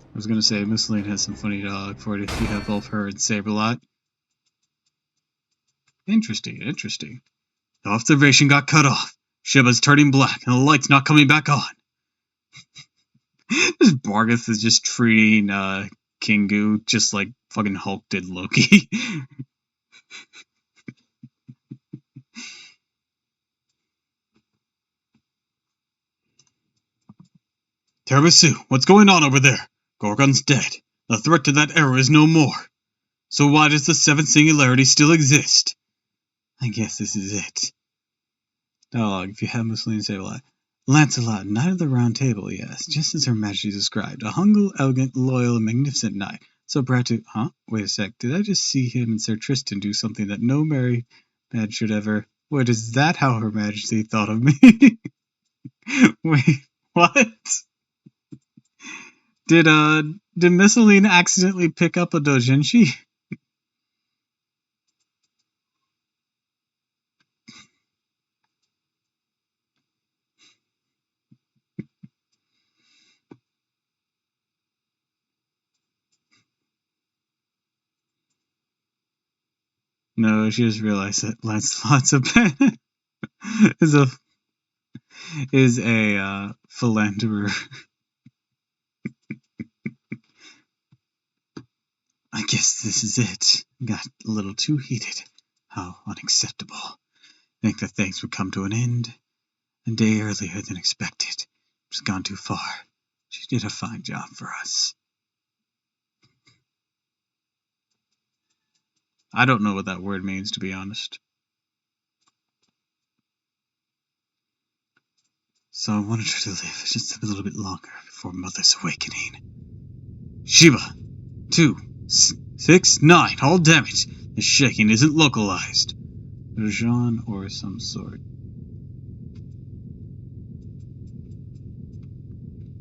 I was gonna say, Miss Lane has some funny dialogue for it if you have both her and Saberlot. Interesting, interesting. The observation got cut off. Shiba's turning black, and the light's not coming back on. This Bargath is just treating Kingu just like fucking Hulk did Loki. Tiramisu, what's going on over there? Gorgon's dead. The threat to that era is no more. So why does the seventh singularity still exist? I guess this is it. Dialogue, if you have Mussolini say a lot. Lancelot, Knight of the Round Table, yes, just as Her Majesty described. A humble, elegant, loyal, and magnificent knight. So proud to... Huh? Wait a sec, did I just see him and Sir Tristan do something that no merry man should ever... Wait, is that how Her Majesty thought of me? Wait, what? Did Misceline accidentally pick up a doujinshi? No, she just realized that Lancelot's is a philanderer. I guess this is it. Got a little too heated. How unacceptable. Think that things would come to an end a day earlier than expected. It's gone too far. She did a fine job for us. I don't know what that word means, to be honest. So I wanted her to live just a little bit longer before Mother's awakening. Shiba! 2, 6, 9. All damage. The shaking isn't localized. Jean or some sort.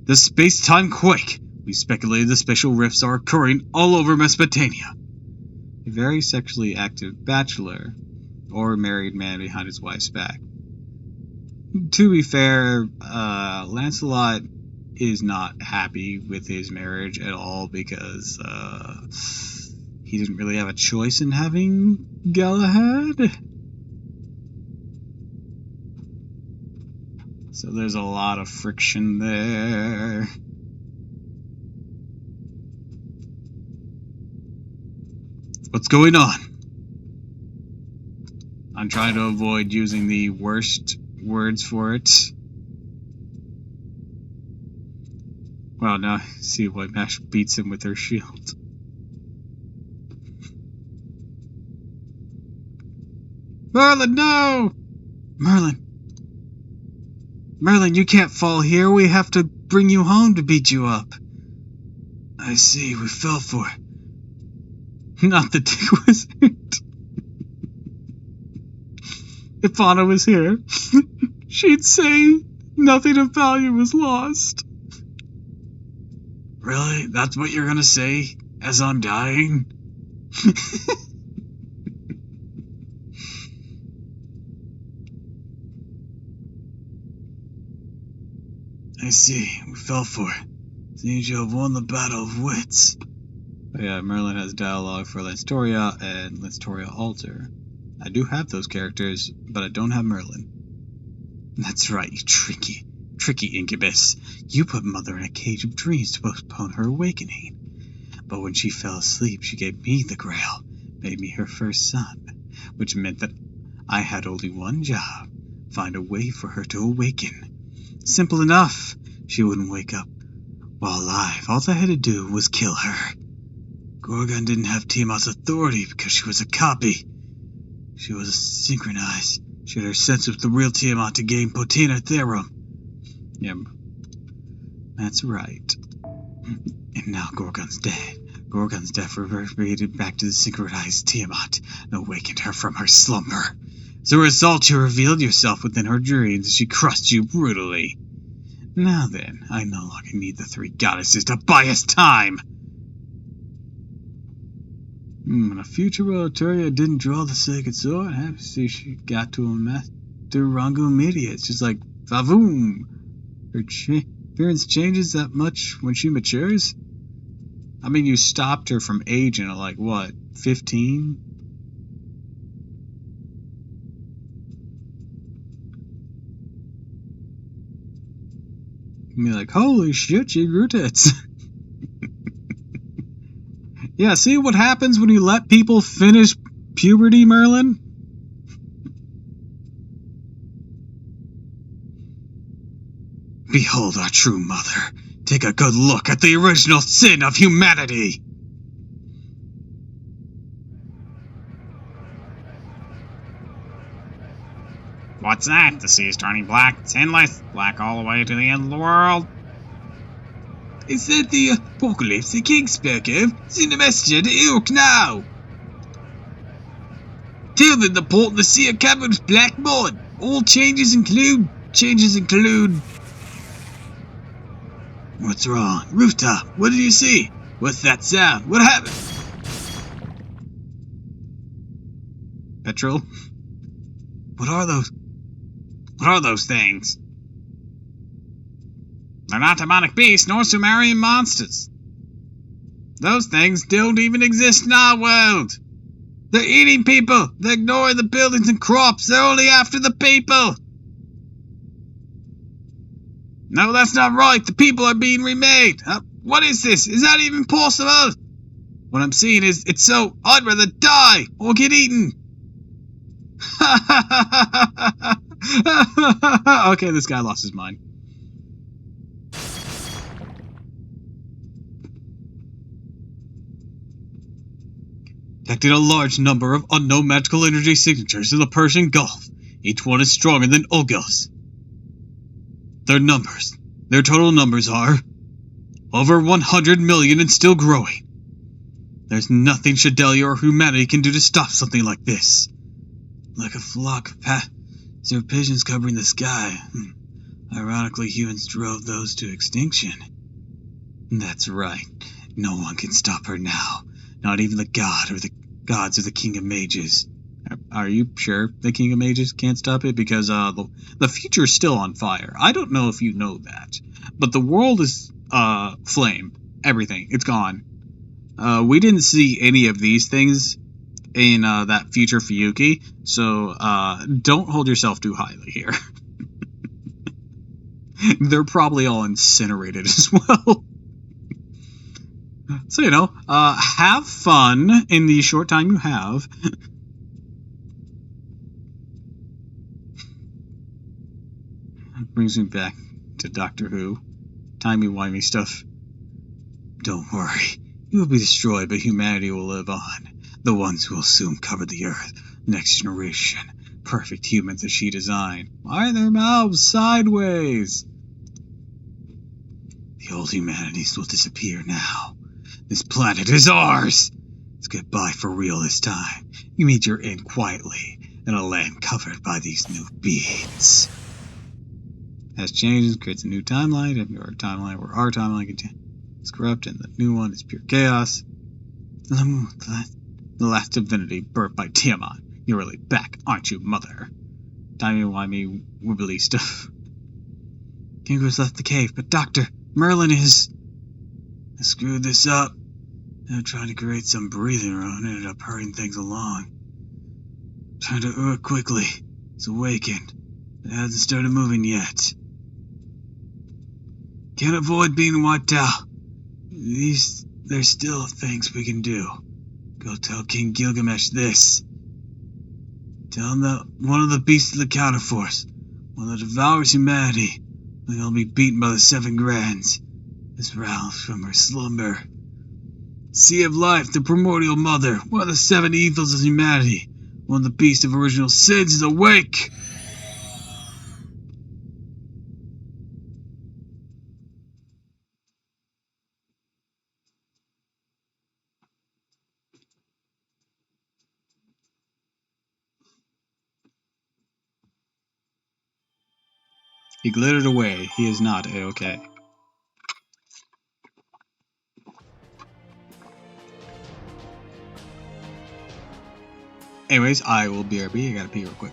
The space-time quake. We speculated the spatial rifts are occurring all over Mesopotamia. A very sexually active bachelor or married man behind his wife's back. To be fair, Lancelot is not happy with his marriage at all because he didn't really have a choice in having Galahad. So there's a lot of friction there. What's going on? I'm trying to avoid using the worst words for it. Well, now I see why Mash beats him with her shield. Merlin, no! Merlin, you can't fall here. We have to bring you home to beat you up. I see, we fell for it. Not the Dick Wizard. If Anna was here, she'd say nothing of value was lost. Really? That's what you're gonna say as I'm dying? I see. We fell for it. Seems you have won the battle of wits. Oh yeah, Merlin has dialogue for Lanstoria and Lanstoria Alter. I do have those characters, but I don't have Merlin. That's right, you tricky incubus. You put Mother in a cage of dreams to postpone her awakening. But when she fell asleep, she gave me the Grail, made me her first son, which meant that I had only one job, find a way for her to awaken. Simple enough. She wouldn't wake up while alive. All I had to do was kill her. Gorgon didn't have Tiamat's authority because she was a copy. She was synchronized. She had her sense of the real Tiamat to gain Potina Therum. Yep. That's right. And now Gorgon's dead. Gorgon's death reverberated back to the synchronized Tiamat and awakened her from her slumber. As a result, you revealed yourself within her dreams and she crushed you brutally. Now then, I no longer need the three goddesses to buy us time! When a future Rotaria didn't draw the sacred sword, I have to see she got to a master Rango media. It's just like, vavoom! Her appearance changes that much when she matures? I mean, you stopped her from aging at like, what, 15? You're like, holy shit, she grew tits. Yeah, see what happens when you let people finish puberty, Merlin? Behold our true mother. Take a good look at the original sin of humanity. What's that? The sea is turning black. It's endless. Black all the way to the end of the world. Is that the apocalypse the king spoke of? Send a messenger to Ilk now! Tell them the port and the sea are covered with black mud. All changes include... What's wrong? Rooftop, what did you see? What's that sound? What happened? Petrol? What are those? What are those things? They're not demonic beasts nor Sumerian monsters. Those things don't even exist in our world. They're eating people. They're ignoring the buildings and crops. They're only after the people. No, that's not right. The people are being remade. What is this? Is that even possible? What I'm seeing is, it's so, I'd rather die or get eaten. Okay, this guy lost his mind. Detected a large number of unknown magical energy signatures in the Persian Gulf. Each one is stronger than Olga's. Their total numbers are over 100 million and still growing. There's nothing Shadelia or humanity can do to stop something like this. Like a flock of passive pigeons covering the sky. Ironically, humans drove those to extinction. That's right. No one can stop her now. Not even the gods or the King of Mages. Are you sure the King of Mages can't stop it? Because the future is still on fire. I don't know if you know that, but the world is flame. Everything. It's gone. We didn't see any of these things in that future for Yuki, so don't hold yourself too highly here. They're probably all incinerated as well. So, have fun in the short time you have. Brings me back to Doctor Who. Timey-wimey stuff. Don't worry. You will be destroyed, but humanity will live on. The ones who will soon cover the earth. Next generation. Perfect humans as she designed. Why are their mouths sideways? The old humanities will disappear now. This planet is ours! It's goodbye for real this time. You meet your end quietly in a land covered by these new beings. As changes, creates a new timeline, and your timeline where our timeline is corrupt, and the new one is pure chaos. The last divinity birthed by Tiamat. You're really back, aren't you, mother? Timey-wimey, wibbly stuff. Kingo's left the cave, but Doctor, Merlin is... I screwed this up. I tried to create some breathing room and ended up hurrying things along. Trying to do it quickly. It's awakened. It hasn't started moving yet. Can't avoid being wiped out. There's still things we can do. Go tell King Gilgamesh this. Tell him that one of the beasts of the counterforce, one that devours humanity, will be beaten by the 7 Grands, is roused from her slumber. Sea of Life, the primordial mother, one of the 7 evils of humanity, one of the beasts of original sins is awake! He glittered away. He is not A-okay. Anyways, I will BRB. I gotta pee real quick.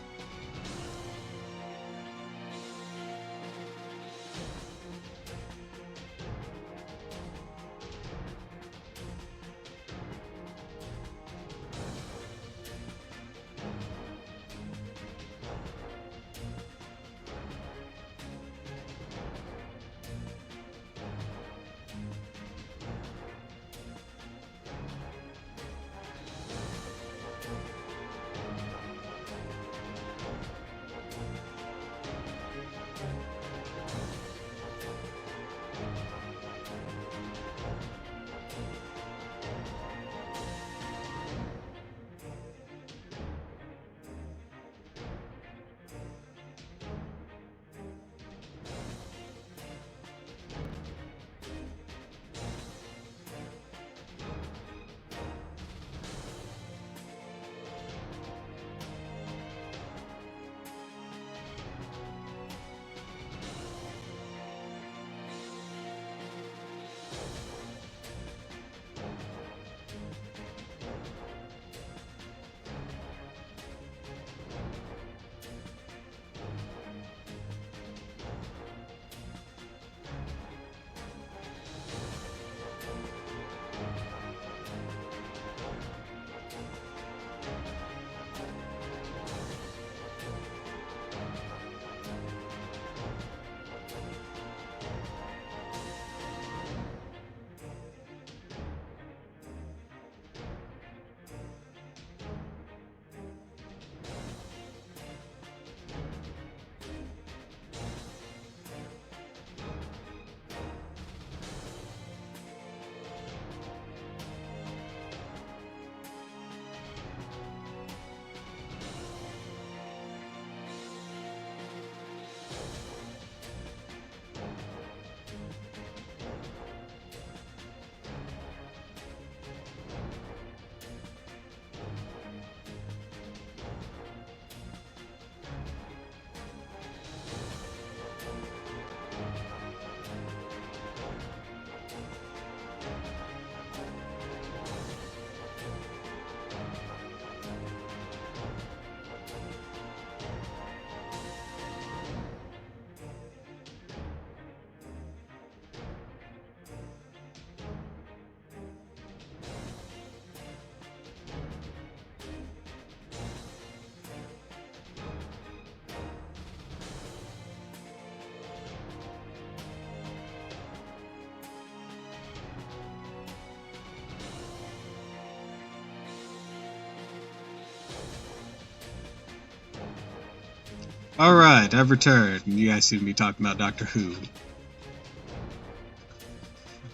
Alright, I've returned. You guys seem to be talking about Doctor Who.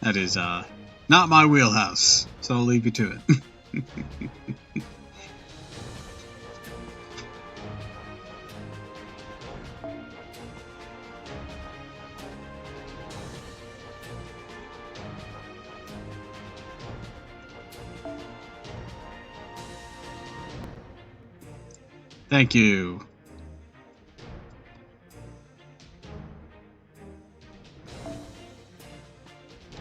That is, not my wheelhouse, so I'll leave you to it. Thank you.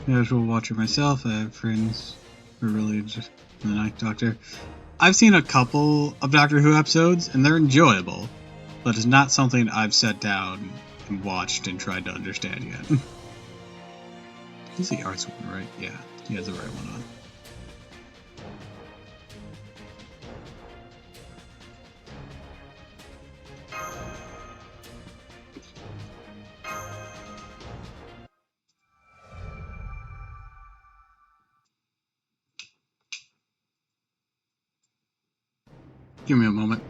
Casual watcher myself. I have friends who are really just the Ninth Doctor. I've seen a couple of Doctor Who episodes, and they're enjoyable, but it's not something I've sat down and watched and tried to understand yet. Is the arts one right? Yeah, he has the right one on. Give me a moment.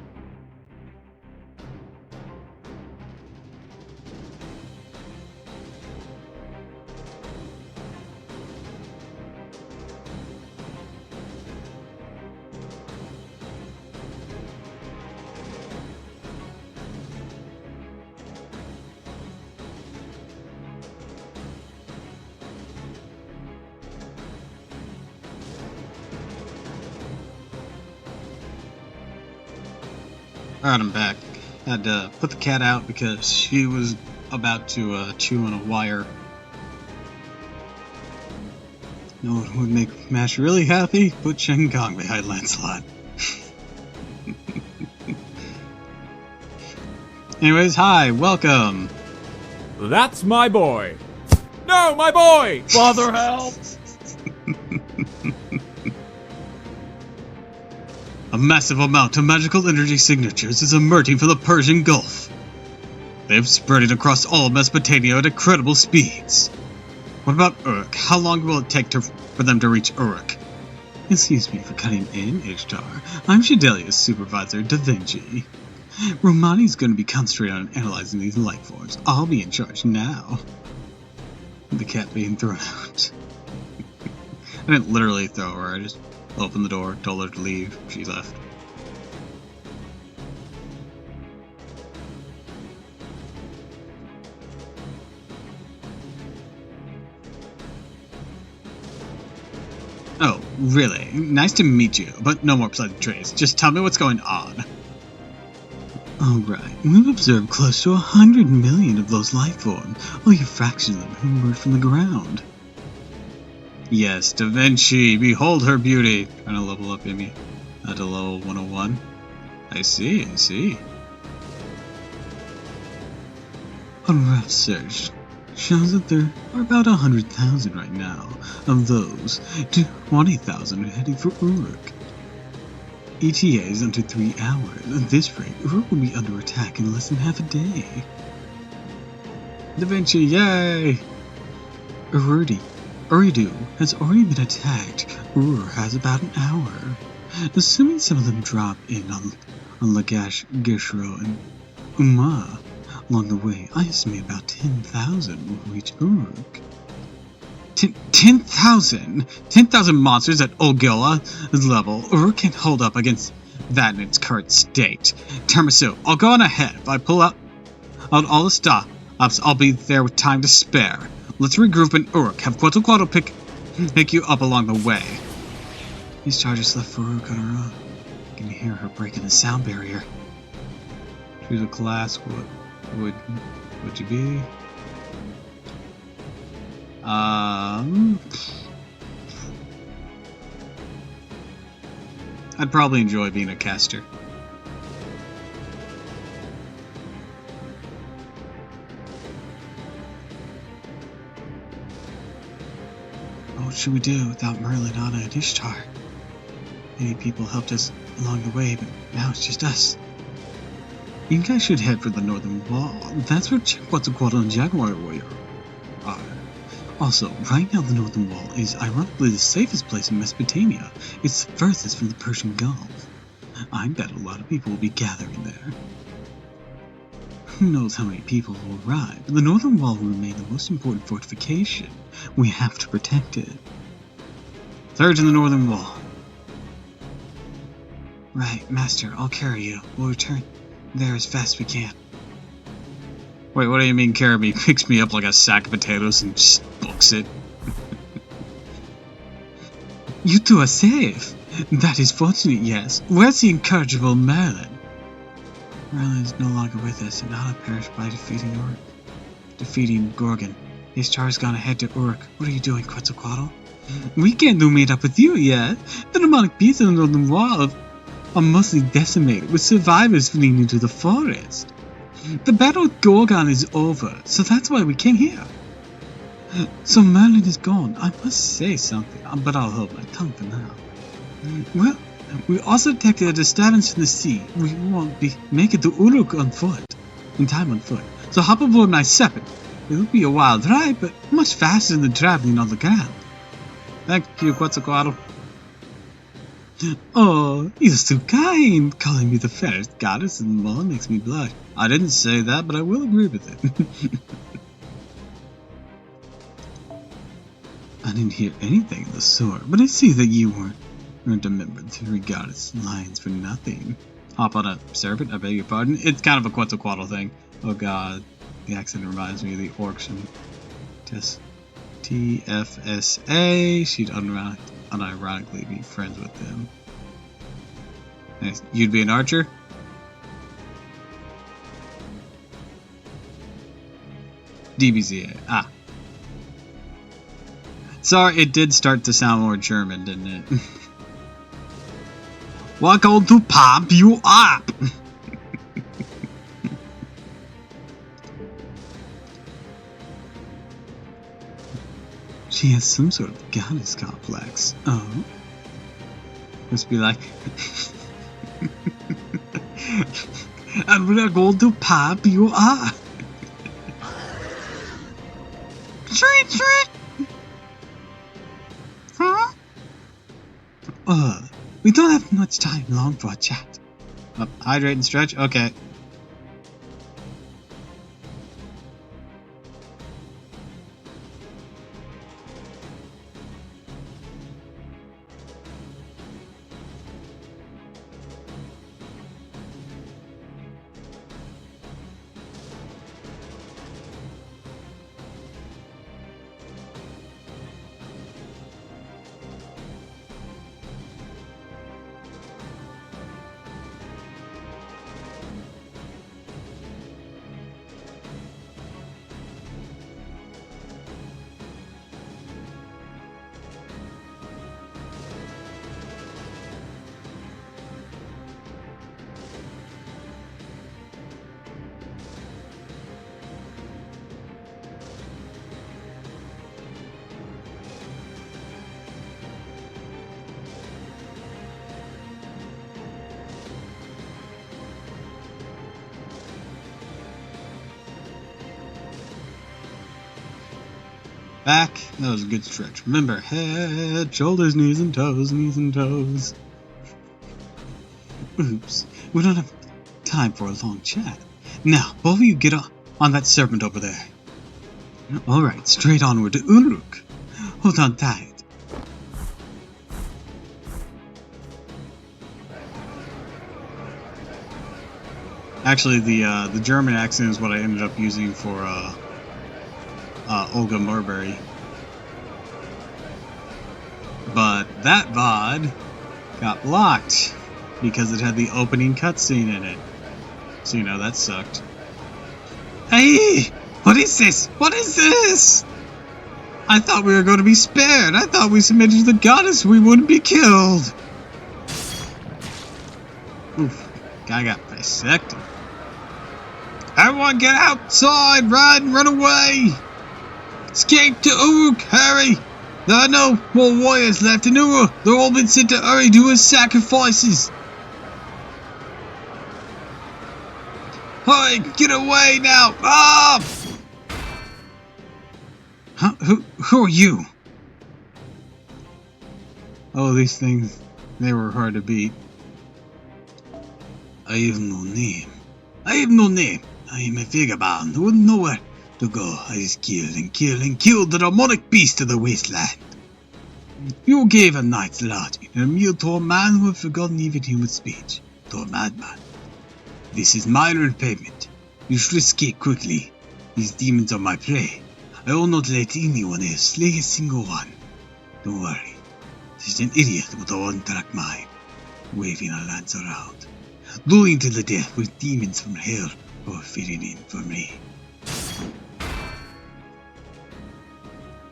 Alright, I'm back. Had to put the cat out because she was about to chew on a wire. You know what would make Mash really happy? Put Shen Gong behind Lancelot. Anyways, hi, welcome! That's my boy! No, my boy! Father, help! A massive amount of magical energy signatures is emerging from the Persian Gulf. They have spread across all Mesopotamia at incredible speeds. What about Uruk? How long will it take for them to reach Uruk? Excuse me for cutting in, Ishtar. I'm Shadelia's supervisor, Da Vinci. Romani's going to be concentrating on analyzing these life forms. I'll be in charge now. The cat being thrown out. I didn't literally throw her, I just opened the door, told her to leave, she left. Oh, really? Nice to meet you, but no more pleasantries. Just tell me what's going on. Alright, we've observed close to 100 million of those life forms, only a fraction of them have emerged from the ground. Yes, Da Vinci, behold her beauty. Trying to level up Amy to level 101. I see. A rough search shows that there are about 100,000 right now. Of those, 20,000 are heading for Uruk. ETA is under 3 hours. At this rate, Uruk will be under attack in less than half a day. Da Vinci, yay! Uridu has already been attacked. Ur has about an hour. Assuming some of them drop in on Lagash, Gishro, and Umma along the way, I estimate about 10,000 will reach Uruk. 10,000? 10,000 monsters at Olgoa's level. Uruk can't hold up against that in its current state. Tiramisu, I'll go on ahead. If I pull out all the stops, I'll be there with time to spare. Let's regroup in Uruk. Have Quetzalcoatl pick you up along the way. These charges left for Uruk on her own. I can hear her breaking the sound barrier. Choose a class. What would you be? I'd probably enjoy being a caster. What should we do without Merlin, Anna, and Ishtar? Many people helped us along the way, but now it's just us. You guys should head for the northern wall. That's where Quetzalcoatl and Jaguar Warrior are. Also, right now the northern wall is ironically the safest place in Mesopotamia. It's the furthest from the Persian Gulf. I bet a lot of people will be gathering there. Who knows how many people will arrive, but the northern wall will remain the most important fortification. We have to protect it. Surge in the northern wall. Right, Master, I'll carry you. We'll return there as fast as we can. Wait, what do you mean carry me? He picks me up like a sack of potatoes and just books it. You two are safe. That is fortunate, yes. Where's the incorrigible Merlin? Merlin is no longer with us, and Anna perished by defeating Gorgon. His charge has gone ahead to Uruk. What are you doing, Quetzalcoatl? We can't do meet up with you yet. The demonic beasts on the northern wall are mostly decimated, with survivors fleeing into the forest. The battle with Gorgon is over, so that's why we came here. So Merlin is gone. I must say something, but I'll hold my tongue for now. Well, we also detected a disturbance in the sea. We won't make it to Uruk in time on foot. So hop aboard my Serpent. It'll be a wild ride, but much faster than traveling on the ground. Thank you, Quetzalcoatl. Oh, you're so kind. Calling me the fairest goddess in the world makes me blush. I didn't say that, but I will agree with it. I didn't hear anything of the sort, but I see that you weren't a member of the three goddess lines for nothing. Hop on a serpent, I beg your pardon. It's kind of a Quetzalcoatl thing. Oh god, the accent reminds me of the Orction. TFSA. She'd unironically be friends with them. Nice. You'd be an archer? DBZA. Ah. Sorry, it did start to sound more German, didn't it? We're going to pump you up! She has some sort of goddess complex. Oh? Must be like... and we're going to pump you up! Treat, treat! Huh? We don't have much time long for a chat. Oh, hydrate and stretch? Okay. Back. That was a good stretch. Remember, head, shoulders, knees and toes, knees and toes. Oops. We don't have time for a long chat. Now, both of you get on that serpent over there. Alright, straight onward to Uruk. Hold on tight. Actually, the German accent is what I ended up using for Olga Marbury. But that VOD got blocked because it had the opening cutscene in it. So, you know, that sucked. Hey! What is this? What is this? I thought we were going to be spared. I thought we submitted to the goddess we wouldn't be killed. Oof. Guy got dissected. Everyone get outside! Run away! Escape to Uruk, hurry! There are no more warriors left in Uruk. They've all been sent to Uri to do his sacrifices. Hurry, get away now! Ah! Huh? Who are you? Oh, these things, they were hard to beat. I have no name. I have no name. I am a vagabond with nowhere to go. I just killed the demonic beast of the wasteland. You gave a night's lodging and a meal to a man who had forgotten even human speech, to a madman. This is my repayment. You should escape quickly. These demons are my prey. I will not let anyone else slay a single one. Don't worry. There's an idiot with a one-track mind, waving a lance around, dueling to the death with demons from hell who are fitting in for me.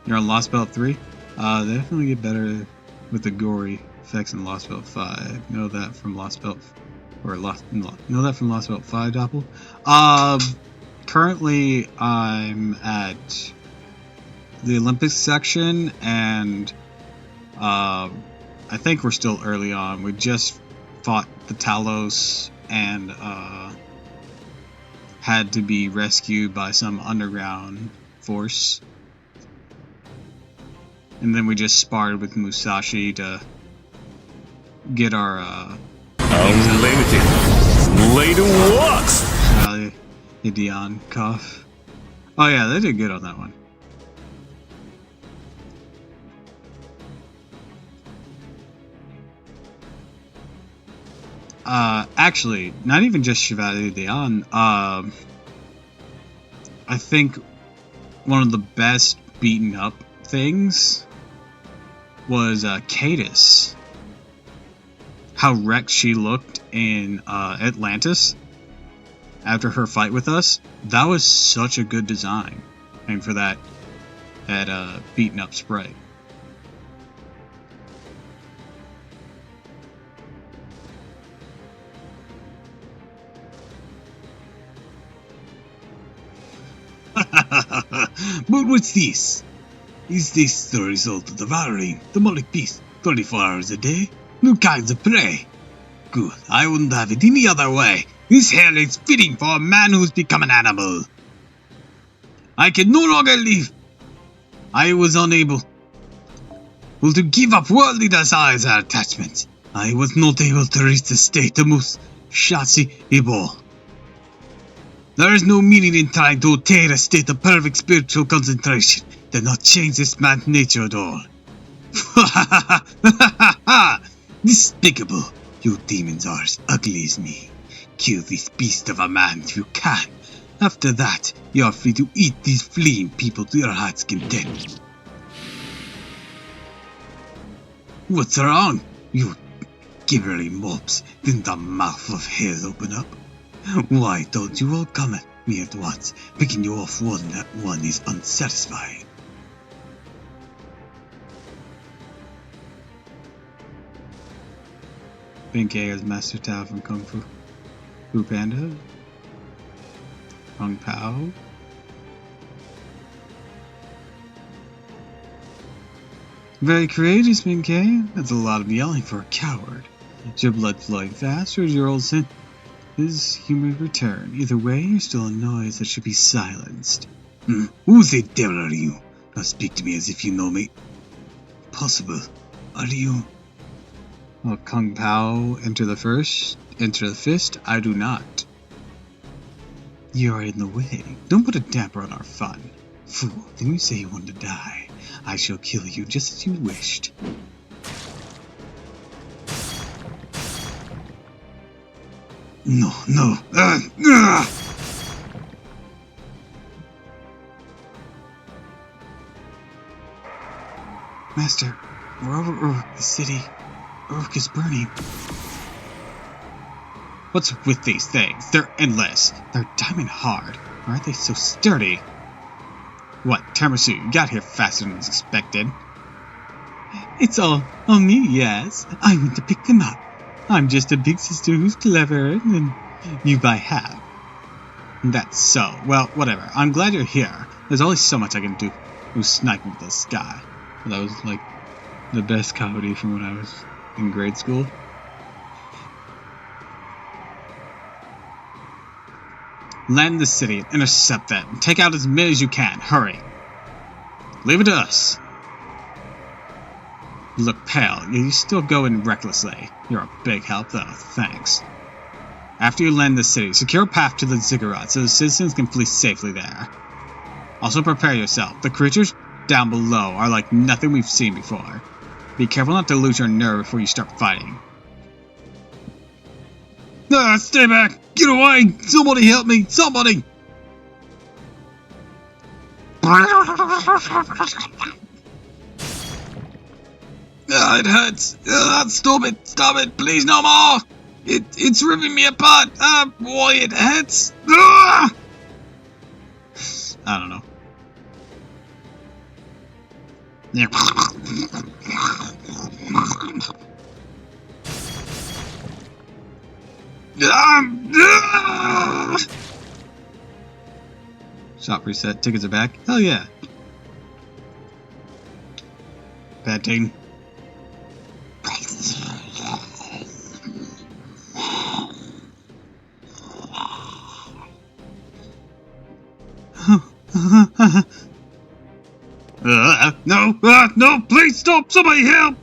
You're on Lost Belt 3? They definitely get better with the gory effects in Lost Belt 5. Know that from Lost Belt, know that from Lost Belt 5, Doppel. Currently I'm at the Olympics section, and I think we're still early on. We just fought the Talos and had to be rescued by some underground force. And then we just sparred with Musashi to get our Unlimited. Later walks. Idion cough. Oh yeah, they did good on that one. Actually, not even just Chevalier Dion. I think one of the best beaten up things was Cadis. How wrecked she looked in Atlantis after her fight with us. That was such a good design, and for that beaten up sprite. But what's this? Is this the result of devouring demonic beast 24 hours a day? New kinds of prey? Good, I wouldn't have it any other way. This hell is fitting for a man who's become an animal. I can no longer live. I was unable to give up worldly desires and attachments. I was not able to reach the state of Musashi Ibo. There is no meaning in trying to attain a state of perfect spiritual concentration. Does not change this man's nature at all. Despicable! You demons are as ugly as me. Kill this beast of a man if you can. After that, you are free to eat these fleeing people to your heart's content. What's wrong? You gibbering mobs. Didn't the mouth of hell open up? Why don't you all come at me at once, picking you off one is unsatisfying. Benkei as Master Tao from Kung Fu Panda. Kung Pao. Very courageous, Benkei. That's a lot of yelling for a coward. Is your blood flowing fast, or is your old sin his human return? Either way, you're still a noise that should be silenced. Who the devil are you? Don't speak to me as if you know me. Possible. Are you? Well, Kung Pao, enter the fist. I do not. You are in the way. Don't put a damper on our fun. Fool, didn't you say you wanted to die? I shall kill you just as you wished. No. Master, we're over Uruk, the city. Uruk is burning. What's with these things? They're endless. They're diamond hard. Why aren't they so sturdy? What, Tiramisu, you got here faster than expected. It's all on me, yes. I went to pick them up. I'm just a big sister who's cleverer than you by half. That's so. Well, whatever. I'm glad you're here. There's only so much I can do with sniping with the sky. That was like the best comedy from when I was in grade school. Land the city and intercept them. Take out as many as you can. Hurry. Leave it to us. You look pale. You still go in recklessly. You're a big help, though. Thanks. After you land the city, secure a path to the ziggurat so the citizens can flee safely there. Also prepare yourself. The creatures down below are like nothing we've seen before. Be careful not to lose your nerve before you start fighting. Ah, stay back! Get away! Somebody help me! Somebody! Ah, it hurts! Ah, stop it! Stop it! Please, no more! It's ripping me apart! Ah, boy, it hurts! Ah! I don't know. Shop reset. Tickets are back. Hell yeah. Bad thing. No! No! Please stop! Somebody help!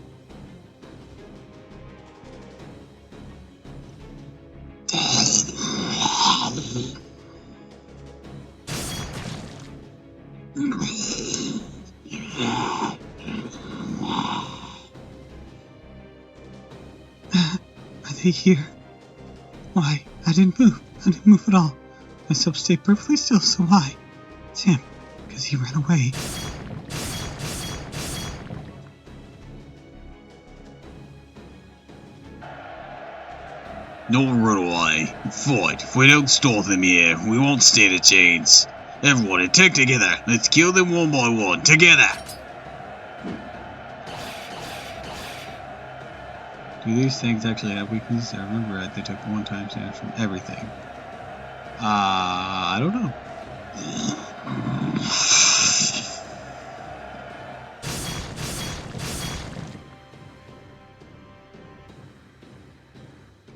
Are they here? Why? I didn't move. I didn't move at all. My sub stayed perfectly still, so why? It's him, because he ran away. Don't run away. Fight. If we don't stop them here, we won't stand a chance. Everyone, attack together. Let's kill them one by one. Together. Do these things actually have weaknesses? I remember right, they took 1 time damage from everything. I don't know.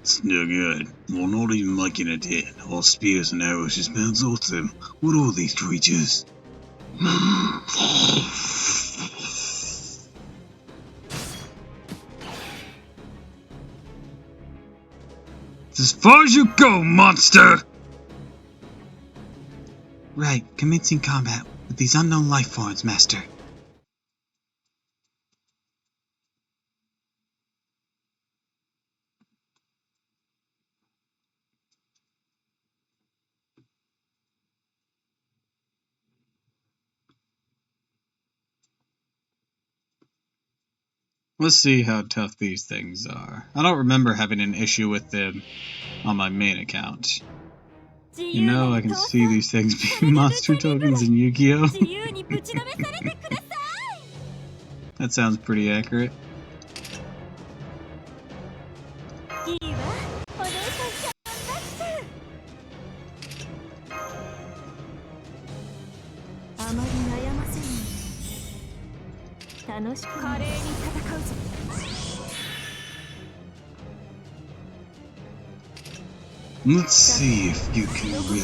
It's no good. We're not even making it hit. Our spears and arrows just bounce off them. What are these creatures? It's as far as you go, monster! Right, commencing combat with these unknown life forms, Master. Let's see how tough these things are. I don't remember having an issue with them on my main account. You know, I can see these things being monster tokens in Yu-Gi-Oh! That sounds pretty accurate. Let's see if you can really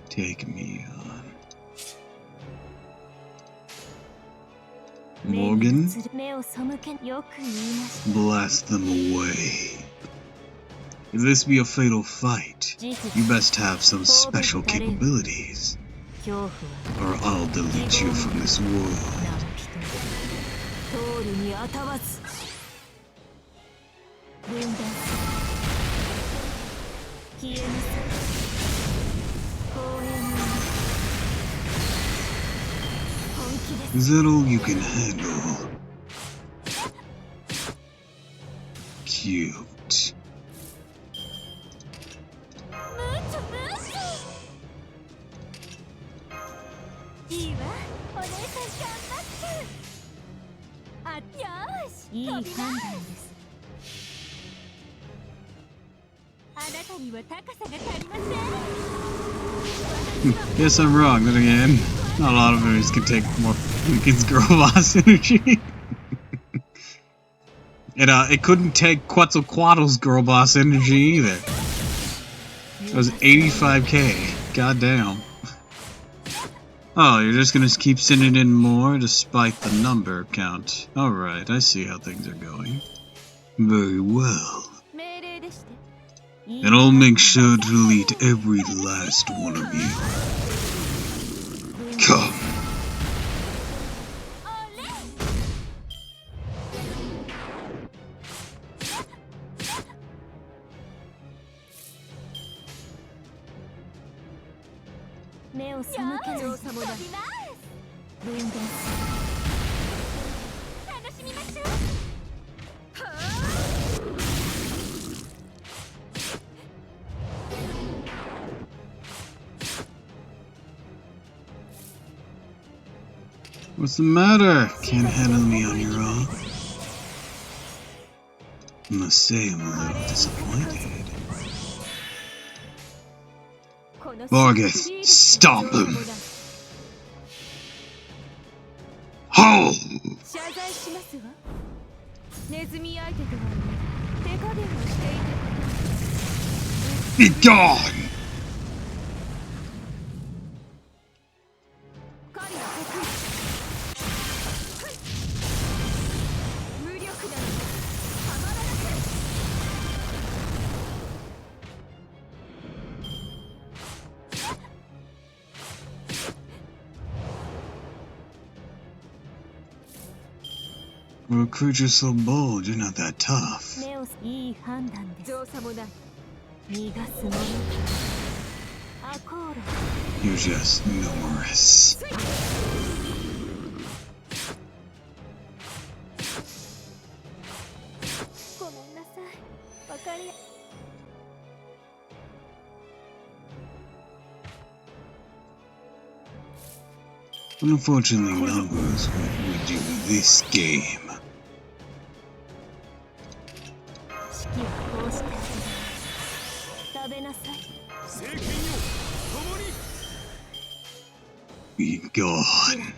take me on. Gorgon, blast them away. If this be a fatal fight, you best have some special capabilities, or I'll delete you from this world. Is that all you can handle? Cute. Guess I'm wrong, then again. Not a lot of enemies can take more Weaken's girl boss energy. It couldn't take Quetzalcoatl's girl boss energy either. It was 85k. Goddamn. Oh, you're just gonna keep sending in more despite the number count. Alright, I see how things are going. Very well. And I'll make sure to delete every last one of you. Come. 目を背けないと分断する。楽しみましょう。 What's the matter? Can't handle me on your own? I must say I'm a little disappointed. Vargas, stop him! Ho! Be gone! For a creature so bold, you're not that tough. You're just numerous. Unfortunately, numbers would do this game. Be gone.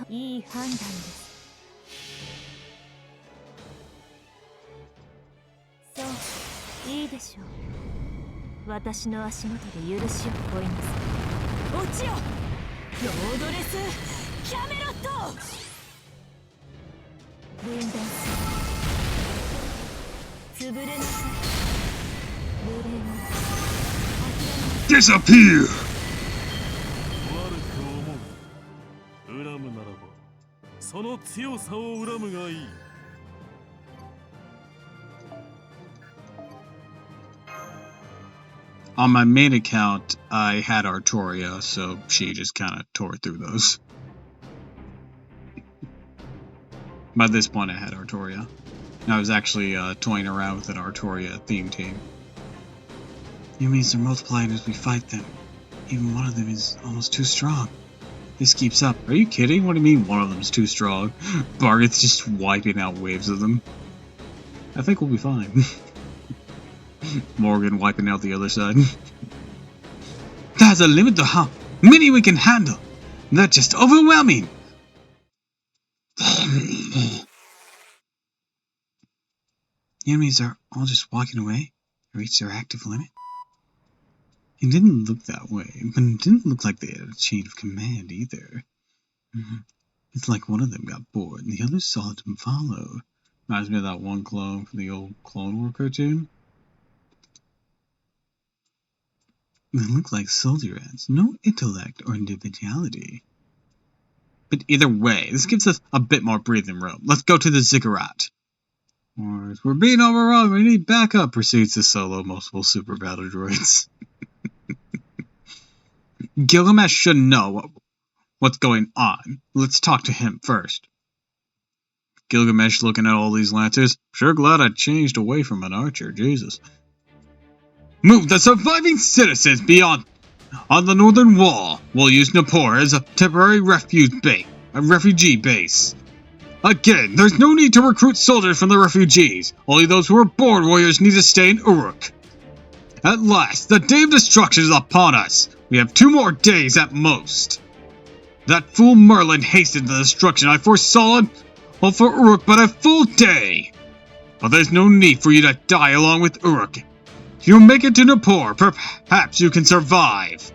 いい判断です。そう、いいでしょう。私の足元で許しを請います。落ちよ、ロードレスキャメロット。分断する。潰れなさい。無礼も。Disappear! On my main account, I had Artoria, so she just kind of tore through those. By this point, I had Artoria. I was actually toying around with an Artoria theme team. Enemies are multiplying as we fight them. Even one of them is almost too strong. This keeps up. Are you kidding? What do you mean one of them's too strong? Bargath's just wiping out waves of them. I think we'll be fine. Morgan wiping out the other side. There's a limit to how many we can handle. That's just overwhelming. The enemies are all just walking away to reach their active limit. It didn't look that way, but it didn't look like they had a chain of command either. It's like one of them got bored and the others saw it and followed. Reminds me of that one clone from the old Clone War cartoon. They look like soldier ants, no intellect or individuality. But either way, this gives us a bit more breathing room. Let's go to the ziggurat. Or we're being overrun, we need backup, proceeds to solo multiple super battle droids. Gilgamesh should know what's going on. Let's talk to him first. Gilgamesh looking at all these lancers. Sure glad I changed away from an archer, Jesus. Move the surviving citizens beyond on the northern wall. We'll use Nippur as a temporary refugee base. Again, there's no need to recruit soldiers from the refugees. Only those who are born warriors need to stay in Uruk. At last, the day of destruction is upon us. We have 2 more days at most. That fool Merlin hastened the destruction. I foresaw it for Uruk but a full day. But there's no need for you to die along with Uruk. If you make it to Nippur, perhaps you can survive.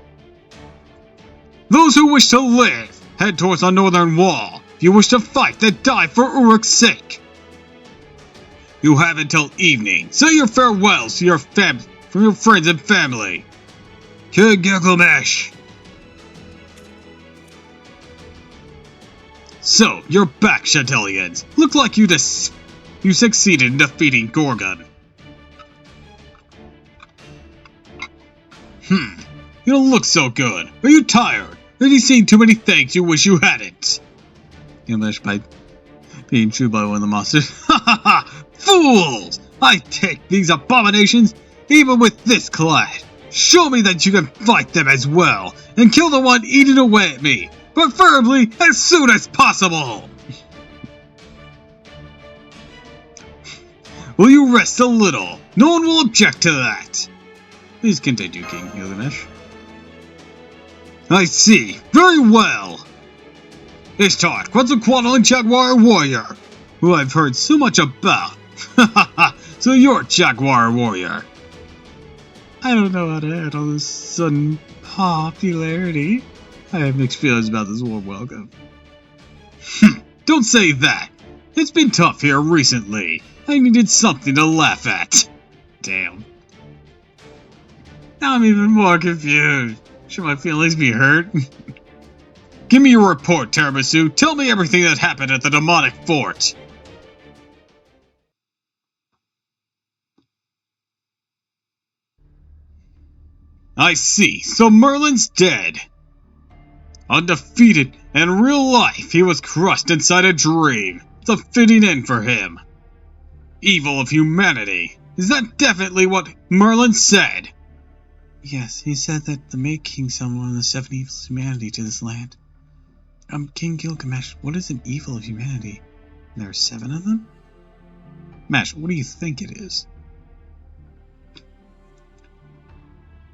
Those who wish to live, head towards the northern wall. If you wish to fight, then die for Uruk's sake. You have until evening. Say your farewells to your from your friends and family. King Gilgamesh! So, you're back, Chatelians. Look like you succeeded in defeating Gorgon. You don't look so good. Are you tired? Have you seen too many things you wish you hadn't? Gilgamesh by being chewed by one of the monsters. Ha ha ha! Fools! I take these abominations even with this class. Show me that you can fight them as well, and kill the one eating away at me, preferably as soon as possible! Will you rest a little? No one will object to that. Please continue, King Gilgamesh. I see. Very well. Ishtar, Quetzalcoatl and Jaguar Warrior, who I've heard so much about. So you're Jaguar Warrior. I don't know how to handle this sudden popularity. I have mixed feelings about this warm welcome. Don't say that. It's been tough here recently. I needed something to laugh at. Damn. Now I'm even more confused. Should my feelings be hurt? Give me your report, Tiramisu. Tell me everything that happened at the demonic fort. I see. So Merlin's dead. Undefeated, and in real life he was crushed inside a dream. It's a fitting end for him. Evil of humanity. Is that definitely what Merlin said? Yes, he said that the Maid King summoned one of the 7 evils of humanity to this land. King Gilgamesh, what is an evil of humanity? There are 7 of them? Mash, what do you think it is?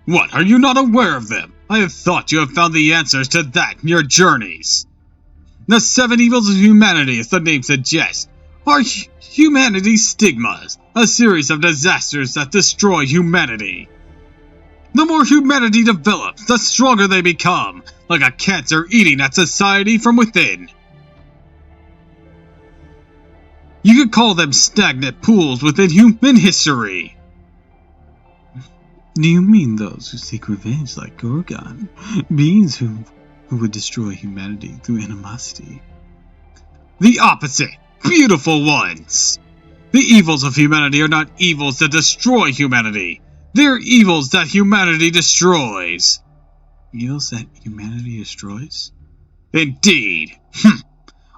What, are you not aware of them? I have thought you have found the answers to that in your journeys. The 7 evils of humanity, as the name suggests, are humanity's stigmas, a series of disasters that destroy humanity. The more humanity develops, the stronger they become, like a cancer eating at society from within. You could call them stagnant pools within human history. Do you mean those who seek revenge like Gorgon? Beings who would destroy humanity through animosity? The opposite! Beautiful ones! The evils of humanity are not evils that destroy humanity. They're evils that humanity destroys. Evils that humanity destroys? Indeed!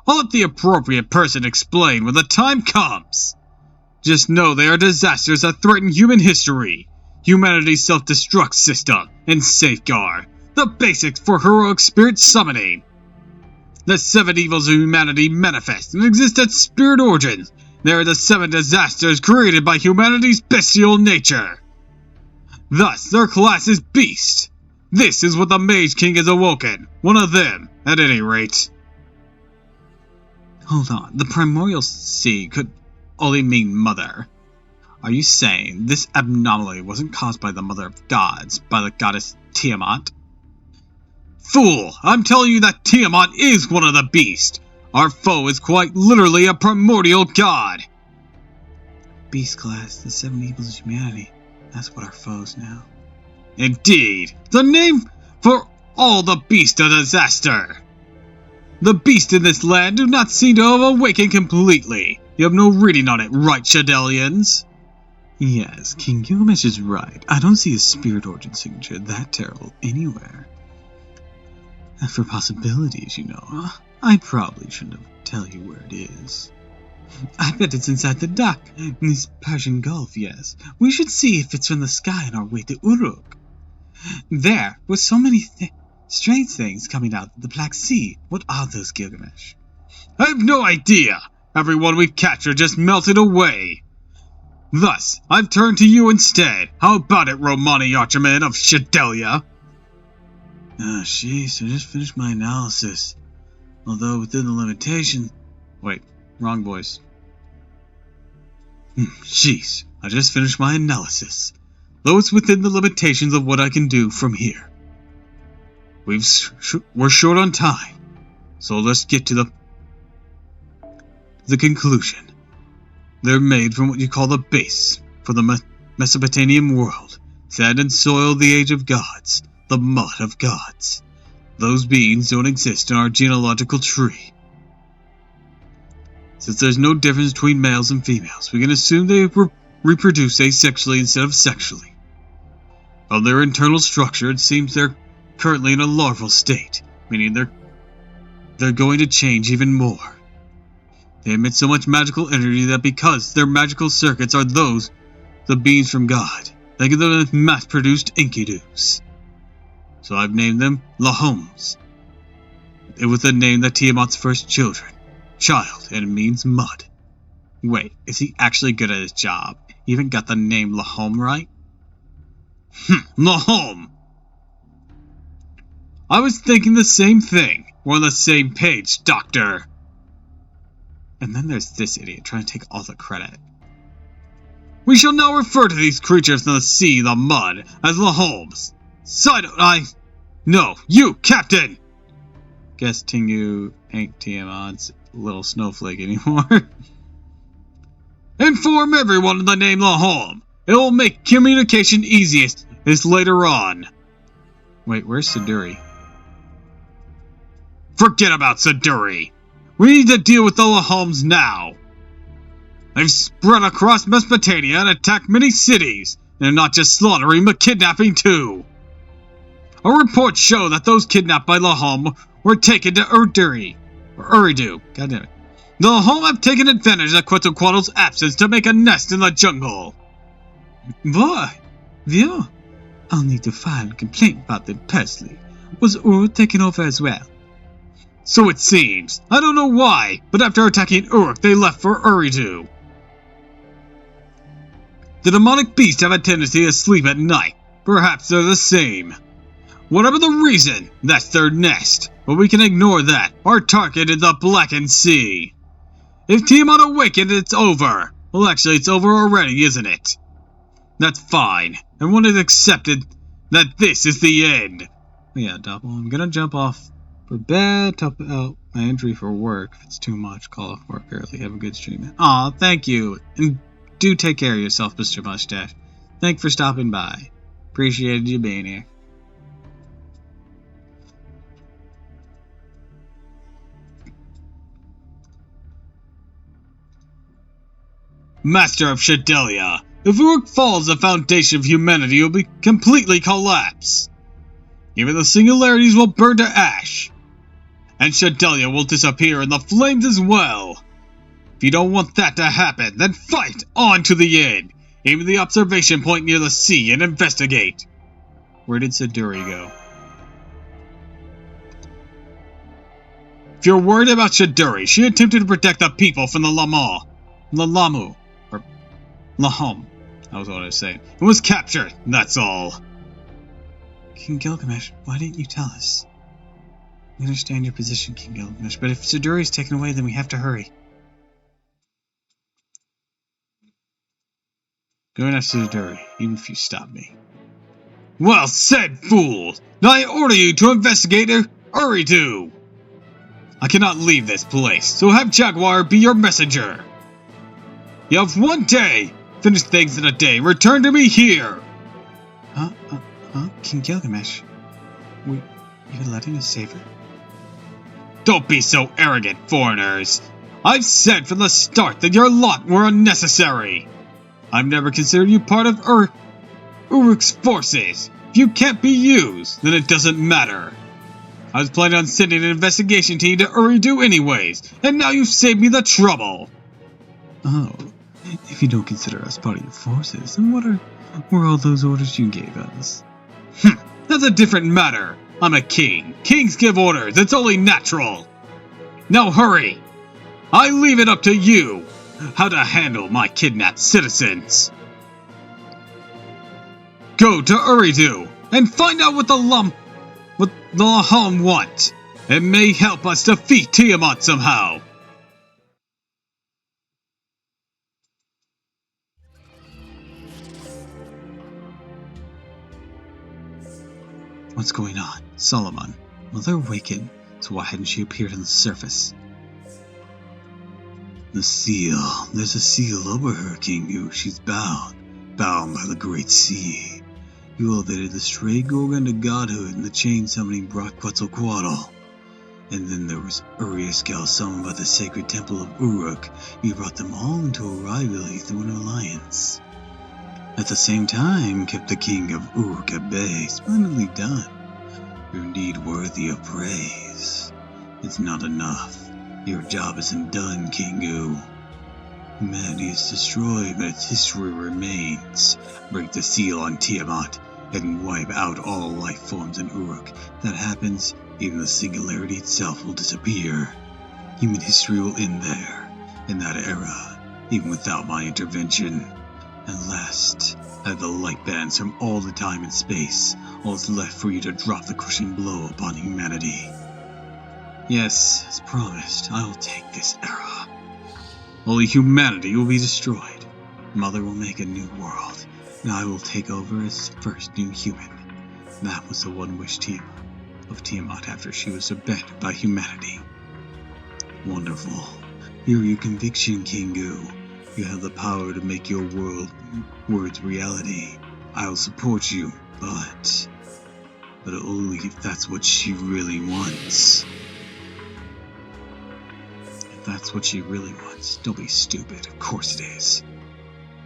I'll let the appropriate person explain when the time comes. Just know they are disasters that threaten human history, humanity's self-destruct system, and safeguard, the basics for heroic spirit summoning. The 7 evils of humanity manifest and exist at spirit origins. They are the 7 disasters created by humanity's bestial nature. Thus, their class is Beast. This is what the Mage King has awoken. One of them, at any rate. Hold on, the primordial sea could only mean mother. Are you saying this anomaly wasn't caused by the mother of gods, by the goddess Tiamat? Fool! I'm telling you that Tiamat is one of the beasts. Our foe is quite literally a primordial god. Beast class, the 7 evils of humanity. That's what our foes now. Indeed! The name for all the beasts of disaster! The beasts in this land do not seem to have awakened completely. You have no reading on it, right, Shadelians? Yes, King Gilgamesh is right. I don't see a spirit origin signature that terrible anywhere. For possibilities, you know, I probably shouldn't tell you where it is. I bet it's inside the dock, in this Persian Gulf, yes. We should see if it's from the sky on our way to Uruk. There were so many strange things coming out of the Black Sea. What are those, Gilgamesh? I have no idea. Everyone we've captured just melted away. Thus, I've turned to you instead. How about it, Romani Archerman of Shadelia? Jeez, I just finished my analysis. Although within the limitation... Wait, wrong voice. Jeez, I just finished my analysis. Though it's within the limitations of what I can do from here. We're short on time, so let's get to the conclusion. They're made from what you call the base for the Mesopotamian world. fed and soiled the age of gods, the mud of gods. Those beings don't exist in our genealogical tree. Since there's no difference between males and females, we can assume they reproduce asexually instead of sexually. From their internal structure, it seems they're currently in a larval state, meaning they're going to change even more. They emit so much magical energy that because their magical circuits are the beings from God, they give them mass-produced Inkidus. So I've named them Lahoms. It was the name that Tiamat's first child, and it means mud. Wait, is he actually good at his job? He even got the name Lahom right? Lahom! I was thinking the same thing. We're on the same page, Doctor. And then there's this idiot trying to take all the credit. We shall now refer to these creatures in the sea, the mud, as Lahoms. No, you, Captain! Guess Tingu ain't Tiamat's little snowflake anymore. Inform everyone of the name Lahom. It will make communication easiest later on. Wait, where's Siduri? Forget about Siduri. We need to deal with the Lahoms now. They've spread across Mesopotamia and attacked many cities. They're not just slaughtering, but kidnapping too. Our reports show that those kidnapped by Lahom were taken to Uridu. God damn it. The Lahom have taken advantage of Quetzalcoatl's absence to make a nest in the jungle. Why? Yeah. I'll need to file a complaint about them personally. Was Ur taken over as well? So it seems. I don't know why, but after attacking Uruk, they left for Uridu. The demonic beasts have a tendency to sleep at night. Perhaps they're the same. Whatever the reason, that's their nest. But we can ignore that. Our target is the Blackened Sea. If Tiamat awakened, it's over. Well, actually, it's over already, isn't it? That's fine. Everyone has accepted that this is the end. Yeah, Doppel, I'm gonna jump off for bed, top out my entry for work. If it's too much, call off work early. Have a good stream. Aw, thank you. And do take care of yourself, Mr. Mustache. Thanks for stopping by. Appreciated you being here. Master of Shadelia, if Uruk falls, the foundation of humanity will be completely collapse. Even the singularities will burn to ash. And Shadelia will disappear in the flames as well. If you don't want that to happen, then fight on to the end. Aim at the observation point near the sea and investigate. Where did Siduri go? If you're worried about Siduri, she attempted to protect the people from the Lahom. That was what I was saying. It was captured, that's all. King Gilgamesh, why didn't you tell us? I understand your position, King Gilgamesh, but if Siduri is taken away, then we have to hurry. Going after Siduri, even if you stop me. Well said, fools! Now I order you to investigate Uridu! I cannot leave this place, so have Jaguar be your messenger. You have 1 day! Finish things in a day, return to me here! King Gilgamesh? You're letting us save her? Don't be so arrogant, foreigners! I've said from the start that your lot were unnecessary! I've never considered you part of Uruk's forces! If you can't be used, then it doesn't matter! I was planning on sending an investigation team to Uridu anyways, and now you've saved me the trouble! Oh, if you don't consider us part of your forces, then what were all those orders you gave us? That's a different matter. I'm a king. Kings give orders. It's only natural. Now hurry. I leave it up to you how to handle my kidnapped citizens. Go to Uridu and find out what the Lahom want. It may help us defeat Tiamat somehow. What's going on? Solomon. Mother awakened, so why hadn't she appeared on the surface? The seal. There's a seal over her, Kingu. She's bound by the great sea. You elevated the stray Gorgon to godhood, and the chain summoning brought Quetzalcoatl. And then there was Uriascal summoned by the sacred temple of Uruk. You brought them all into a rivalry through an alliance. At the same time, kept the king of Uruk at bay. Splendidly done. You're indeed worthy of praise. It's not enough. Your job isn't done, Kingu. Humanity is destroyed, but its history remains. Break the seal on Tiamat and wipe out all life forms in Uruk. If that happens, even the singularity itself will disappear. Human history will end there, in that era, even without my intervention. And last, I have the light bands from all the time and space. All is left for you to drop the crushing blow upon humanity. Yes, as promised, I will take this era. Only humanity will be destroyed. Mother will make a new world, and I will take over as first new human. That was the one wish of Tiamat after she was abandoned by humanity. Wonderful. Hear your conviction, Kingu. You have the power to make your words reality. I will support you, but only if that's what she really wants. If that's what she really wants, don't be stupid. Of course it is.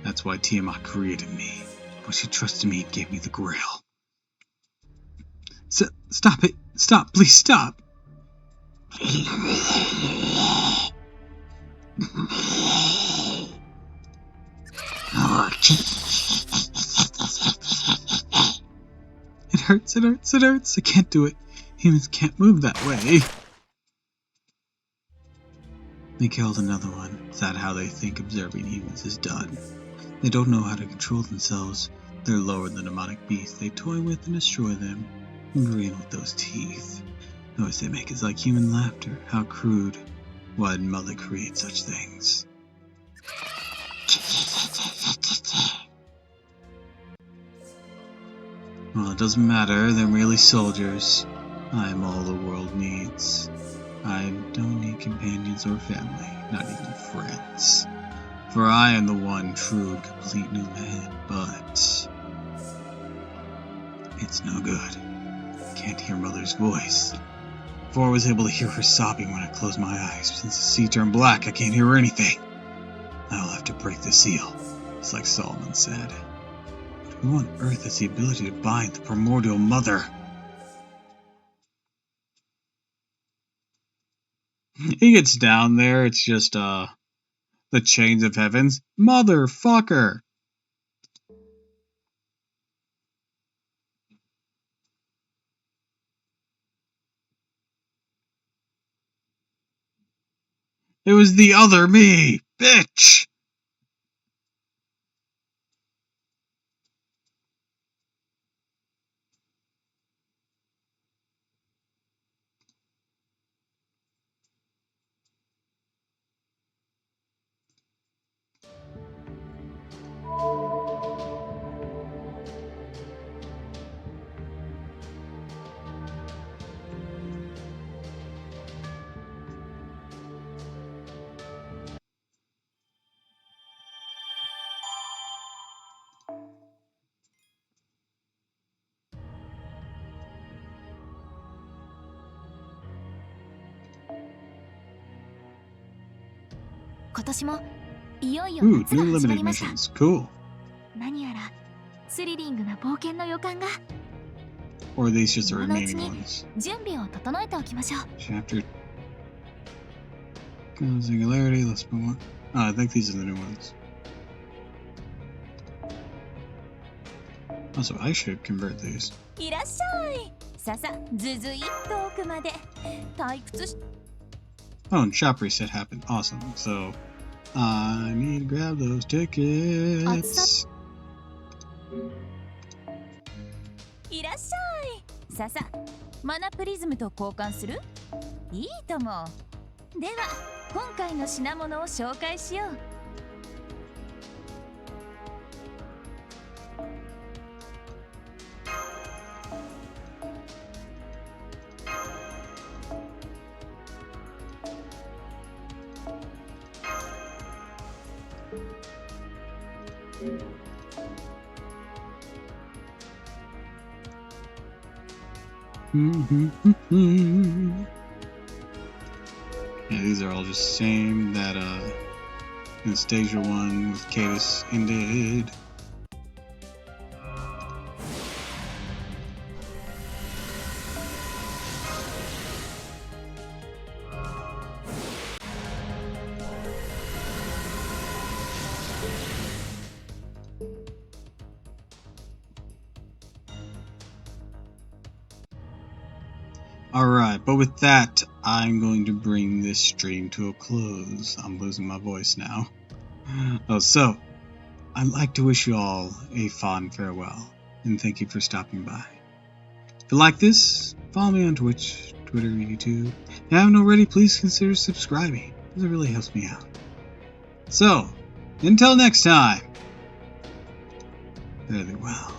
That's why Tiamat created me. But she trusted me and gave me the Grail. Stop it! Stop! Please stop! It hurts, it hurts, it hurts. I can't do it. Humans can't move that way. They killed another one. Is that how they think observing humans is done? They don't know how to control themselves. They're lower than demonic beasts. They toy with and destroy them. And grin with those teeth. The noise they make is like human laughter. How crude. Why did Mother create such things? Well, it doesn't matter. They're merely soldiers. I am all the world needs. I don't need companions or family, not even friends. For I am the one true and complete new man, but it's no good. I can't hear Mother's voice. Before I was able to hear her sobbing when I closed my eyes. Since the sea turned black, I can't hear anything. I'll have to break the seal, just like Solomon said. But who on earth has the ability to bind the primordial Mother? He gets down there, it's just, the chains of heavens. Motherfucker! It was the other me! Bitch! Ooh, new limited missions. Cool. Or are these just the remaining ones? Chapter Singularity, let's move on. I think these are the new ones. Also, I should convert these. Oh, and shop reset happened. Awesome. So, I need to grab those tickets. Yeah, these are all just the same. That Anastasia one with Cadus ended. Alright, but with that, I'm going to bring this stream to a close. I'm losing my voice now. Oh, so, I'd like to wish you all a fond farewell, and thank you for stopping by. If you like this, follow me on Twitch, Twitter, YouTube. If you haven't already, please consider subscribing, because it really helps me out. So, until next time, fare thee well.